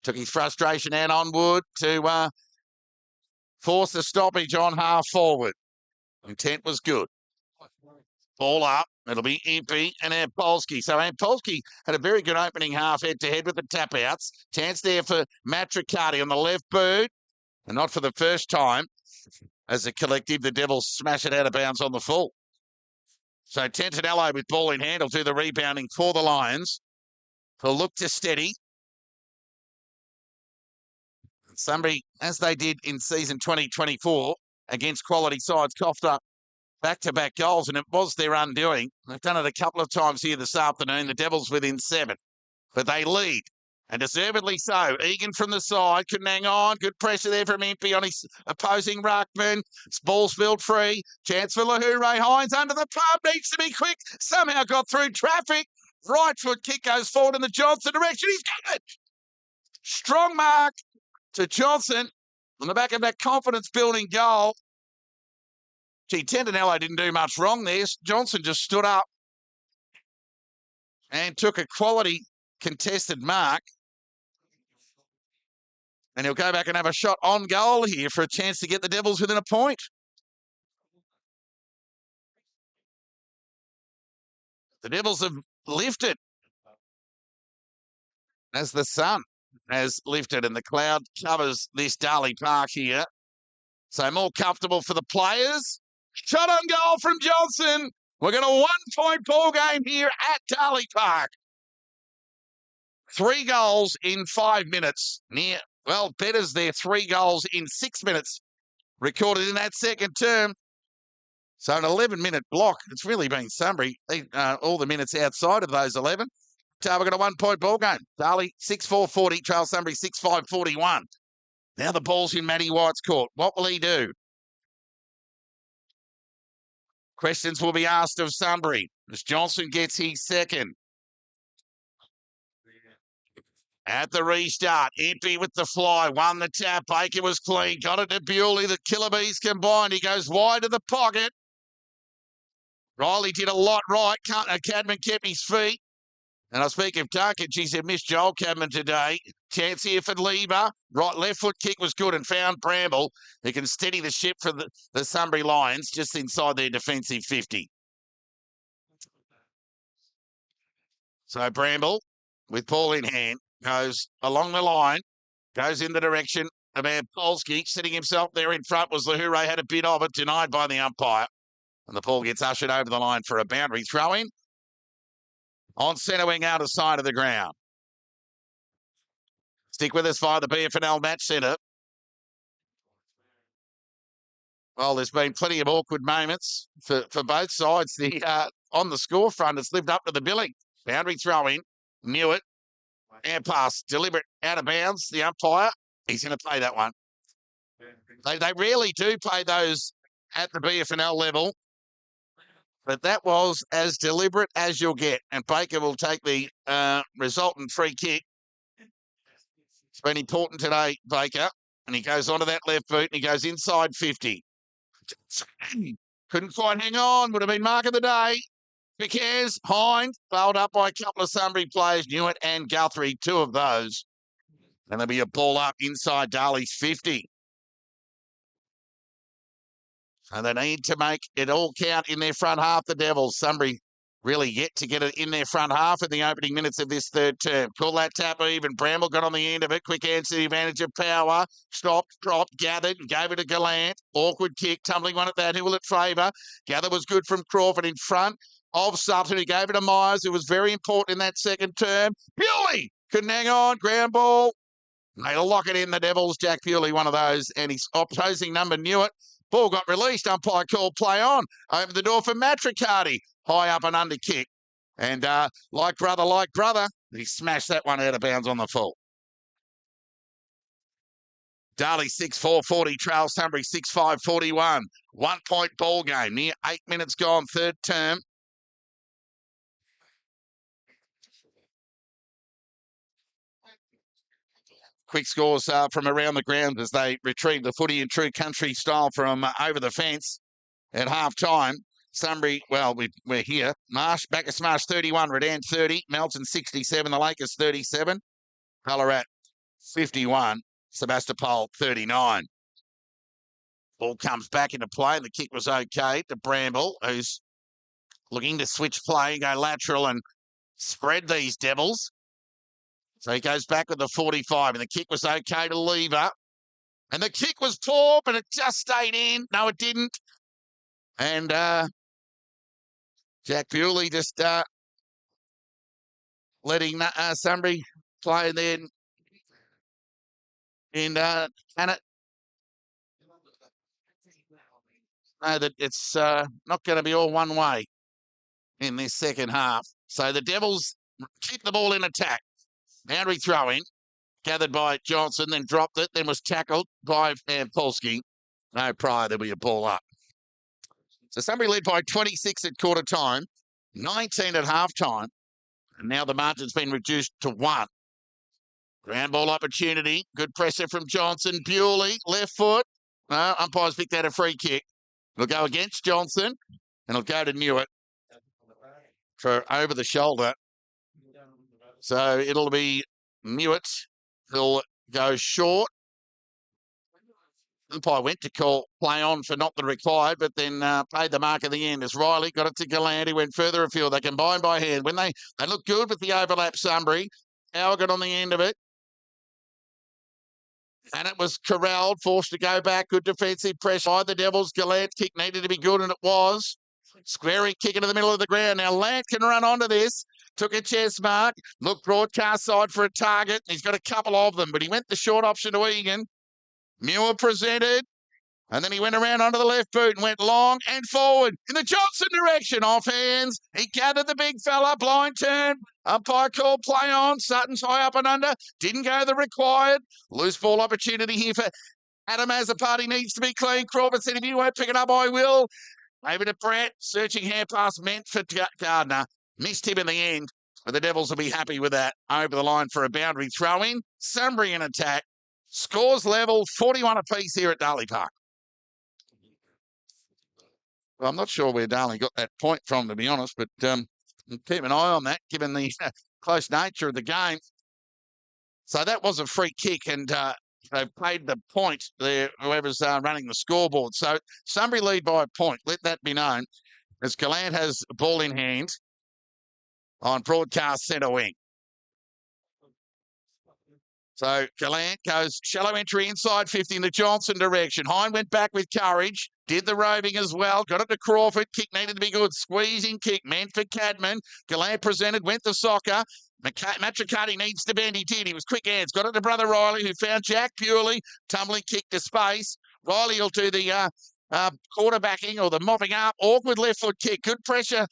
Took his frustration out on Wood to force the stoppage on half forward. Intent was good. Ball up. It'll be Empey and Ampolsky. So Ampolsky had a very good opening half head-to-head with the tap-outs. Chance there for Matt Riccardi on the left boot. And not for the first time. As a collective, the Devils smash it out of bounds on the full. So Tentinello with ball in hand will do the rebounding for the Lions. He'll look to steady. Sunbury, as they did in season 2024 against quality sides, coughed up back-to-back goals, and it was their undoing. They've done it a couple of times here this afternoon. The Devils within 7, but they lead. And deservedly so. Egan from the side, couldn't hang on. Good pressure there from Empey on his opposing ruckman. Ball spilled free. Chance for Lahure. Hines under the pump. Needs to be quick. Somehow got through traffic. Right foot kick goes forward in the Johnson direction. He's got it. Strong mark to Johnson on the back of that confidence-building goal. Gee, Tentinello didn't do much wrong there. Johnson just stood up and took a quality contested mark. And he'll go back and have a shot on goal here for a chance to get the Devils within a point. The Devils have lifted as the sun has lifted and the cloud covers this Darley Park here. So more comfortable for the players. Shot on goal from Johnson. We're going to 1 point ball game here at Darley Park. 3 goals in 5 minutes. Better's there 3 goals in 6 minutes recorded in that second term. So an 11-minute block. It's really been Sunbury. All the minutes outside of those 11. So we've got a 1 point ball game. Darley 6-4-40, trail Sunbury 6-5-41. Now the ball's in Matty White's court. What will he do? Questions will be asked of Sunbury as Johnson gets his second. At the restart, Empty with the fly, won the tap. Baker was clean, got it to Bewley. The Killer Bees combined. He goes wide of the pocket. Riley did a lot right. Cadman kept his feet. And I speak of Duncan. She said, missed Joel Cadman today. Chance here for Lever. Right, left foot kick was good and found Bramble, who can steady the ship for the Sunbury Lions just inside their defensive 50. So Bramble, with ball in hand, goes along the line, goes in the direction of Polsky. Sitting himself there in front was Lahure, had a bit of it, denied by the umpire. And the ball gets ushered over the line for a boundary throw-in. On centre wing, out of side of the ground. Stick with us via the BFNL Match Centre. Well, there's been plenty of awkward moments for both sides. On the score front, it's lived up to the billing. Boundary throw-in, knew it. Air pass, deliberate, out of bounds. The umpire, he's going to play that one. They rarely do play those at the BFNL level. But that was as deliberate as you'll get. And Baker will take the resultant free kick. It's been important today, Baker. And he goes onto that left boot and he goes inside 50. Couldn't quite hang on. Would have been mark of the day. Because Hind, bailed up by a couple of Sunbury players, Newitt and Guthrie, 2 of those. And there'll be a ball up inside Darley's 50. And they need to make it all count in their front half, the Devils. Sunbury really yet to get it in their front half in the opening minutes of this third term. Call that tap even. Bramble got on the end of it. Quick answer, the advantage of power. Stopped, dropped, gathered, and gave it to Gallant. Awkward kick, tumbling one at that. Who will it favour? Gather was good from Crawford in front of Sutton, who gave it to Myers, who was very important in that second term. Bewley couldn't hang on. Ground ball. They'll lock it in, the Devils. Jack Bewley, one of those. And his opposing number knew it. Ball got released. Umpire called play on. Opened the door for Matricardi. High up and under kick. And like brother, he smashed that one out of bounds on the full. Darley 6-4-40, trail Sunbury 6-5-41. 1 point ball game. Near 8 minutes gone, third term. Quick scores from around the ground as they retrieve the footy in true country style from over the fence at half time. Sunbury, well, we're here. Marsh, Bacchus Marsh 31, Redan 30, Melton 67, the Lakers 37, Ballarat 51, Sebastopol 39. Ball comes back into play and the kick was okay to Bramble, who's looking to switch play, go lateral and spread these Devils. So he goes back with the 45, and the kick was okay to Lever. And the kick was poor, but it just stayed in. No, it didn't. And Jack Bewley just letting Sunbury play there. And it. No, that it's not going to be all one way in this second half. So the Devils keep the ball in attack. Boundary throw-in, gathered by Johnson, then dropped it, then was tackled by Polsky. No prior, there'll be a ball up. So Sunbury led by 26 at quarter time, 19 at half time, and now the margin's been reduced to 1. Ground ball opportunity, good pressure from Johnson. Bewley, left foot. No, umpire's picked out a free kick. It'll go against Johnson, and it'll go to Newitt for over the shoulder. So it'll be Newitt who'll go short. Umpire went to call play on for not the required, but then paid the mark at the end as Riley got it to Gallant. He went further afield. They combined by hand. When they look good with the overlap, Sunbury. Power got on the end of it. And it was corralled, forced to go back. Good defensive pressure by the Devils. Gallant kick needed to be good, and it was. Squarey kick into the middle of the ground. Now, Lant can run onto this. Took a chest mark. Looked broadcast side for a target. He's got a couple of them, but he went the short option to Egan. Muir presented. And then he went around onto the left boot and went long and forward in the Johnson direction. Off hands. He gathered the big fella. Blind turn. Umpire called play on. Sutton's high up and under. Didn't go the required. Loose ball opportunity here for Adam Azzopardi. Needs to be clean. Crawford said, if you won't pick it up, I will. Over to Brett. Searching hand pass meant for Gardner. Missed him in the end. But the Devils will be happy with that. Over the line for a boundary throw in. Sunbury in attack. Scores level 41 apiece here at Darley Park. Well, I'm not sure where Darley got that point from, to be honest, but keep an eye on that, given the close nature of the game. So that was a free kick, and they paid the point there, whoever's running the scoreboard. So Sunbury lead by a point. Let that be known, as Gallant has ball in hand on broadcast centre wing. So Gallant goes shallow entry inside 50 in the Johnson direction. Hine went back with courage. Did the roving as well. Got it to Crawford. Kick needed to be good. Squeezing kick meant for Cadman. Gallant presented. Went to soccer. Matricati needs to bend. He did. He was quick hands. Got it to brother Riley, who found Jack Purely. Tumbling kick to space. Riley will do the quarterbacking or the mopping up. Awkward left foot kick. Good pressure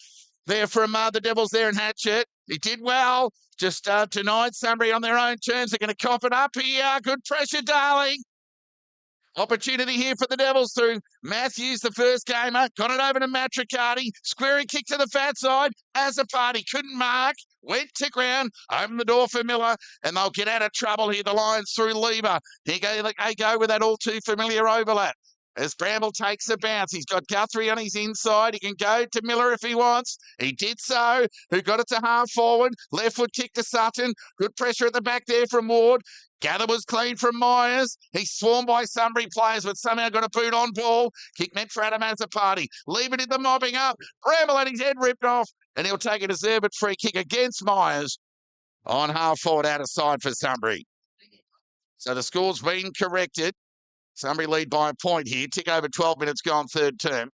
there from the Devils there in Hatchet. He did well. Just tonight, Sunbury on their own terms. They're going to cough it up here. Good pressure, Darling. Opportunity here for the Devils through Matthews, the first gamer. Got it over to Matricati. Squarey kick to the fat side. Azzopardi couldn't mark. Went to ground. Open the door for Miller. And they'll get out of trouble here. The Lions through Lieber. They go with that all too familiar overlap. As Bramble takes a bounce, he's got Guthrie on his inside. He can go to Miller if he wants. He did so. Who got it to half forward. Left foot kick to Sutton. Good pressure at the back there from Ward. Gather was clean from Myers. He's swarmed by Sunbury players, but somehow got a boot on ball. Kick meant for Adam Azzopardi. Lieber did the mobbing up. Bramble had his head ripped off, and he'll take a deserved free kick against Myers on half forward out of side for Sunbury. So the score's been corrected. Sunbury lead by a point here. Tick over 12 minutes gone third term.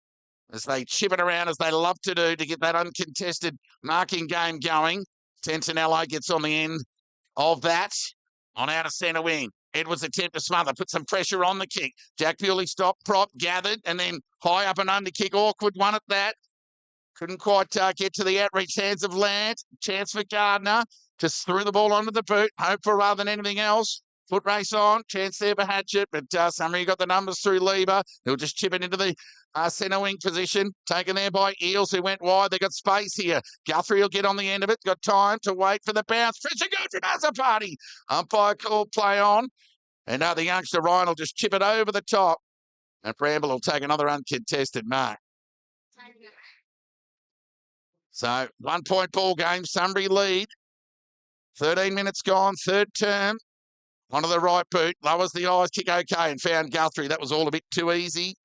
As they chip it around as they love to do to get that uncontested marking game going. Tentinello gets on the end of that on out of centre wing. Edwards attempt to smother, put some pressure on the kick. Jack Bewley stopped, prop, gathered, and then high up and under kick. Awkward one at that. Couldn't quite get to the outreach hands of Lant. Chance for Gardner. Just threw the ball onto the boot. Hope for rather than anything else. Foot race on, chance there for Hatchet, but Sunbury got the numbers through Lieber. He'll just chip it into the centre wing position. Taken there by Eels, who went wide. They got space here. Guthrie will get on the end of it. Got time to wait for the bounce. Pressure goes from Azzopardi. Umpire called play on. And now the youngster Ryan will just chip it over the top. And Bramble will take another uncontested mark. So 1 point ball game. Sunbury lead. 13 minutes gone. Third term. Onto the right boot, lowers the eyes, kick okay, and found Guthrie. That was all a bit too easy.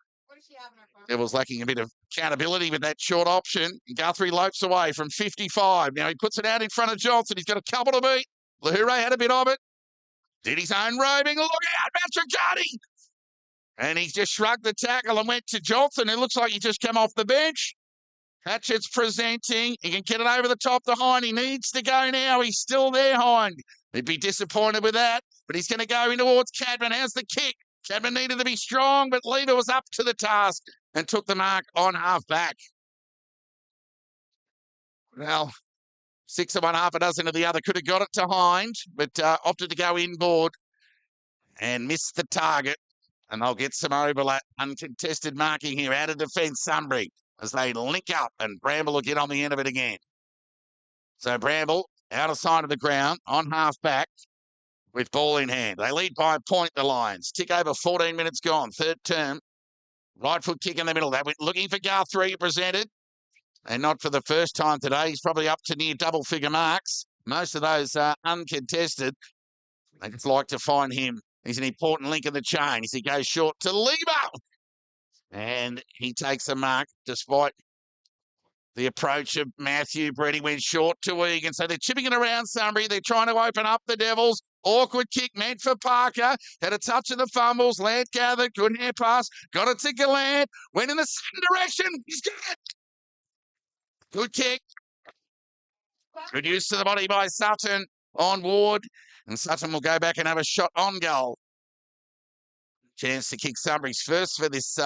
It was lacking a bit of accountability with that short option. Guthrie lopes away from 55. Now he puts it out in front of Johnson. He's got a couple to beat. Lahure had a bit of it. Did his own roving. Look out, Matricati! And he's just shrugged the tackle and went to Johnson. It looks like he just come off the bench. Hatchet's presenting. He can get it over the top to Hine. He needs to go now. He's still there, Hine. He'd be disappointed with that. But he's going to go in towards Cadman. How's the kick? Cadman needed to be strong, but Lieber was up to the task and took the mark on half back. Well, 6 of one, half a dozen of the other. Could have got it to Hind, but opted to go inboard and missed the target. And they'll get some overlap. Uncontested marking here out of defence, Sunbury, as they link up, and Bramble will get on the end of it again. So Bramble out of sight of the ground on half back. With ball in hand. They lead by a point, the Lions. Tick over 14 minutes gone. Third term. Right foot kick in the middle. They went looking for Guthrie, presented. And not for the first time today. He's probably up to near double figure marks. Most of those are uncontested. They just like to find him. He's an important link in the chain as he goes short to Lieber. And he takes a mark despite the approach of Matthew Brett. He went short to Egan. So they're chipping it around Sunbury. They're trying to open up the Devils. Awkward kick meant for Parker. Had a touch of the fumbles. Lant gathered. Good hand pass. Got it to Gallant. Went in the same direction. He's got it. Good kick. Reduced to the body by Sutton on Ward. And Sutton will go back and have a shot on goal. Chance to kick Sunbury's first for this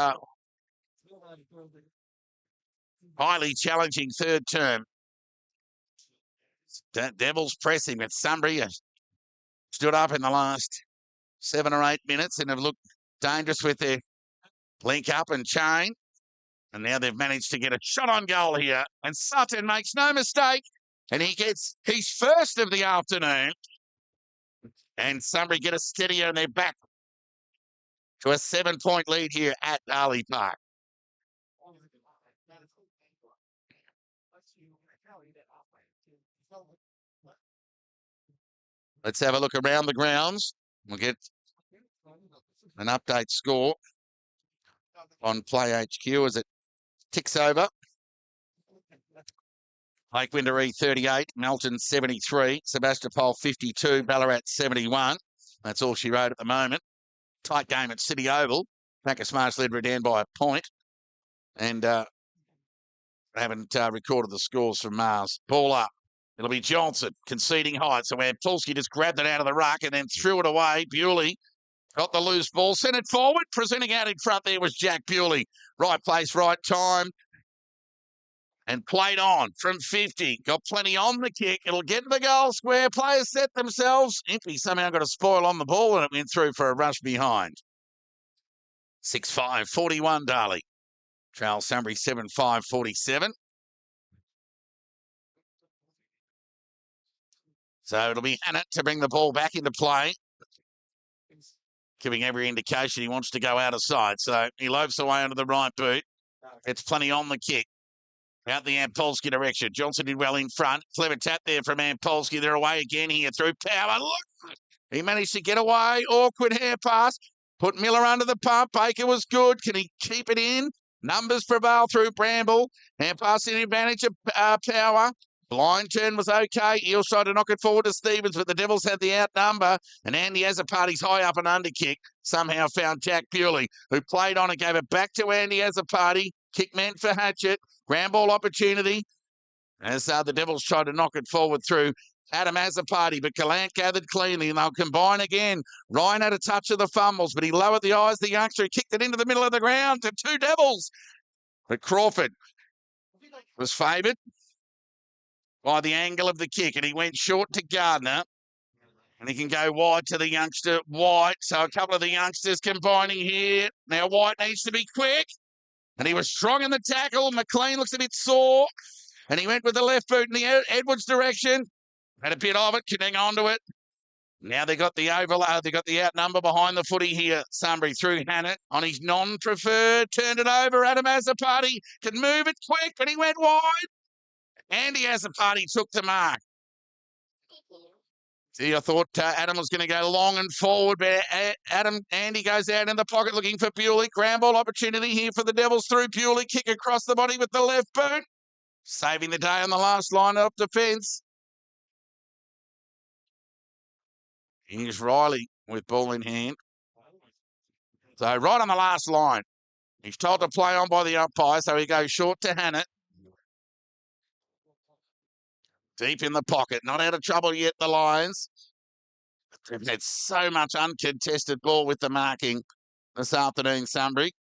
highly challenging third term. Devils pressing, but Sunbury stood up in the last 7 or 8 minutes and have looked dangerous with their link up and chain. And now they've managed to get a shot on goal here. And Sutton makes no mistake. And he gets his first of the afternoon. And Sunbury get a steadier and they're back to a 7-point lead here at Darley Park. Let's have a look around the grounds. We'll get an update score on Play HQ as it ticks over. Lake Windermere 38, Melton 73, Sebastopol 52, Ballarat 71. That's all she wrote at the moment. Tight game at City Oval. Bacchus Marsh led Redan by a point. And haven't recorded the scores from Mars. Ball up. It'll be Johnson conceding height. So where Tulski just grabbed it out of the ruck and then threw it away. Bewley got the loose ball, sent it forward. Presenting out in front there was Jack Bewley. Right place, right time. And played on from 50. Got plenty on the kick. It'll get to the goal square. Players set themselves. Impey somehow got a spoil on the ball and it went through for a rush behind. 6-5, 41 Darley. Trail Sunbury 7-5, 47. So it'll be Hannett to bring the ball back into play. Giving every indication he wants to go out of sight. So he loafs away under the right boot. It's plenty on the kick. Out the Ampolsky direction. Johnson did well in front. Clever tap there from Ampolsky. They're away again here through power. Look! He managed to get away. Awkward hair pass. Put Miller under the pump. Baker was good. Can he keep it in? Numbers prevail through Bramble. Hand pass in advantage of power. Blind turn was okay. Eels tried to knock it forward to Stevens, but the Devils had the outnumber. And Andy Azzopardi's high up and under kick somehow found Jack Bewley, who played on and gave it back to Andy Azzopardi. Kick meant for Hatchett. Ground ball opportunity. As the Devils tried to knock it forward through Adam Azzopardi, but Gallant gathered cleanly and they'll combine again. Ryan had a touch of the fumbles, but he lowered the eyes. The youngster kicked it into the middle of the ground to 2 Devils. But Crawford was favoured by the angle of the kick, and he went short to Gardner. And he can go wide to the youngster, White. So a couple of the youngsters combining here. Now White needs to be quick. And he was strong in the tackle. McLean looks a bit sore. And he went with the left boot in the Edwards direction. Had a bit of it, getting onto it. Now they got the overload. They got the outnumber behind the footy here. Sunbury through Hannett on his non-preferred. Turned it over. Adam Azzopardi can move it quick, but he went wide. Andy Azzopardi took the mark. See, I thought Adam was going to go long and forward, but Andy goes out in the pocket looking for Bewley. Ground ball opportunity here for the Devils through Bewley. Kick across the body with the left boot. Saving the day on the last line of defence. Here's Riley with ball in hand. So right on the last line. He's told to play on by the umpire, so he goes short to Hannett. Deep in the pocket. Not out of trouble yet, the Lions. They've had so much uncontested ball with the marking this afternoon, Sunbury.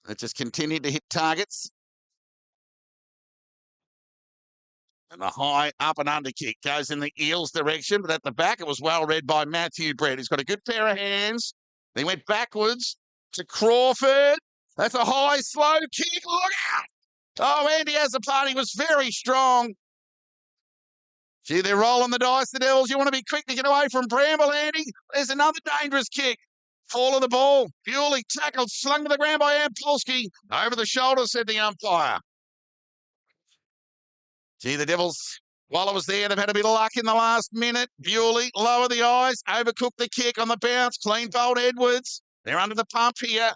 They just continued to hit targets. And the high up and under kick goes in the Eels direction, but at the back it was well read by Matthew Brett. He's got a good pair of hands. He went backwards to Crawford. That's a high, slow kick. Look out! Oh, Andy Azzopardi was very strong. Gee, they're rolling the dice, the Devils. You want to be quick to get away from Bramble, Andy? There's another dangerous kick. Fall of the ball. Bewley tackled, slung to the ground by Ampolsky. Over the shoulder, said the umpire. Gee, the Devils, while I was there, they've had a bit of luck in the last minute. Bewley, lower the eyes, overcooked the kick on the bounce. Clean bolt Edwards. They're under the pump here.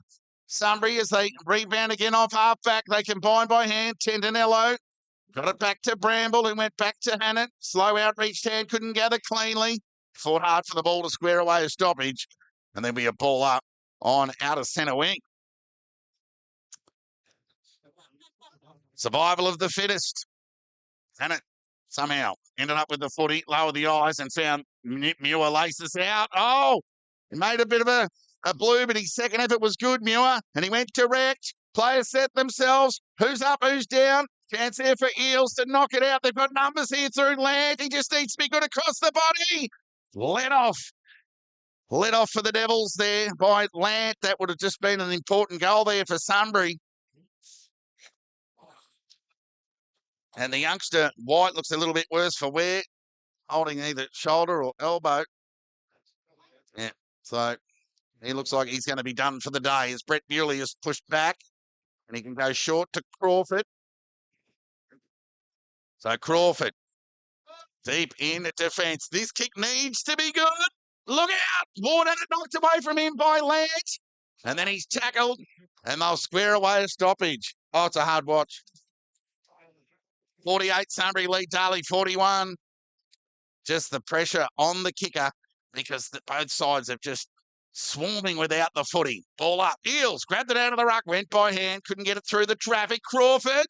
Sunbury, as they rebound again off half back, they combine by hand. Tendanello Got it back to Bramble, who went back to Hannett. Slow outreached hand, couldn't gather cleanly. Fought hard for the ball to square away a stoppage. And then be a ball up on outer centre wing. Survival of the fittest. Hannett somehow ended up with the footy, lowered the eyes and found Muir laces out. Oh, he made a bit of a blue, but his second effort was good, Muir. And he went direct. Players set themselves. Who's up, who's down? Chance there for Eels to knock it out. They've got numbers here through Land. He just needs to be good across the body. Let off for the Devils there by Land. That would have just been an important goal there for Sunbury. And the youngster, White, looks a little bit worse for wear, holding either shoulder or elbow. Yeah, so he looks like he's going to be done for the day as Brett Bewley is pushed back and he can go short to Crawford. So Crawford, deep in defence. This kick needs to be good. Look out! Ward had it knocked away from him by Land. And then he's tackled and they'll square away a stoppage. Oh, it's a hard watch. 48, Sunbury lead Darley 41. Just the pressure on the kicker because both sides have just swarming without the footy. Ball up. Eels grabbed it out of the ruck, went by hand, couldn't get it through the traffic. Crawford,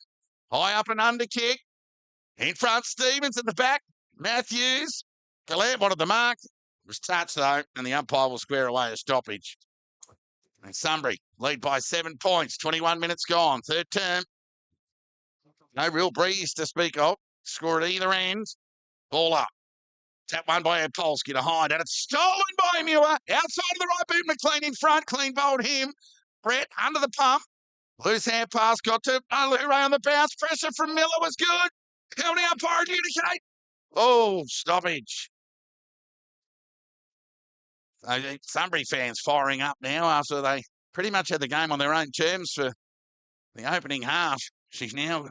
high up and under kick. In front, Stevens at the back. Matthews. Gallant wanted the mark. It was touched though, and the umpire will square away a stoppage. And Sunbury lead by 7 points. 21 minutes gone. Third term. No real breeze to speak of. Score at either end. Ball up. Tap one by Polsky to Hind. And it's stolen by Muir. Outside of the right boot. McLean in front. Clean bowled him. Brett under the pump. Loose hand pass. Got to Luray on the bounce. Pressure from Miller was good. Penalty umpire adjudicate. Oh, stoppage. So Sunbury fans firing up now after they pretty much had the game on their own terms for the opening half. She's now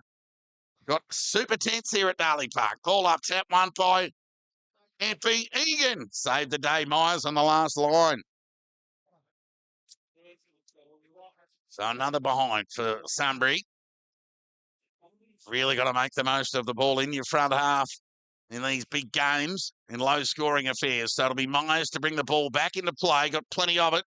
got super tense here at Darley Park. Ball up, tap one by MP Egan. Saved the day, Myers on the last line. So another behind for Sunbury. Really got to make the most of the ball in your front half in these big games in low-scoring affairs. So it'll be Myers to bring the ball back into play. Got plenty of it.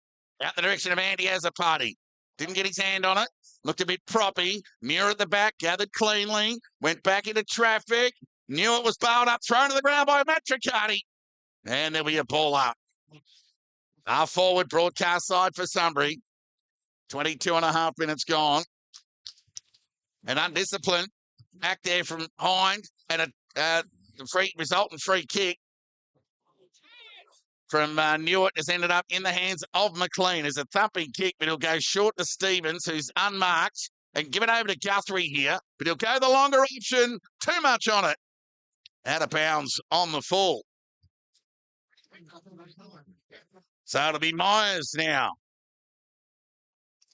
Out the direction of Andy Azzopardi. Didn't get his hand on it. Looked a bit proppy. Muir at the back, gathered cleanly. Went back into traffic. Knew it was bowled up, thrown to the ground by Matricati. And there'll be a ball up. Our forward broadcast side for Sunbury. 22 and a half minutes gone. And undisciplined. Back there from Hind. And a resultant free kick from Newitt has ended up in the hands of McLean. It's a thumping kick, but he'll go short to Stevens, who's unmarked, and give it over to Guthrie here. But he'll go the longer option. Too much on it. Out of bounds on the full. So it'll be Myers now.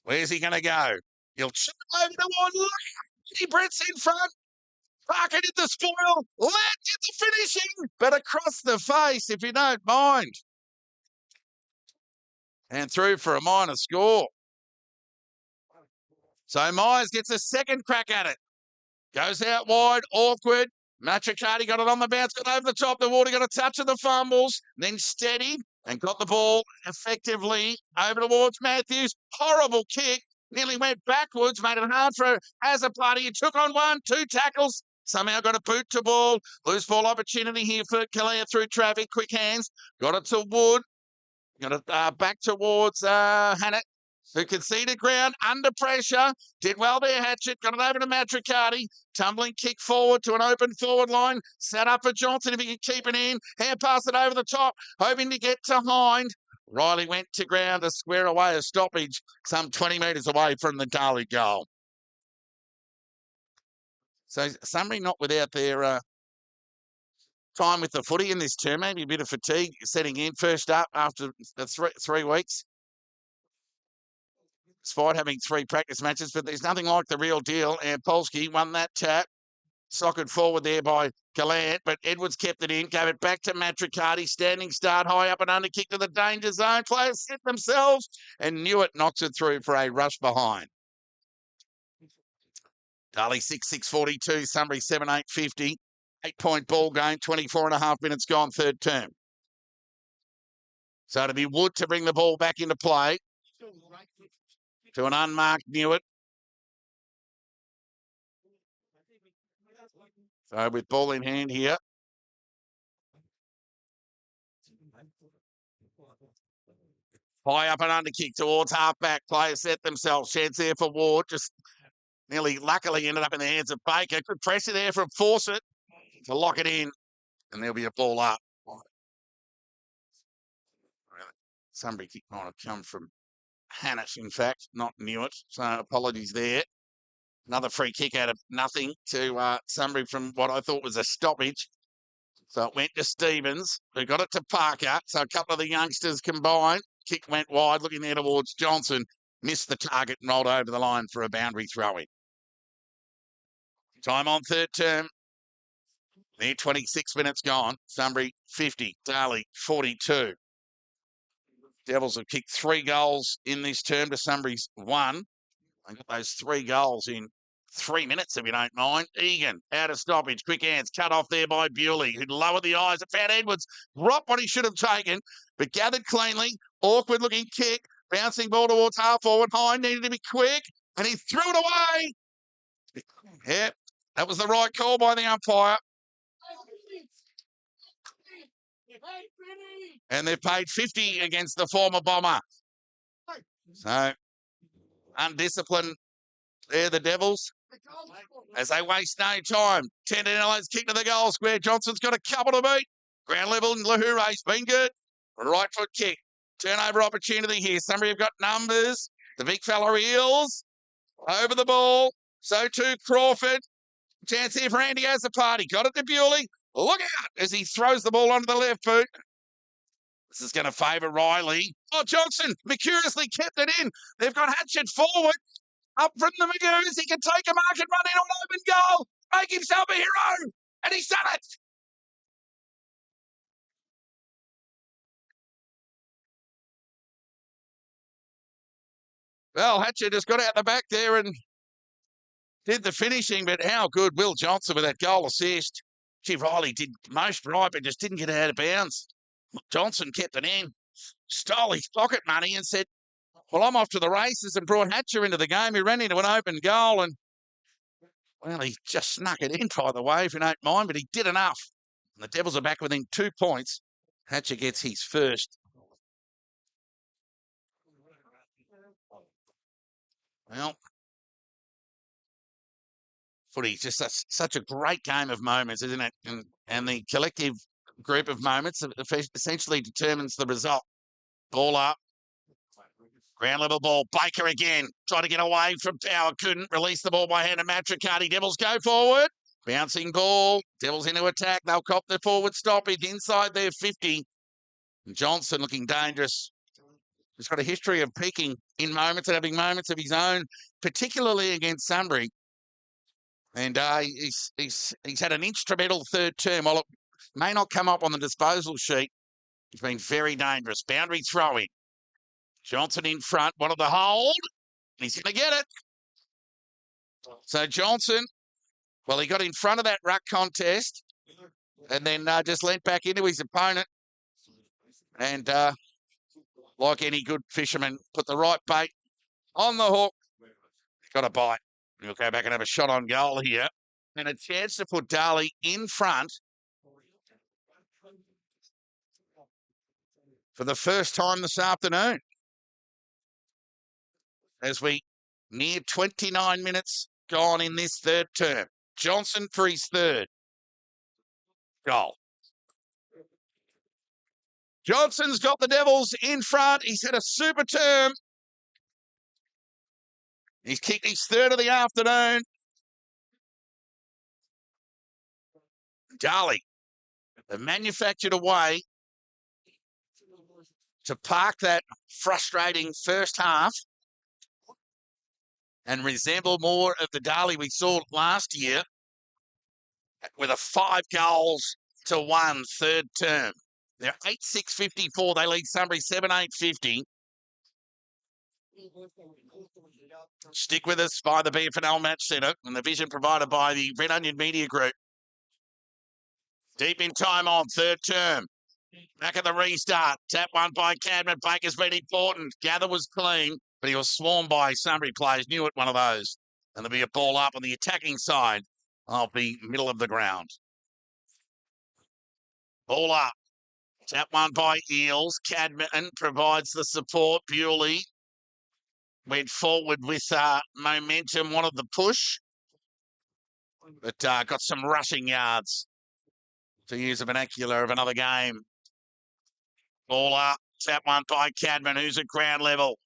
Where's he going to go? He'll chip over towards Lee. Brett's in front. Parker did the spoil. Ladd did the finishing, but across the face, if you don't mind. And through for a minor score. So Myers gets a second crack at it. Goes out wide, awkward. Matricati got it on the bounce, got over the top. The water got a touch of the fumbles, then steadied and got the ball effectively over towards Matthews. Horrible kick. Nearly went backwards, made it hard for Azzopardi. He took on 1, 2 tackles. Somehow got a boot to ball. Loose ball opportunity here for Calais through traffic. Quick hands. Got it to Wood. Got it back towards Hannett, who conceded ground under pressure. Did well there, Hatchett. Got it over to Matricati. Tumbling kick forward to an open forward line. Set up for Johnson if he can keep it in. Hand pass it over the top. Hoping to get to Hind. Riley went to ground to square away a stoppage some 20 metres away from the Darley goal. So Sunbury not without their time with the footy in this term. Maybe a bit of fatigue setting in first up after the 3 weeks. Despite having 3 practice matches, but there's nothing like the real deal. And Polsky won that tap. Socked forward there by Gallant, but Edwards kept it in, gave it back to Matricati, standing start, high up and under kick to the danger zone. Players set themselves, and Newitt knocks it through for a rush behind. Darley 6-6-42, Sunbury 7-8-50. 8-point ball game, 24.5 minutes gone, third term. So it'll be Wood to bring the ball back into play to an unmarked Newitt. So with ball in hand here. High up and under kick towards half-back. Players set themselves. Sheds there for Ward. Just nearly luckily ended up in the hands of Baker. Good pressure there from Fawcett to lock it in. And there'll be a ball up. Sunbury kick might have come from Hannes, in fact, not Newitt. So apologies there. Another free kick out of nothing to Sunbury from what I thought was a stoppage. So it went to Stevens, who got it to Parker. So a couple of the youngsters combined. Kick went wide, looking there towards Johnson. Missed the target and rolled over the line for a boundary throw-in. Time on third term. There, 26 minutes gone. Sunbury 50, Darley 42. Devils have kicked 3 goals in this term to Sunbury's 1. They got those 3 goals in 3 minutes, if you don't mind. Egan, out of stoppage, quick hands, cut off there by Bewley, who'd lowered the eyes. It found Edwards, dropped what he should have taken, but gathered cleanly. Awkward looking kick, bouncing ball towards half forward. High, needed to be quick, and he threw it away. Yep, that was the right call by the umpire. And they've paid 50 against the former Bomber. So, undisciplined there, the Devils, as they waste no time. Tendinello's kick to the goal square. Johnson's got a couple to beat. Ground level and Lahure's been good. Right foot kick. Turnover opportunity here. Sunbury have got numbers. The big fella Eels over the ball. So too Crawford. Chance here for Andy has the party. Got it to Bewley. Look out as he throws the ball onto the left boot. This is going to favour Riley. Oh, Johnson mercuriously kept it in. They've got Hatchett forward. Up from the Magoos. He can take a mark and run into an open goal. Make himself a hero. And he's done it. Well, Hatchett just got out the back there and did the finishing, but how good Will Johnson with that goal assist. Gee, Riley did most right, but just didn't get it out of bounds. Johnson kept it in, stole his pocket money and said, well, I'm off to the races, and brought Hatcher into the game. He ran into an open goal and, well, he just snuck it in, by the way, if you don't mind, but he did enough. And the Devils are back within 2 points. Hatcher gets his first. Well, footy, just such a great game of moments, isn't it? And the collective group of moments essentially determines the result. Ball up. Ground level ball. Baker again. Tried to get away from Power. Couldn't. Release the ball by hand to Matricati. Devils go forward. Bouncing ball. Devils into attack. They'll cop the forward stoppage inside their 50. Johnson looking dangerous. He's got a history of peaking in moments and having moments of his own, particularly against Sunbury. And he's had an instrumental third term. While it may not come up on the disposal sheet, he's been very dangerous. Boundary throw-in. Johnson in front, wanted the hold. He's going to get it. So Johnson, well, he got in front of that ruck contest and then just leant back into his opponent. And like any good fisherman, put the right bait on the hook. Got a bite. He'll go back and have a shot on goal here. And a chance to put Darley in front for the first time this afternoon. As we near 29 minutes gone in this third term. Johnson for his third goal. Johnson's got the Devils in front. He's had a super term. He's kicked his third of the afternoon. Darley, they manufactured a way to park that frustrating first half and resemble more of the Darley we saw last year with a 5-goals-to-1 third term. They're 8-6-54. They lead Sunbury 7-8-50. Stick with us by the BFNL Match Centre and the vision provided by the Red Onion Media Group. Deep in time on third term. Back at the restart. Tap one by Cadman. Baker's been important. Gather was clean, but he was swarmed by Sunbury players. Knew it, one of those. And there'll be a ball up on the attacking side of the middle of the ground. Ball up. Tap one by Eels. Cadman provides the support. Bewley went forward with momentum, wanted the push, but got some rushing yards, to use a vernacular of another game. Ball up, tap one by Cadman, who's at ground level,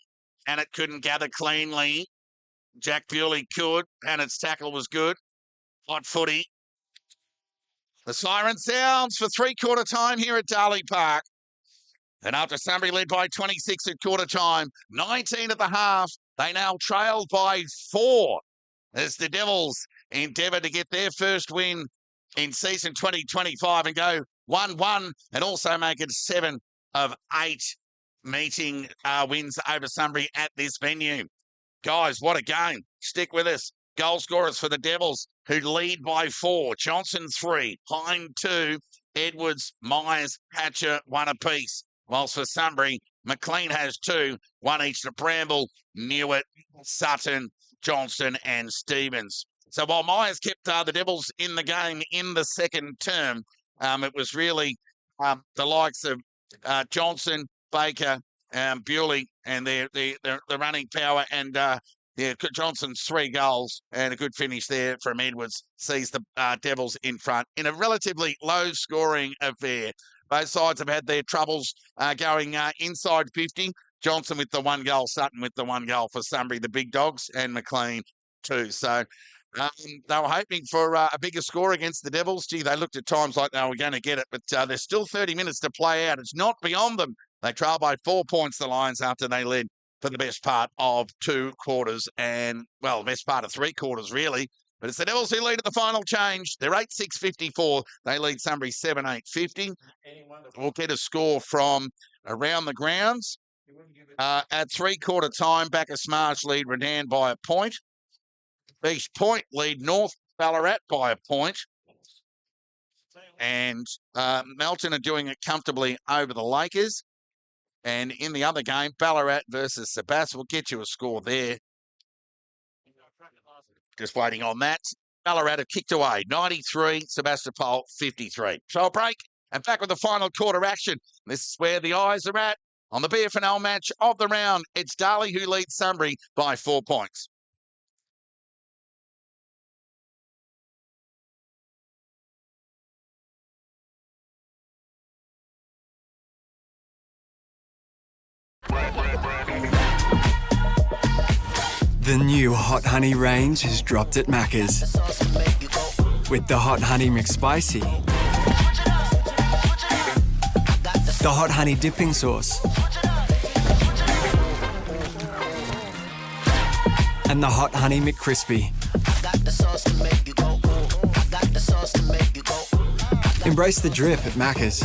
and it couldn't gather cleanly. Jack Bewley could, and its tackle was good. Hot footy. The siren sounds for three-quarter time here at Darley Park. And after Sunbury led by 26 at quarter time, 19 at the half, they now trailed by 4 as the Devils endeavour to get their first win in season 2025 and go 1-1 and also make it 7 of 8 meeting wins over Sunbury at this venue. Guys, what a game. Stick with us. Goal scorers for the Devils, who lead by 4. Johnson 3, Hine 2, Edwards, Myers, Hatcher 1 apiece. Whilst for Sunbury, McLean has 2, 1 each to Bramble, Newitt, Sutton, Johnson and Stevens. So while Myers kept the Devils in the game in the second term, it was really the likes of Johnson, Baker, Bewley and the running power and Johnson's 3 goals and a good finish there from Edwards sees the Devils in front in a relatively low-scoring affair. Both sides have had their troubles going inside 50. Johnson with the 1 goal, Sutton with the 1 goal for Sunbury, the big dogs, and McLean too. So they were hoping for a bigger score against the Devils. Gee, they looked at times like they were going to get it, but there's still 30 minutes to play out. It's not beyond them. They trail by 4 points, the Lions, after they led for the best part of 2 quarters and, well, the best part of 3 quarters, really. But it's the Devils who lead at the final change. They're 8-6-54. They lead Sunbury 7-8-50. We'll get a score from around the grounds. At three-quarter time, Bacchus Marsh lead Redan by a point. Beach Point lead North Ballarat by a point. And Melton are doing it comfortably over the Lakers. And in the other game, Ballarat versus Sebas, we'll get you a score there. Just waiting on that. Ballarat have kicked away, 93, Sebastopol 53. So a break and back with the final quarter action. This is where the eyes are at on the BFNL match of the round. It's Darley who leads Sunbury by 4 points. The new Hot Honey range has dropped at Macca's. With the Hot Honey McSpicy, the Hot Honey dipping sauce, and the Hot Honey McCrispy. Embrace the drip at Macca's.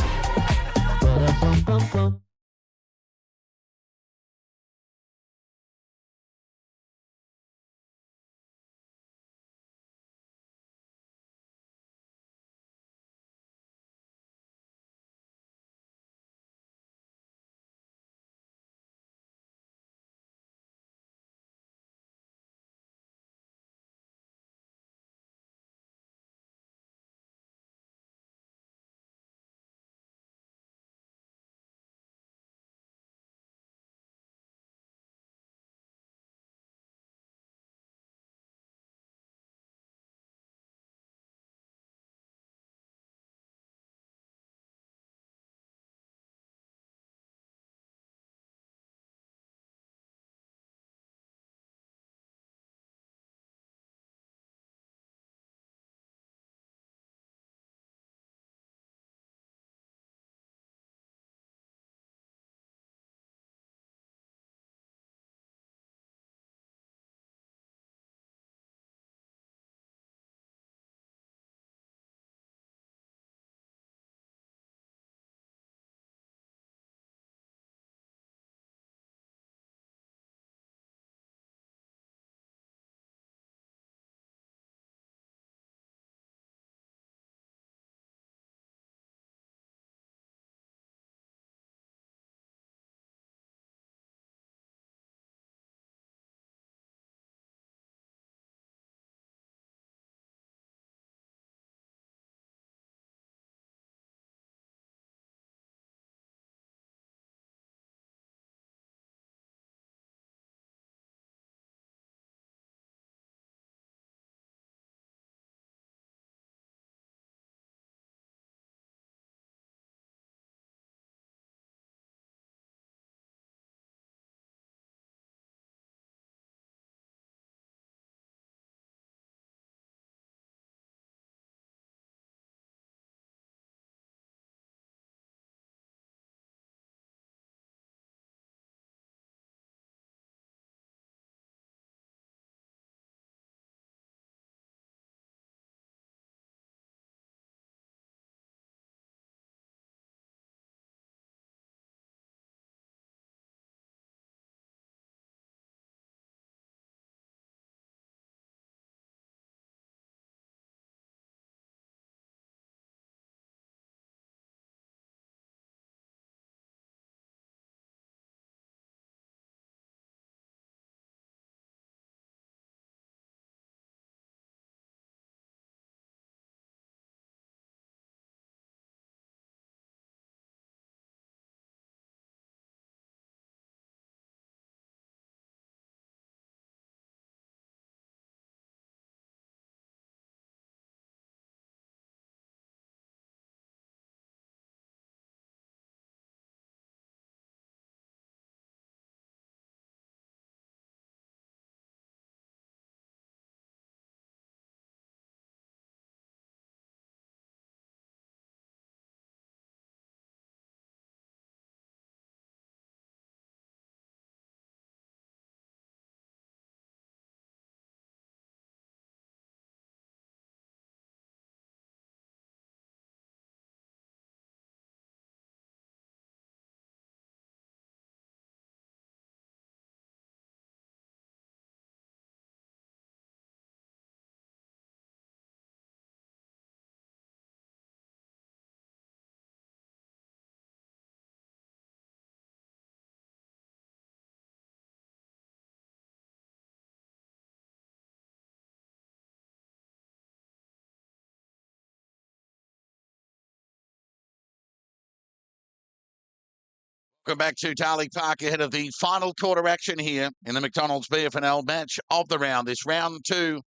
Welcome back to Darley Park ahead of the final quarter action here in the McDonald's BFNL match of the round. This round 2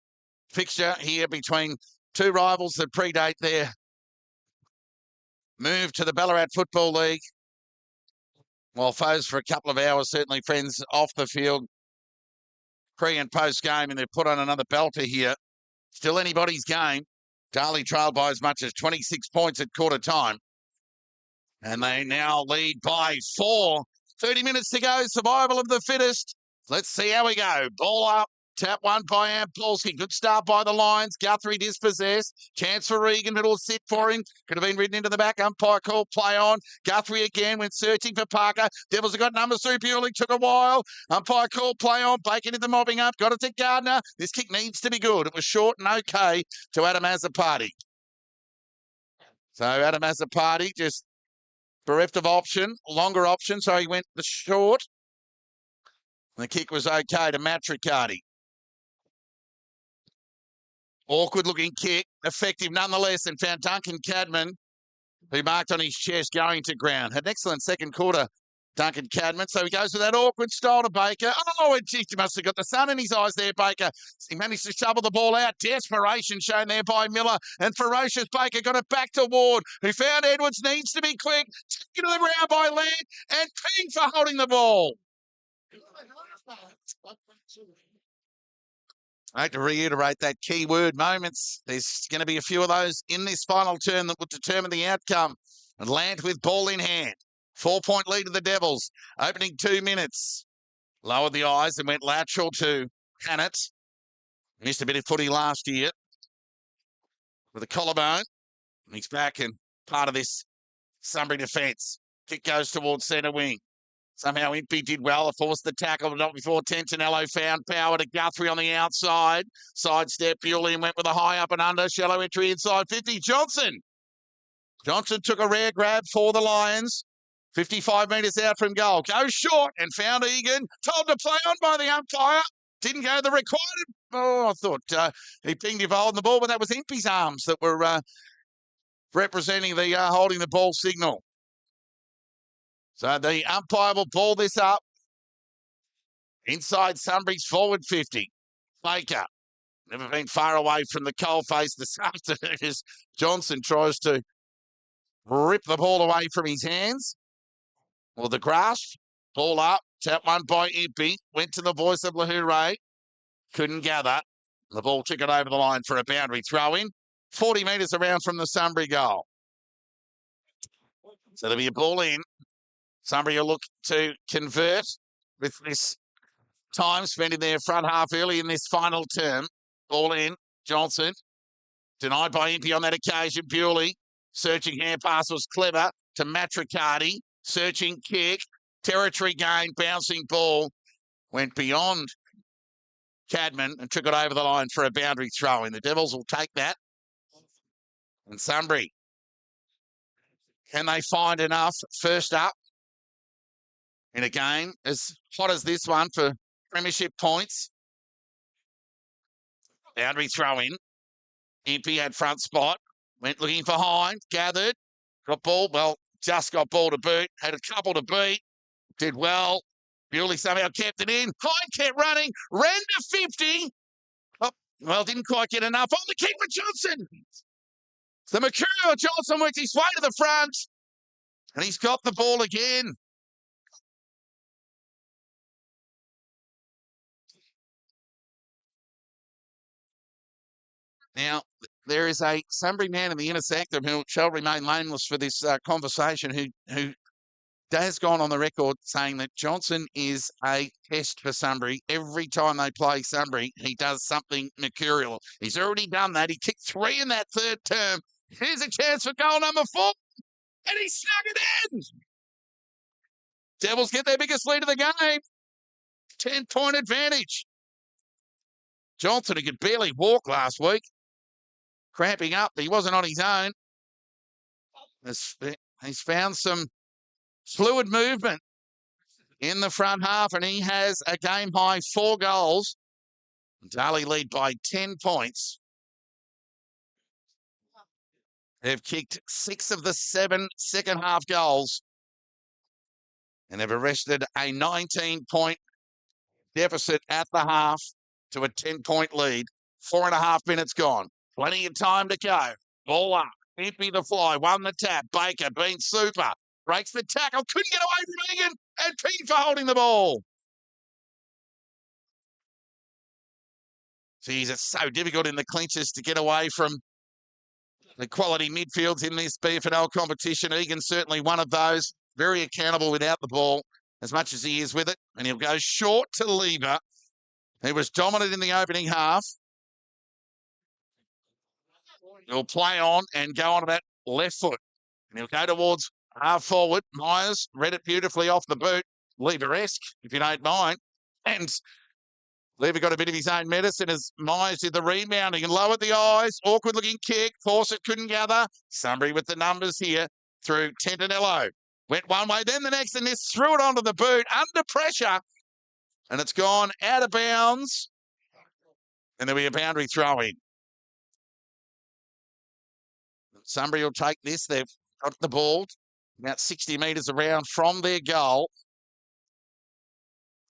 fixture here between two rivals that predate their move to the Ballarat Football League. Well, foes for a couple of hours, certainly friends off the field, pre and post game, and they've put on another belter here. Still anybody's game. Darley trailed by as much as 26 points at quarter time. And they now lead by 4. 30 minutes to go. Survival of the fittest. Let's see how we go. Ball up. Tap one by Ampolsky. Good start by the Lions. Guthrie dispossessed. Chance for Regan. It'll sit for him. Could have been ridden into the back. Umpire call. Play on. Guthrie again went searching for Parker. Devils have got numbers through. Bewley took a while. Umpire call. Play on. Bacon into the mobbing up. Got it to Gardner. This kick needs to be good. It was short and okay to Adam Azzopardi. So Adam Azzopardi just bereft of option. Longer option. So he went the short. The kick was okay to Matricardi. Awkward looking kick, effective nonetheless, and found Duncan Cadman, who marked on his chest going to ground. Had an excellent second quarter, Duncan Cadman. So he goes with that awkward style to Baker. Oh, he must have got the sun in his eyes there, Baker. He managed to shovel the ball out. Desperation shown there by Miller. And ferocious Baker got it back to Ward, who found Edwards needs to be quick. Taken to the ground by Laird and Ping for holding the ball. I hate to reiterate that key word, moments. There's going to be a few of those in this final turn that will determine the outcome. And Lant with ball in hand. 4-point lead of the Devils. Opening 2 minutes. Lowered the eyes and went lateral to Hannett. Missed a bit of footy last year with a collarbone. And he's back and part of this Sunbury defence. Kick goes towards centre wing. Somehow Impey did well, forced the tackle, but not before Tentinello found power to Guthrie on the outside. Sidestep, Bewley and went with a high up and under. Shallow entry inside 50. Johnson took a rare grab for the Lions. 55 metres out from goal. Goes short and found Egan. Told to play on by the umpire. Didn't go the required. Oh, I thought he pinged him on the ball, but that was Impey's arms that were representing the holding the ball signal. So the umpire will ball this up inside Sunbury's forward 50. Baker, never been far away from the coalface this afternoon as Johnson tries to rip the ball away from his hands. Well, the grasp, ball up, tap one by Impey, went to the voice of Lahure, couldn't gather. The ball took it over the line for a boundary throw-in, 40 metres around from the Sunbury goal. So there'll be a ball in. Sunbury will look to convert with this time spent in their front half early in this final term. Ball in, Johnson. Denied by Impey on that occasion. Bewley, searching hand pass was clever to Matricardi. Searching kick, territory gain, bouncing ball. Went beyond Cadman and took it over the line for a boundary throw in. The Devils will take that. And Sunbury, can they find enough first up in a game as hot as this one for premiership points? Boundary throw in. Impey had front spot. Went looking for Hind. Gathered. Got ball. Well, just got ball to boot. Had a couple to beat. Did well. Bewley somehow kept it in. Hind kept running. Ran to 50. Oh, well, didn't quite get enough. On the kick with Johnson. The Mercurial Johnson worked his way to the front. And he's got the ball again. Now, there is a Sunbury man in the inner sanctum who shall remain nameless for this conversation who has gone on the record saying that Johnson is a test for Sunbury. Every time they play Sunbury, he does something mercurial. He's already done that. He kicked 3 in that third term. Here's a chance for goal number 4. And he snuck it in. Devils get their biggest lead of the game. 10-point advantage. Johnson, who could barely walk last week, cramping up. He wasn't on his own. He's found some fluid movement in the front half, and he has a game-high 4 goals. Darley lead by 10 points. They've kicked 6 of the 7 second-half goals And they've arrested a 19-point deficit at the half to a 10-point lead. 4.5 minutes gone. Plenty of time to go. Ball up. Empty the fly. Won the tap. Baker been super. Breaks the tackle. Couldn't get away from Egan. And Pete for holding the ball. Geez, it's so difficult in the clinches to get away from the quality midfields in this BFNL competition. Egan's certainly one of those. Very accountable without the ball as much as he is with it. And he'll go short to Lever. He was dominant in the opening half. He'll play on and go on that left foot. And he'll go towards half forward. Myers read it beautifully off the boot. Lever-esque, if you don't mind. And Lever got a bit of his own medicine as Myers did the rebounding and lowered the eyes. Awkward looking kick. Fawcett couldn't gather. Sunbury with the numbers here through Tentanello. Went one way, then the next, and this threw it onto the boot under pressure. And it's gone out of bounds. And there'll be a boundary throw in. Sunbury will take this. They've got the ball about 60 metres around from their goal.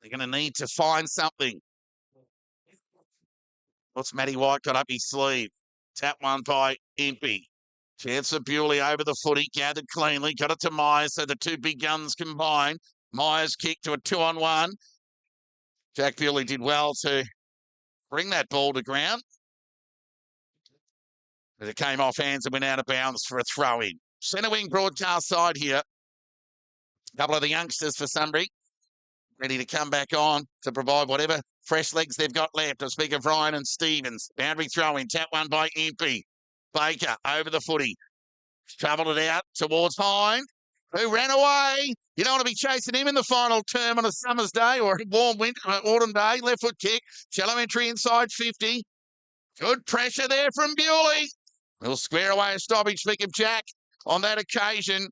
They're going to need to find something. What's Matty White got up his sleeve? Tap one by Impey. Chance of Bewley over the footy, gathered cleanly, got it to Myers, so the two big guns combine. Myers kick to a 2-on-1. Jack Bewley did well to bring that ball to ground. But it came off hands and went out of bounds for a throw-in. Centre wing broadcast side here. A couple of the youngsters for Sunbury ready to come back on to provide whatever fresh legs they've got left. I speak of Ryan and Stevens. Boundary throw-in. Tap one by Impey. Baker over the footy. Travelled it out towards Hind, who ran away. You don't want to be chasing him in the final term on a summer's day or a warm winter, autumn day. Left foot kick. Shallow entry inside 50. Good pressure there from Bewley. He'll square away a stoppage. Speak of Jack on that occasion.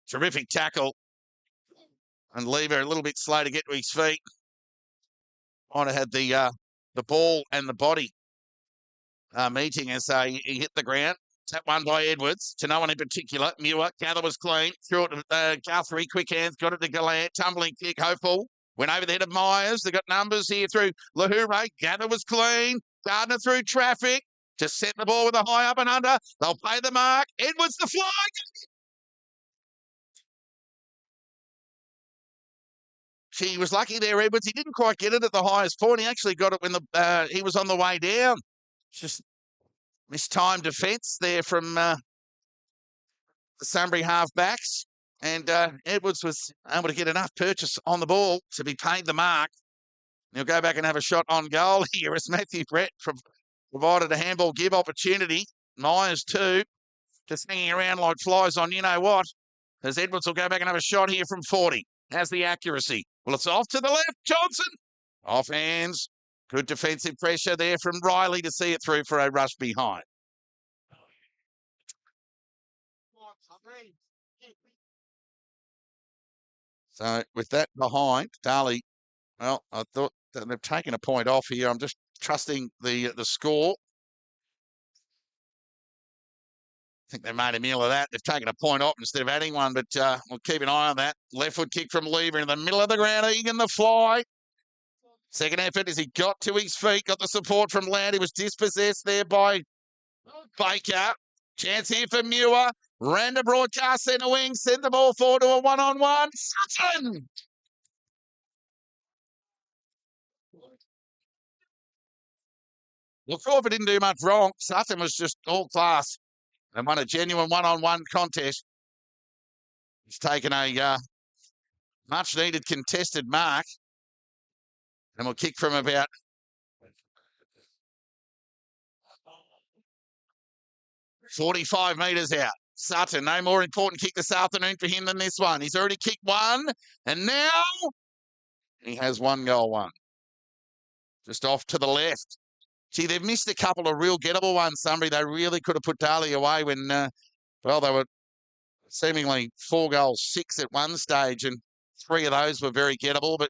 Terrific tackle. And Lever a little bit slow to get to his feet. Might have had the ball and the body meeting as he hit the ground. Tap one by Edwards, to no one in particular. Muir, gather was clean. Threw it to Guthrie, quick hands, got it to Gallant. Tumbling kick, hopeful. Went over the head of Myers. They got numbers here through Lahoure. Gather was clean. Gardner through traffic. Just set the ball with a high up and under. They'll play the mark. Edwards the flag. He was lucky there, Edwards. He didn't quite get it at the highest point. He actually got it when he was on the way down. Just mistimed defence there from the Sunbury half-backs. And Edwards was able to get enough purchase on the ball to be paid the mark. He'll go back and have a shot on goal here as Matthew Brett provided a handball give opportunity. Myers too, just hanging around like flies on you-know-what. As Edwards will go back and have a shot here from 40. Has the accuracy. Well, it's off to the left. Johnson. Off hands. Good defensive pressure there from Riley to see it through for a rush behind. So with that behind, Darley, well, I thought that they've taken a point off here. I'm just trusting the score. I think they made a meal of that. They've taken a point off instead of adding one, but we'll keep an eye on that. Left foot kick from Lever in the middle of the ground. Egan the fly. Second effort as he got to his feet, got the support from Land. He was dispossessed there by Baker. Chance here for Muir. Ran to broadcast centre wing. Sent the ball forward to a one-on-one. Sutton! Well, Crawford didn't do much wrong. Sutton was just all class and won a genuine one-on-one contest. He's taken a much-needed contested mark. And we'll kick from about 45 metres out. Sutton, no more important kick this afternoon for him than this one. He's already kicked one, and now he has one goal one. Just off to the left. Gee, they've missed a couple of real gettable ones, Sunbury. They really could have put Darley away when, well, they were seemingly 4 goals, 6 at one stage, and 3 of those were very gettable. But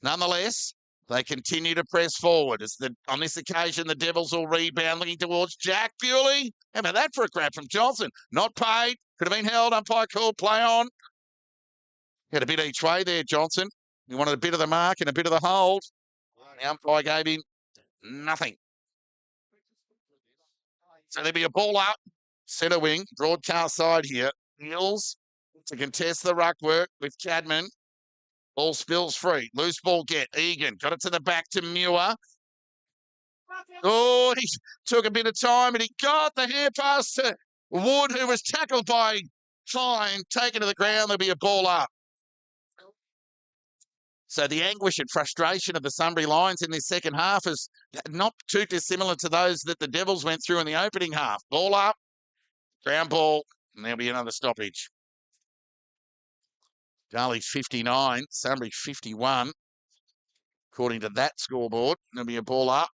nonetheless, they continue to press forward. On this occasion, the Devils will rebound, looking towards Jack Bewley. How about that for a grab from Johnson? Not paid. Could have been held. Umpire called play on. Had a bit each way there, Johnson. He wanted a bit of the mark and a bit of the hold. The umpire gave him nothing. So there'll be a ball up, centre wing, broadcast side here. Hills to contest the ruck work with Cadman. Ball spills free. Loose ball get. Egan got it to the back to Muir. Oh, he took a bit of time and he got the hair pass to Wood, who was tackled by Klein, taken to the ground. There'll be a ball up. So the anguish and frustration of the Sunbury Lions in this second half is not too dissimilar to those that the Devils went through in the opening half. Ball up, ground ball, and there'll be another stoppage. Darley 59, Sunbury 51. According to that scoreboard, there'll be a ball up.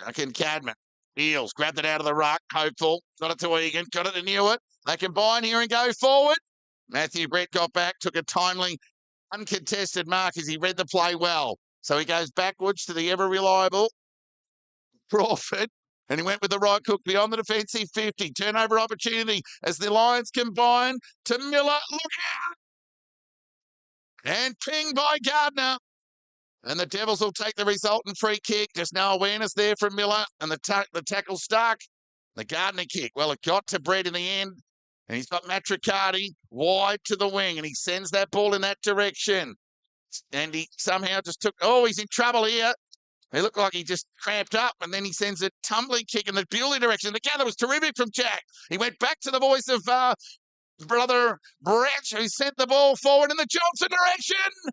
Duncan Cadman. Eels grabbed it out of the ruck, hopeful. Got it to Egan, got it to Newitt. They combine here and go forward. Matthew Brett got back, took a timely, uncontested mark as he read the play well. So he goes backwards to the ever-reliable Crawford, and he went with the right hook beyond the defensive 50. Turnover opportunity as the Lions combine to Miller. Look out! And pinged by Gardner. And the Devils will take the resultant free kick. Just no awareness there from Miller. And the tackle stuck. The Gardner kick. Well, it got to Brett in the end. And he's got Matricati wide to the wing. And he sends that ball in that direction. And he somehow just took... Oh, he's in trouble here. He looked like he just cramped up. And then he sends a tumbling kick in the Bewley direction. The gather was terrific from Jack. He went back to the voice of brother Brett, who sent the ball forward in the Johnson direction.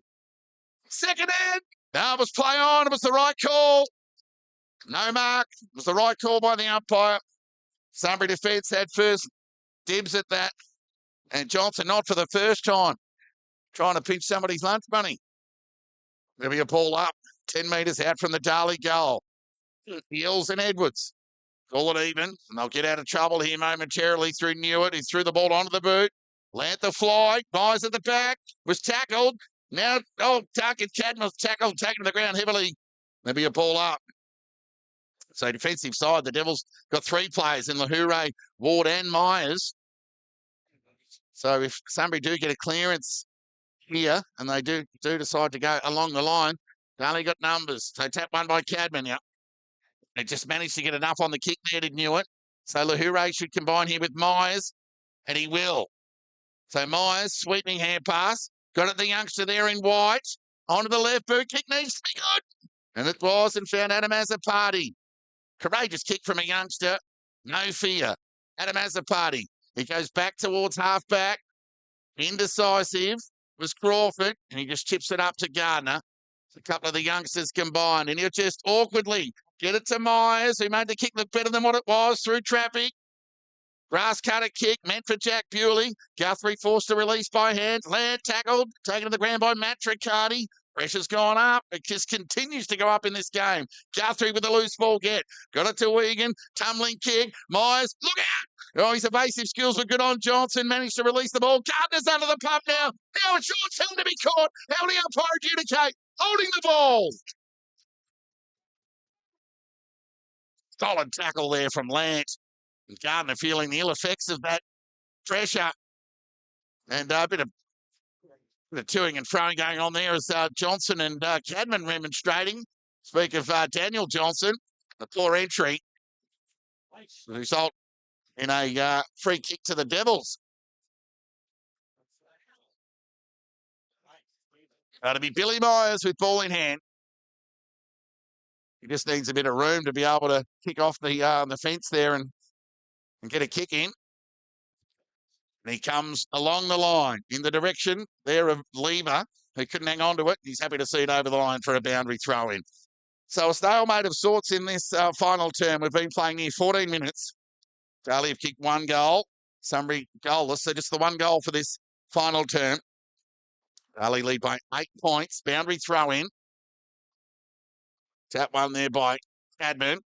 Second end. Now it was play on. It was the right call. No mark. It was the right call by the umpire. Sunbury defence had first dibs at that. And Johnson, not for the first time, trying to pinch somebody's lunch money. There'll be a ball up, 10 metres out from the Darley goal. Yells and Edwards. Call it even, and they'll get out of trouble here momentarily through Newitt. He threw the ball onto the boot. Lantha fly. Buys at the back. Was tackled. Now, Duncan Cadman was tackled, taken to the ground heavily. There'll be a ball up. So defensive side, the Devils got 3 players in Lahure, Ward and Myers. So if Sunbury do get a clearance here, and they do decide to go along the line, they only got numbers. So tap one by Cadman, yeah. They just managed to get enough on the kick there to Newitt. So Lahure should combine here with Myers, and he will. So Myers, sweeping hand pass. Got it the youngster there in white. Onto the left boot. Kick needs to be good. And it was, and found Adam Azzopardi. Courageous kick from a youngster. No fear. Adam Azzopardi. He goes back towards half-back. Indecisive was Crawford, and he just chips it up to Gardner. A couple of the youngsters combined, and he'll just awkwardly get it to Myers, who made the kick look better than what it was through traffic. Grass cutter kick meant for Jack Bewley. Guthrie forced to release by hand. Laird tackled, taken to the ground by Matt Riccardi. Pressure's gone up. It just continues to go up in this game. Guthrie with a loose ball get. Got it to Egan. Tumbling kick. Myers, look out! Oh, his evasive skills were good on Johnson. Managed to release the ball. Gardner's under the pump now. Now it's short film to be caught. How do the umpire adjudicate? Holding the ball. Solid tackle there from Lance. And Gardner feeling the ill effects of that pressure. And a bit of toing and throwing going on there as Johnson and Cadman remonstrating. Speak of Daniel Johnson, the poor entry. The result in a free kick to the Devils. To be Billy Myers with ball in hand. He just needs a bit of room to be able to kick off the fence there and get a kick in. And he comes along the line in the direction there of Lever, who couldn't hang on to it. He's happy to see it over the line for a boundary throw in. So a stalemate of sorts in this final term. We've been playing near 14 minutes. Darley have kicked 1 goal. Sunbury goalless. So just the 1 goal for this final term. Darley lead by 8 points. Boundary throw in. Tap one there by Cadman.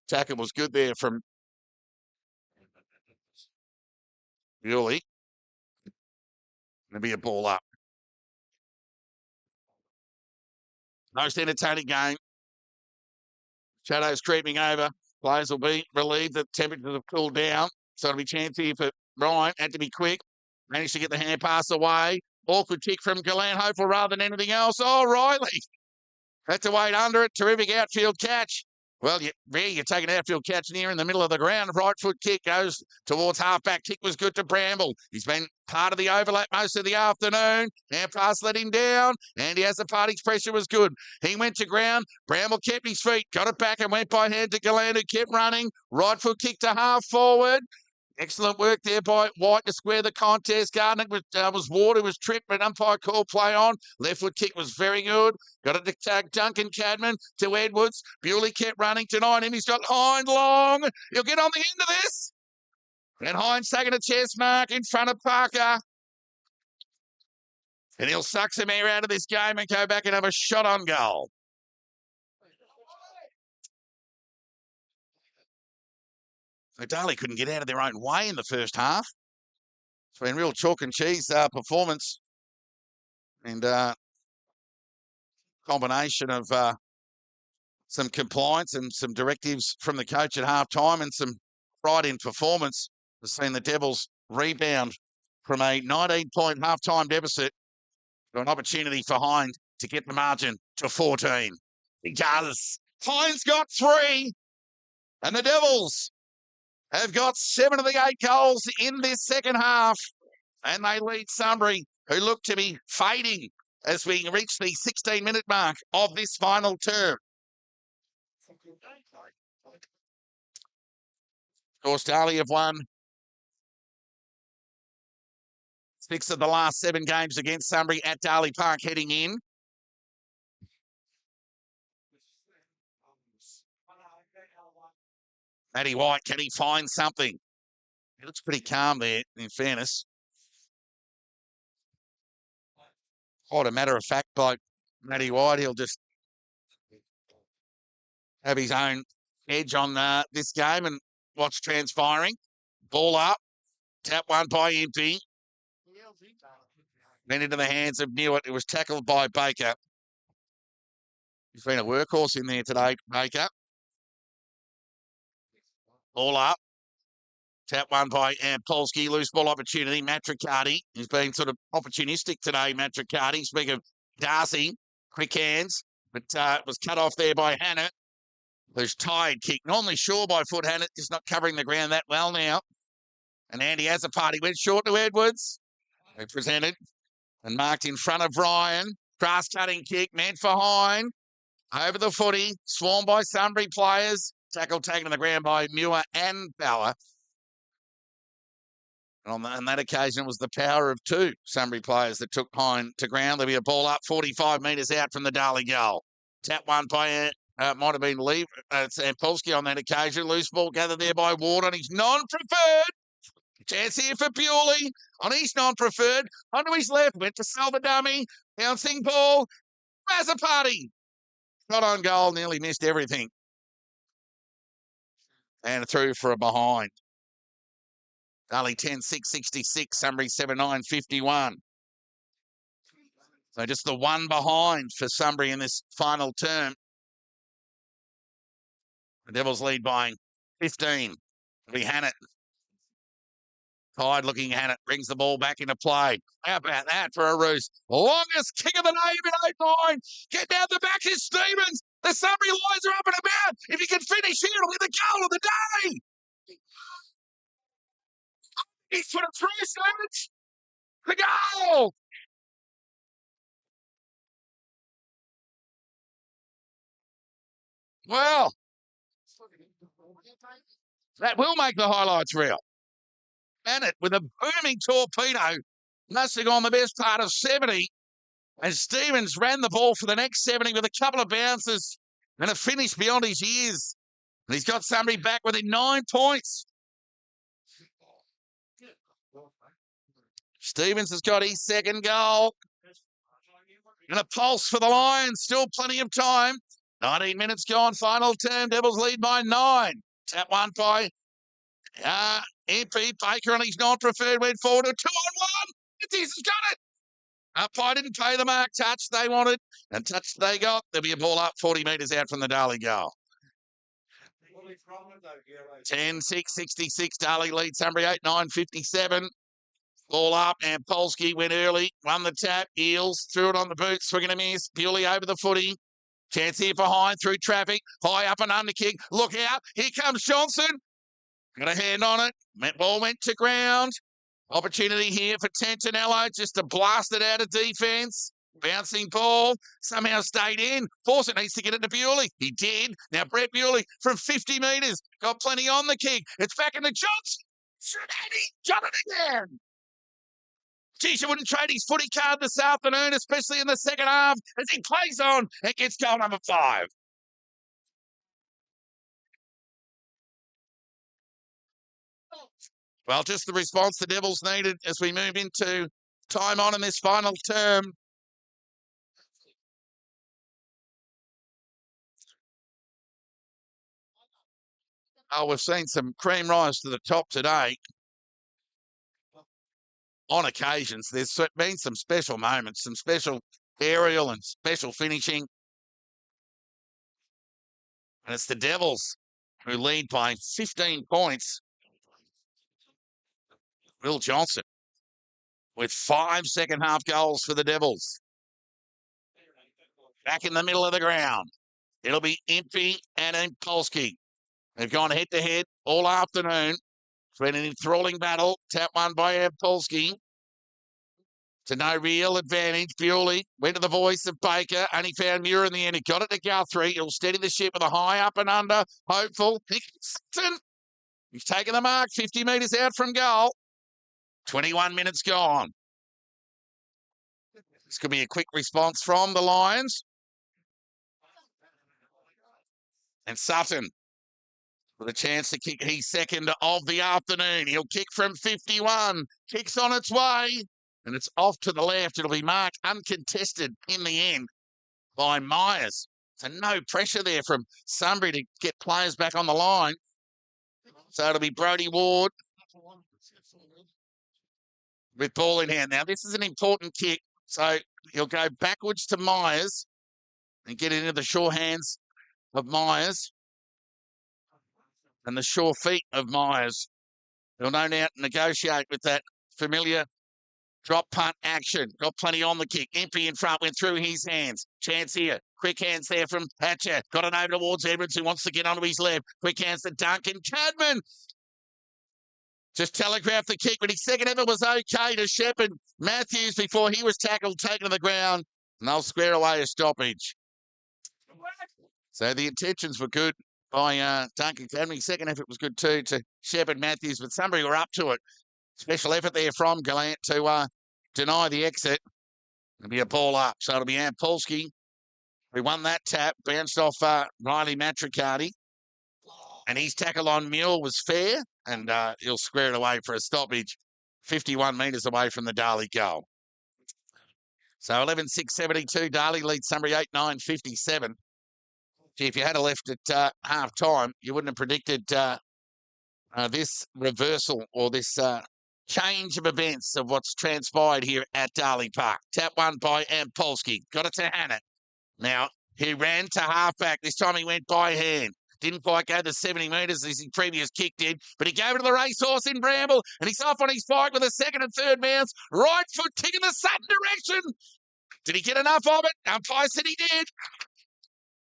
Tackle was good there from Bewley. There'll be a ball up. Most entertaining game. Shadows creeping over. Players will be relieved that temperatures have cooled down. So it'll be a chance here for Ryan. Had to be quick. Managed to get the hand pass away. Awkward kick from Galan, hopeful rather than anything else. Oh, Riley. Had to wait under it. Terrific outfield catch. Well, you take an outfield catch near in the middle of the ground. Right foot kick goes towards halfback. Kick was good to Bramble. He's been part of the overlap most of the afternoon. Hand pass let him down, and he has the party's pressure was good. He went to ground. Bramble kept his feet, got it back and went by hand to Galan, who kept running. Right foot kick to half forward. Excellent work there by White to square the contest. Gardner was Ward who was tripped, but umpire called play on. Left foot kick was very good. Got it to Duncan Cadman to Edwards. Bewley kept running tonight. Him. He's got Hind long. He'll get on the end of this. And Hind's taking a chest mark in front of Parker. And he'll suck some air out of this game and go back and have a shot on goal. So Darley couldn't get out of their own way in the first half. It's been real chalk and cheese performance. And combination of some compliance and some directives from the coach at half time and some pride in performance has seen the Devils rebound from a 19-point half-time deficit to an opportunity for Hind to get the margin to 14. He does. Hind's got 3, and the Devils have got 7 of the 8 goals in this second half, and they lead Sunbury, who look to be fading as we reach the 16-minute mark of this final term. Of course, Darley have won 6 of the last 7 games against Sunbury at Darley Park heading in. Matty White, can he find something? He looks pretty calm there, in fairness. Quite a matter-of-fact bloke, Matty White. He'll just have his own edge on this game and what's transpiring. Ball up. Tap one by Impey. Then into the hands of Newitt. It was tackled by Baker. He's been a workhorse in there today, Baker. Ball up. Tap one by Polsky. Loose ball opportunity. Matricati. He's been sort of opportunistic today, Matricati. Speaking of Darcy, quick hands. But it was cut off there by Hannett. Who's tired kick. Normally sure by foot Hannett. Just not covering the ground that well now. And Andy has a party. Went short to Edwards. They presented. And marked in front of Ryan. Cross-cutting kick. Meant for Hind. Over the footy. Swarmed by Sunbury players. Tackle taken to the ground by Muir and Bauer. And on that occasion, it was the power of 2 Sunbury players that took Hind to ground. There'll be a ball up 45 metres out from the Darley goal. Tap one by, might have been Lee, Polsky on that occasion. Loose ball gathered there by Ward on his non-preferred. Chance here for Bewley on his non-preferred. Onto his left, went to Silver Dummy. Bouncing ball. Mazzapati. Not on goal, nearly missed everything. And through for a behind. Darley 10-6-66, Sunbury 7-9-51. So just the one behind for Sunbury in this final term. The Devils lead by 15. It'll be Hannett. Tired-looking Hannett brings the ball back into play. How about that for a roost? Longest kick of the day in 8-9. Get down the back is Stevens. The Sunbury Lions are up and about. If he can finish here, it'll be the goal of the day. He's put it through, Stevens. The goal. Well, that will make the highlights reel. Bennett with a booming torpedo, must have gone the best part of 70. And Stevens ran the ball for the next 70 with a couple of bounces and a finish beyond his years. And he's got Sunbury back within 9 points. Stevens has got his second goal. And a pulse for the Lions. Still plenty of time. 19 minutes gone. Final term. Devils lead by 9. Tap one by MP. Baker on his non-preferred went forward to 2-on-1. He's got it. Umpire didn't pay the mark. Touch they wanted. And touch they got. There'll be a ball up 40 metres out from the Darley goal. 10-6-66. Darley leads Sunbury 8-9-57. Ball up, and Polsky went early, won the tap, Eels, threw it on the boot, swing and a miss, Bewley over the footy. Chance here for High through traffic, High up and under kick, look out, here comes Johnson. Got a hand on it, ball went to ground. Opportunity here for Tantanello just to blast it out of defence. Bouncing ball, somehow stayed in. Fawcett needs to get it to Bewley. He did. Now Brett Bewley from 50 metres. Got plenty on the kick. It's back in the Johnson. Got it again. Geez, you wouldn't trade his footy card this afternoon, especially in the second half, as he plays on and gets goal number 5. Well, just the response the Devils needed as we move into time on in this final term. Oh, we've seen some cream rise to the top today. On occasions, there's been some special moments, some special aerial and special finishing. And it's the Devils who lead by 15 points. Will Johnson with 5 second-half goals for the Devils. Back in the middle of the ground. It'll be Impey and Polsky. They've gone head-to-head all afternoon. It's been an enthralling battle. Tap one by Polsky. To no real advantage. Bewley went to the voice of Baker. Only found Muir in the end. He got it to Guthrie. He'll steady the ship with a high up and under. Hopeful. He's taken the mark. 50 metres out from goal. 21 minutes gone. This could be a quick response from the Lions. And Sutton with a chance to kick his second of the afternoon. He'll kick from 51. Kicks on its way. And it's off to the left. It'll be marked uncontested in the end by Myers. So no pressure there from Sunbury to get players back on the line. So it'll be Brodie Ward with ball in hand. Now, this is an important kick. So he'll go backwards to Myers and get it into the sure hands of Myers and the sure feet of Myers. He'll no doubt negotiate with that familiar drop punt action. Got plenty on the kick. Impey in front, went through his hands. Chance here. Quick hands there from Hatcher. Got it over towards Edwards, who wants to get onto his left. Quick hands to Duncan. Cadman just telegraphed the kick, but his second effort was okay to Shepherd Matthews before he was tackled, taken to the ground, and they'll square away a stoppage. So the intentions were good by Duncan Cadman. His second effort was good too to Shepherd Matthews, but somebody were up to it. Special effort there from Gallant to deny the exit. It'll be a ball up. So it'll be Polsky who won that tap, bounced off Riley Matricardi. And his tackle on Mule was fair, and he'll square it away for a stoppage 51 metres away from the Darley goal. So 11-6-72, Darley leads Sunbury 8-9-57. Gee, if you had a left at half-time, you wouldn't have predicted this reversal or this change of events of what's transpired here at Darley Park. Tap one by Polsky. Got it to Hannett. Now, he ran to halfback. This time he went by hand. Didn't quite go the 70 metres as his previous kick did, but he gave it to the racehorse in Bramble, and he's off on his bike with a second and third mounts. Right foot kick in the Sutton direction. Did he get enough of it? Umpire said he did.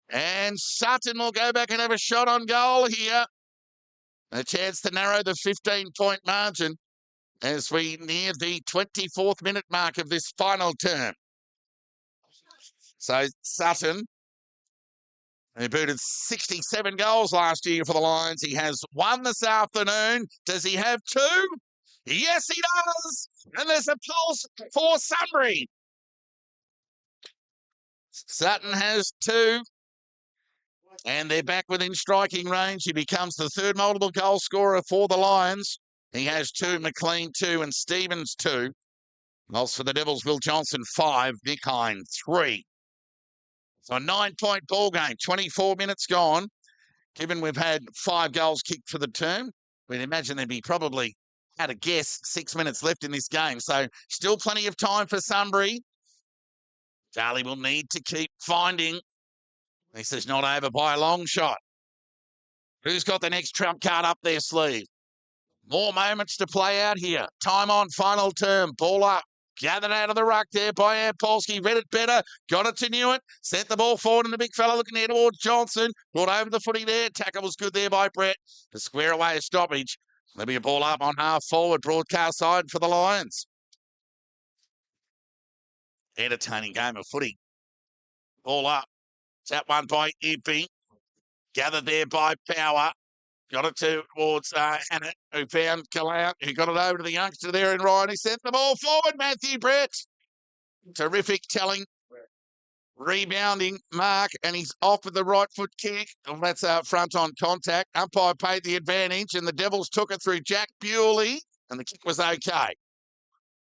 And Sutton will go back and have a shot on goal here. A chance to narrow the 15-point margin as we near the 24th minute mark of this final term. So Sutton, he booted 67 goals last year for the Lions. He has one this afternoon. Does he have 2? Yes, he does. And there's a pulse for Sunbury. Sutton has 2. And they're back within striking range. He becomes the third multiple goal scorer for the Lions. He has 2, McLean 2, and Stevens 2. Goals for the Devils, Will Johnson 5, Nick Hine 3. So a 9-point ball game, 24 minutes gone. Given we've had 5 goals kicked for the term, we'd imagine there'd be probably, at a guess, 6 minutes left in this game. So still plenty of time for Sunbury. Darley will need to keep finding. This is not over by a long shot. Who's got the next trump card up their sleeve? More moments to play out here. Time on, final term. Ball up. Gathered out of the ruck there by Ampolsky. Read it better. Got it to Newitt. Sent the ball forward and the big fella looking there towards Johnson. Brought over the footy there. Tackle was good there by Brett to square away a stoppage. There'll be a ball up on half forward. Broadcast side for the Lions. Entertaining game of footy. Ball up. Tap one by Impey. Gathered there by Power. Got it towards Hannah, who found Callout, who got it over to the youngster there in Ryan. He sent the ball forward, Matthew Brett. Terrific telling. Rebounding mark, and he's off with the right foot kick. Well, that's front on contact. Umpire paid the advantage, and the Devils took it through Jack Bewley, and the kick was okay.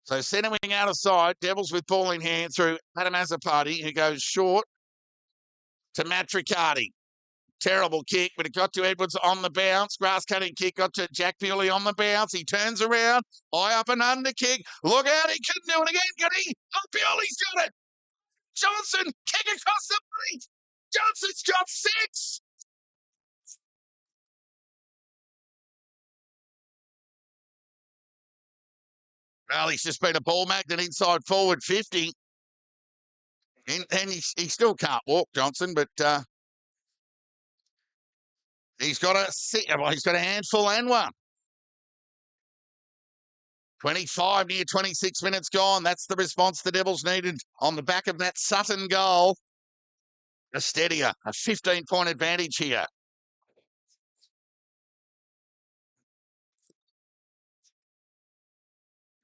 So centre wing out of side, Devils with ball in hand through Adam Azzopardi, who goes short to Matt Riccardi. Terrible kick, but it got to Edwards on the bounce. Grass-cutting kick got to Jack Bewley on the bounce. He turns around, high up and under kick. Look out, he couldn't do it again, could he? Oh, Bewley's got it. Johnson, kick across the plate. Johnson's got 6. Well, he's just been a ball magnet inside forward 50. And he still can't walk, Johnson, but he's got a handful and one. 25, near 26 minutes gone. That's the response the Devils needed on the back of that Sutton goal. A steadier, a 15-point advantage here.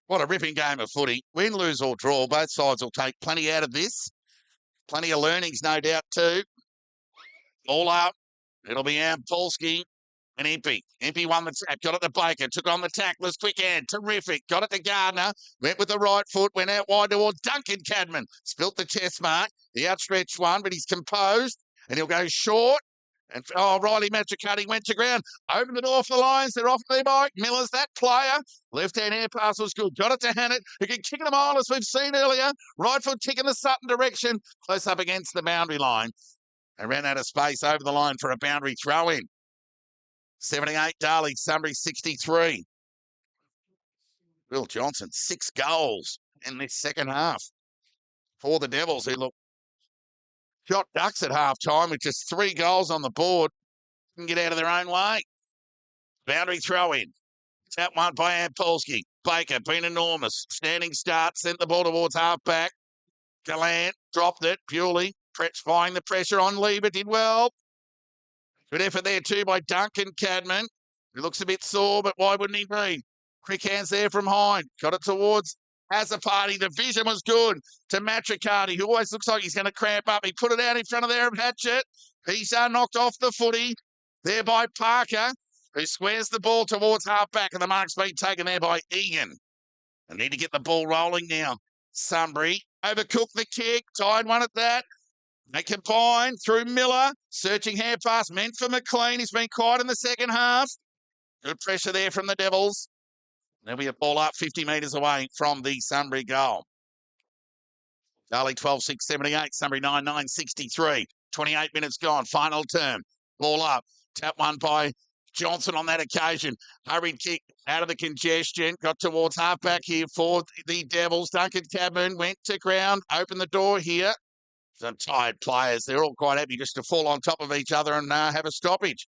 What a ripping game of footy. Win, lose or draw, both sides will take plenty out of this. Plenty of learnings, no doubt, too. All up. It'll be Ampolsky and Impey. Impey won the tap, got it to Baker, took on the tacklers, quick hand, terrific. Got it to Gardner, went with the right foot, went out wide towards Duncan Cadman. Spilt the chest mark, the outstretched one, but he's composed, and he'll go short. And Riley Matricati went to ground. Open the door for the Lions. They're off their bike. Miller's that player. Left-hand air pass was good. Got it to Hannett, who can kick it a mile, as we've seen earlier. Right foot kick in the Sutton direction. Close up against the boundary line. And ran out of space over the line for a boundary throw-in. 78 Darley, Sunbury 63. Will Johnson, 6 goals in this second half for the Devils, who look shot ducks at half-time with just 3 goals on the board. Can get out of their own way. Boundary throw-in. Tap one by Ampolsky. Baker, been enormous. Standing start, sent the ball towards half-back. Gallant dropped it. Bewley, applying the pressure on Lieber, did well. Good effort there too by Duncan Cadman. He looks a bit sore, but why wouldn't he be? Quick hands there from Hind. Got it towards Azzopardi. The vision was good to Matricati, who always looks like he's going to cramp up. He put it out in front of there of Hatchett. He's knocked off the footy there by Parker, who squares the ball towards half-back, and the mark's been taken there by Egan. They need to get the ball rolling now. Sunbury overcooked the kick, tied one at that. They combine through Miller, searching hand pass, meant for McLean. He's been quiet in the second half. Good pressure there from the Devils. There'll be a ball up 50 metres away from the Sunbury goal. Darley 12-6-78, Sunbury 9-9-63. 28 minutes gone, final term. Ball up, tap one by Johnson on that occasion. Hurried kick out of the congestion, got towards half-back here for the Devils. Duncan Cadman went to ground, opened the door here. Some tired players, they're all quite happy just to fall on top of each other and have a stoppage.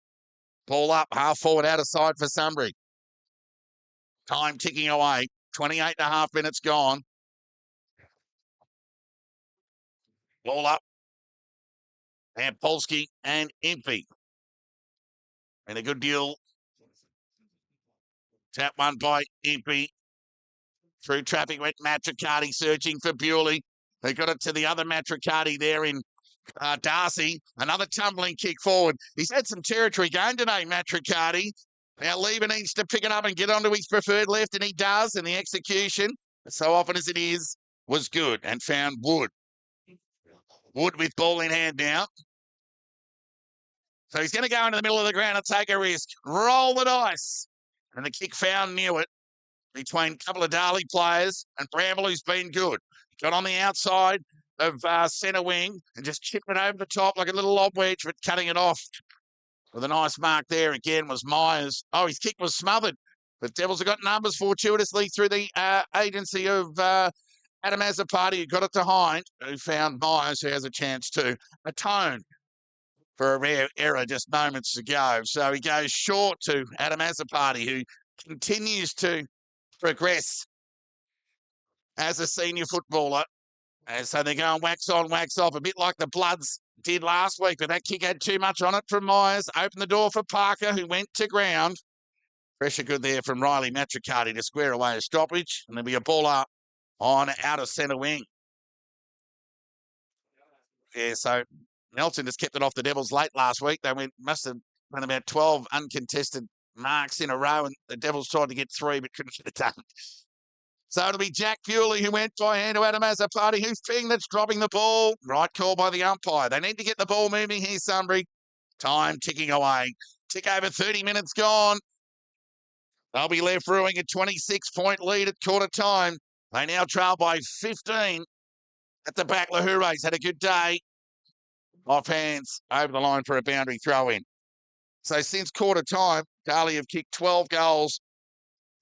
Ball up, half forward, out of side for Sunbury. Time ticking away, 28 and a half minutes gone. Ball up. Ampolsky and Impey. And a good deal. Tap one by Impey. Through traffic went Matricati searching for Bewley. They got it to the other Matricati there in Darcy. Another tumbling kick forward. He's had some territory gain today, Matricati. Now Lieber needs to pick it up and get onto his preferred left, and he does. And the execution, so often as it is, was good and found Wood. Wood with ball in hand now. So he's going to go into the middle of the ground and take a risk. Roll the dice. And the kick found Newitt between a couple of Darley players and Bramble, who's been good. Got on the outside of centre wing and just chipped it over the top like a little lob wedge, but cutting it off with a nice mark there again was Myers. Oh, his kick was smothered. The Devils have got numbers fortuitously through the agency of Adam Azzopardi, who got it to Hind, who found Myers, who has a chance to atone for a rare error just moments ago. So he goes short to Adam Azzopardi, who continues to progress as a senior footballer. And so they're going wax on, wax off, a bit like the Bloods did last week, but that kick had too much on it from Myers. Opened the door for Parker, who went to ground. Pressure good there from Riley Matricati to square away a stoppage, and there'll be a ball up on out of centre wing. Yeah, so Nelson just kept it off the Devils late last week. They must have run about 12 uncontested marks in a row, and the Devils tried to get 3 but couldn't get it done. So it'll be Jack Bewley who went by hand to Adam Azzopardi, who's Fing that's dropping the ball. Right call by the umpire. They need to get the ball moving here, Sunbury. Time ticking away. Tick over 30 minutes gone. They'll be left brewing a 26-point lead at quarter time. They now trail by 15 at the back. Lahouray's had a good day. Off hands over the line for a boundary throw in. So since quarter time, Darley have kicked 12 goals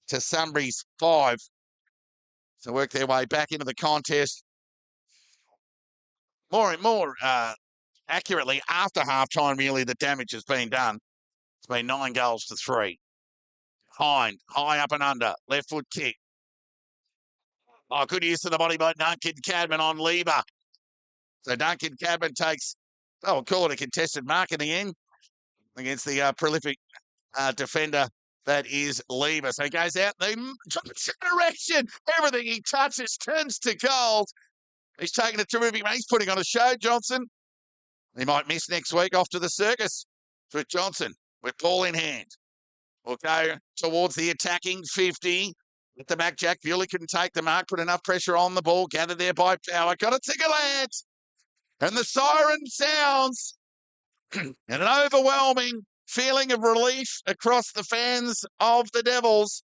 to Sunbury's 5. So work their way back into the contest. More accurately, after half-time, really, the damage has been done. It's been 9 goals to 3. Hind, high up and under, left foot kick. Oh, good use of the body by Duncan Cadman on Lieber. So Duncan Cadman takes, we'll call it a contested mark in the end against the prolific defender that is Lieber. So he goes out the direction. Everything he touches turns to gold. He's taking a terrific run. He's putting on a show, Johnson. He might miss next week off to the circus with Johnson with ball in hand. We'll go towards the attacking 50. At the back, Jack Bewley couldn't take the mark, put enough pressure on the ball, gathered there by Power. Got it to Gallant. And the siren sounds. And an overwhelming feeling of relief across the fans of the Devils.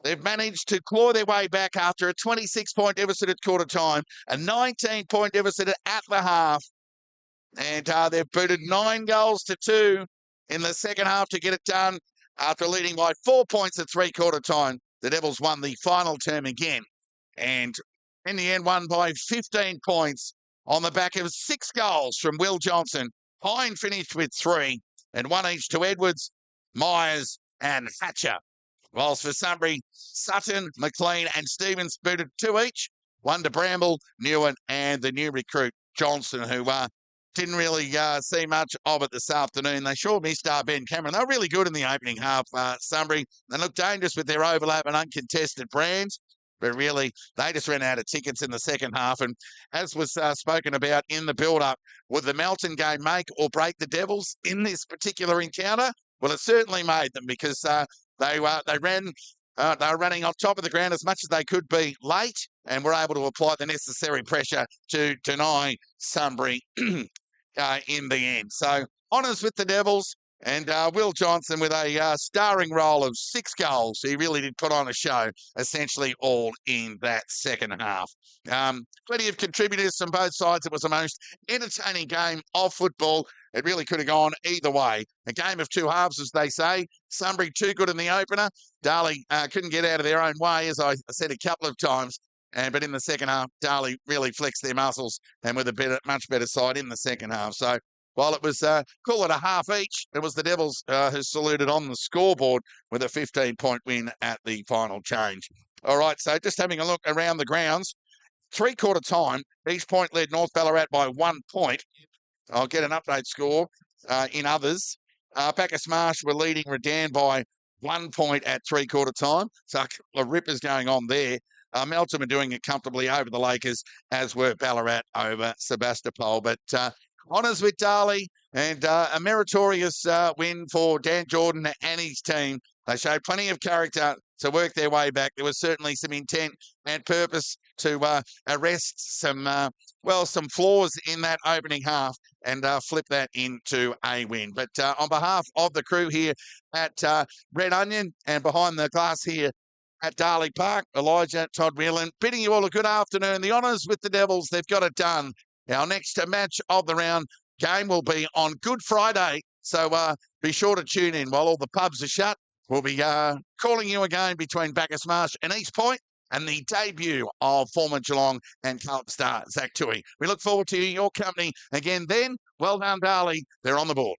They've managed to claw their way back after a 26-point deficit at quarter time, a 19-point deficit at the half. And they've booted 9 goals to 2 in the second half to get it done. After leading by 4 points at three-quarter time, the Devils won the final term again. And in the end, won by 15 points on the back of 6 goals from Will Johnson. Hind finished with 3, and 1 each to Edwards, Myers and Hatcher. Whilst for Sunbury, Sutton, McLean and Stevens booted 2 each. 1 to Bramble, Newen and the new recruit, Johnson, who didn't really see much of it this afternoon. They sure missed Ben Cameron. They were really good in the opening half, Sunbury. They looked dangerous with their overlap and uncontested brands, but really they just ran out of tickets in the second half. And as was spoken about in the build-up, would the Melton game make or break the Devils in this particular encounter? Well, it certainly made them because they were running on top of the ground as much as they could be late and were able to apply the necessary pressure to deny Sunbury in the end. So honours with the Devils and Will Johnson with a starring role of 6 goals. He really did put on a show, essentially all in that second half. Plenty of contributors from both sides. It was the most entertaining game of football. It really could have gone either way. A game of 2 halves, as they say. Sunbury too good in the opener. Darley couldn't get out of their own way, as I said a couple of times. But in the second half, Darley really flexed their muscles and with a much better side in the second half. So while it was, call it a half each, it was the Devils who saluted on the scoreboard with a 15-point win at the final change. All right, so just having a look around the grounds. Three-quarter time, East Point led North Ballarat by 1 point. I'll get an update score in others. Bacchus Marsh were leading Redan by 1 point at three-quarter time. So a couple of rippers going on there. Melton are doing it comfortably over the Lakers, as were Ballarat over Sebastopol. But honours with Darley and a meritorious win for Dan Jordan and his team. They showed plenty of character to work their way back. There was certainly some intent and purpose to arrest some flaws in that opening half and flip that into a win. But on behalf of the crew here at Red Onion and behind the glass here at Darley Park, Elijah, Todd Whelan, bidding you all a good afternoon. The honours with the Devils, they've got it done. Our next match of the round game will be on Good Friday, so be sure to tune in while all the pubs are shut. we'll be calling you again between Bacchus Marsh and East Point and the debut of former Geelong and Carlton star Zach Tui. We look forward to your company again then. Well done, Darley. They're on the board.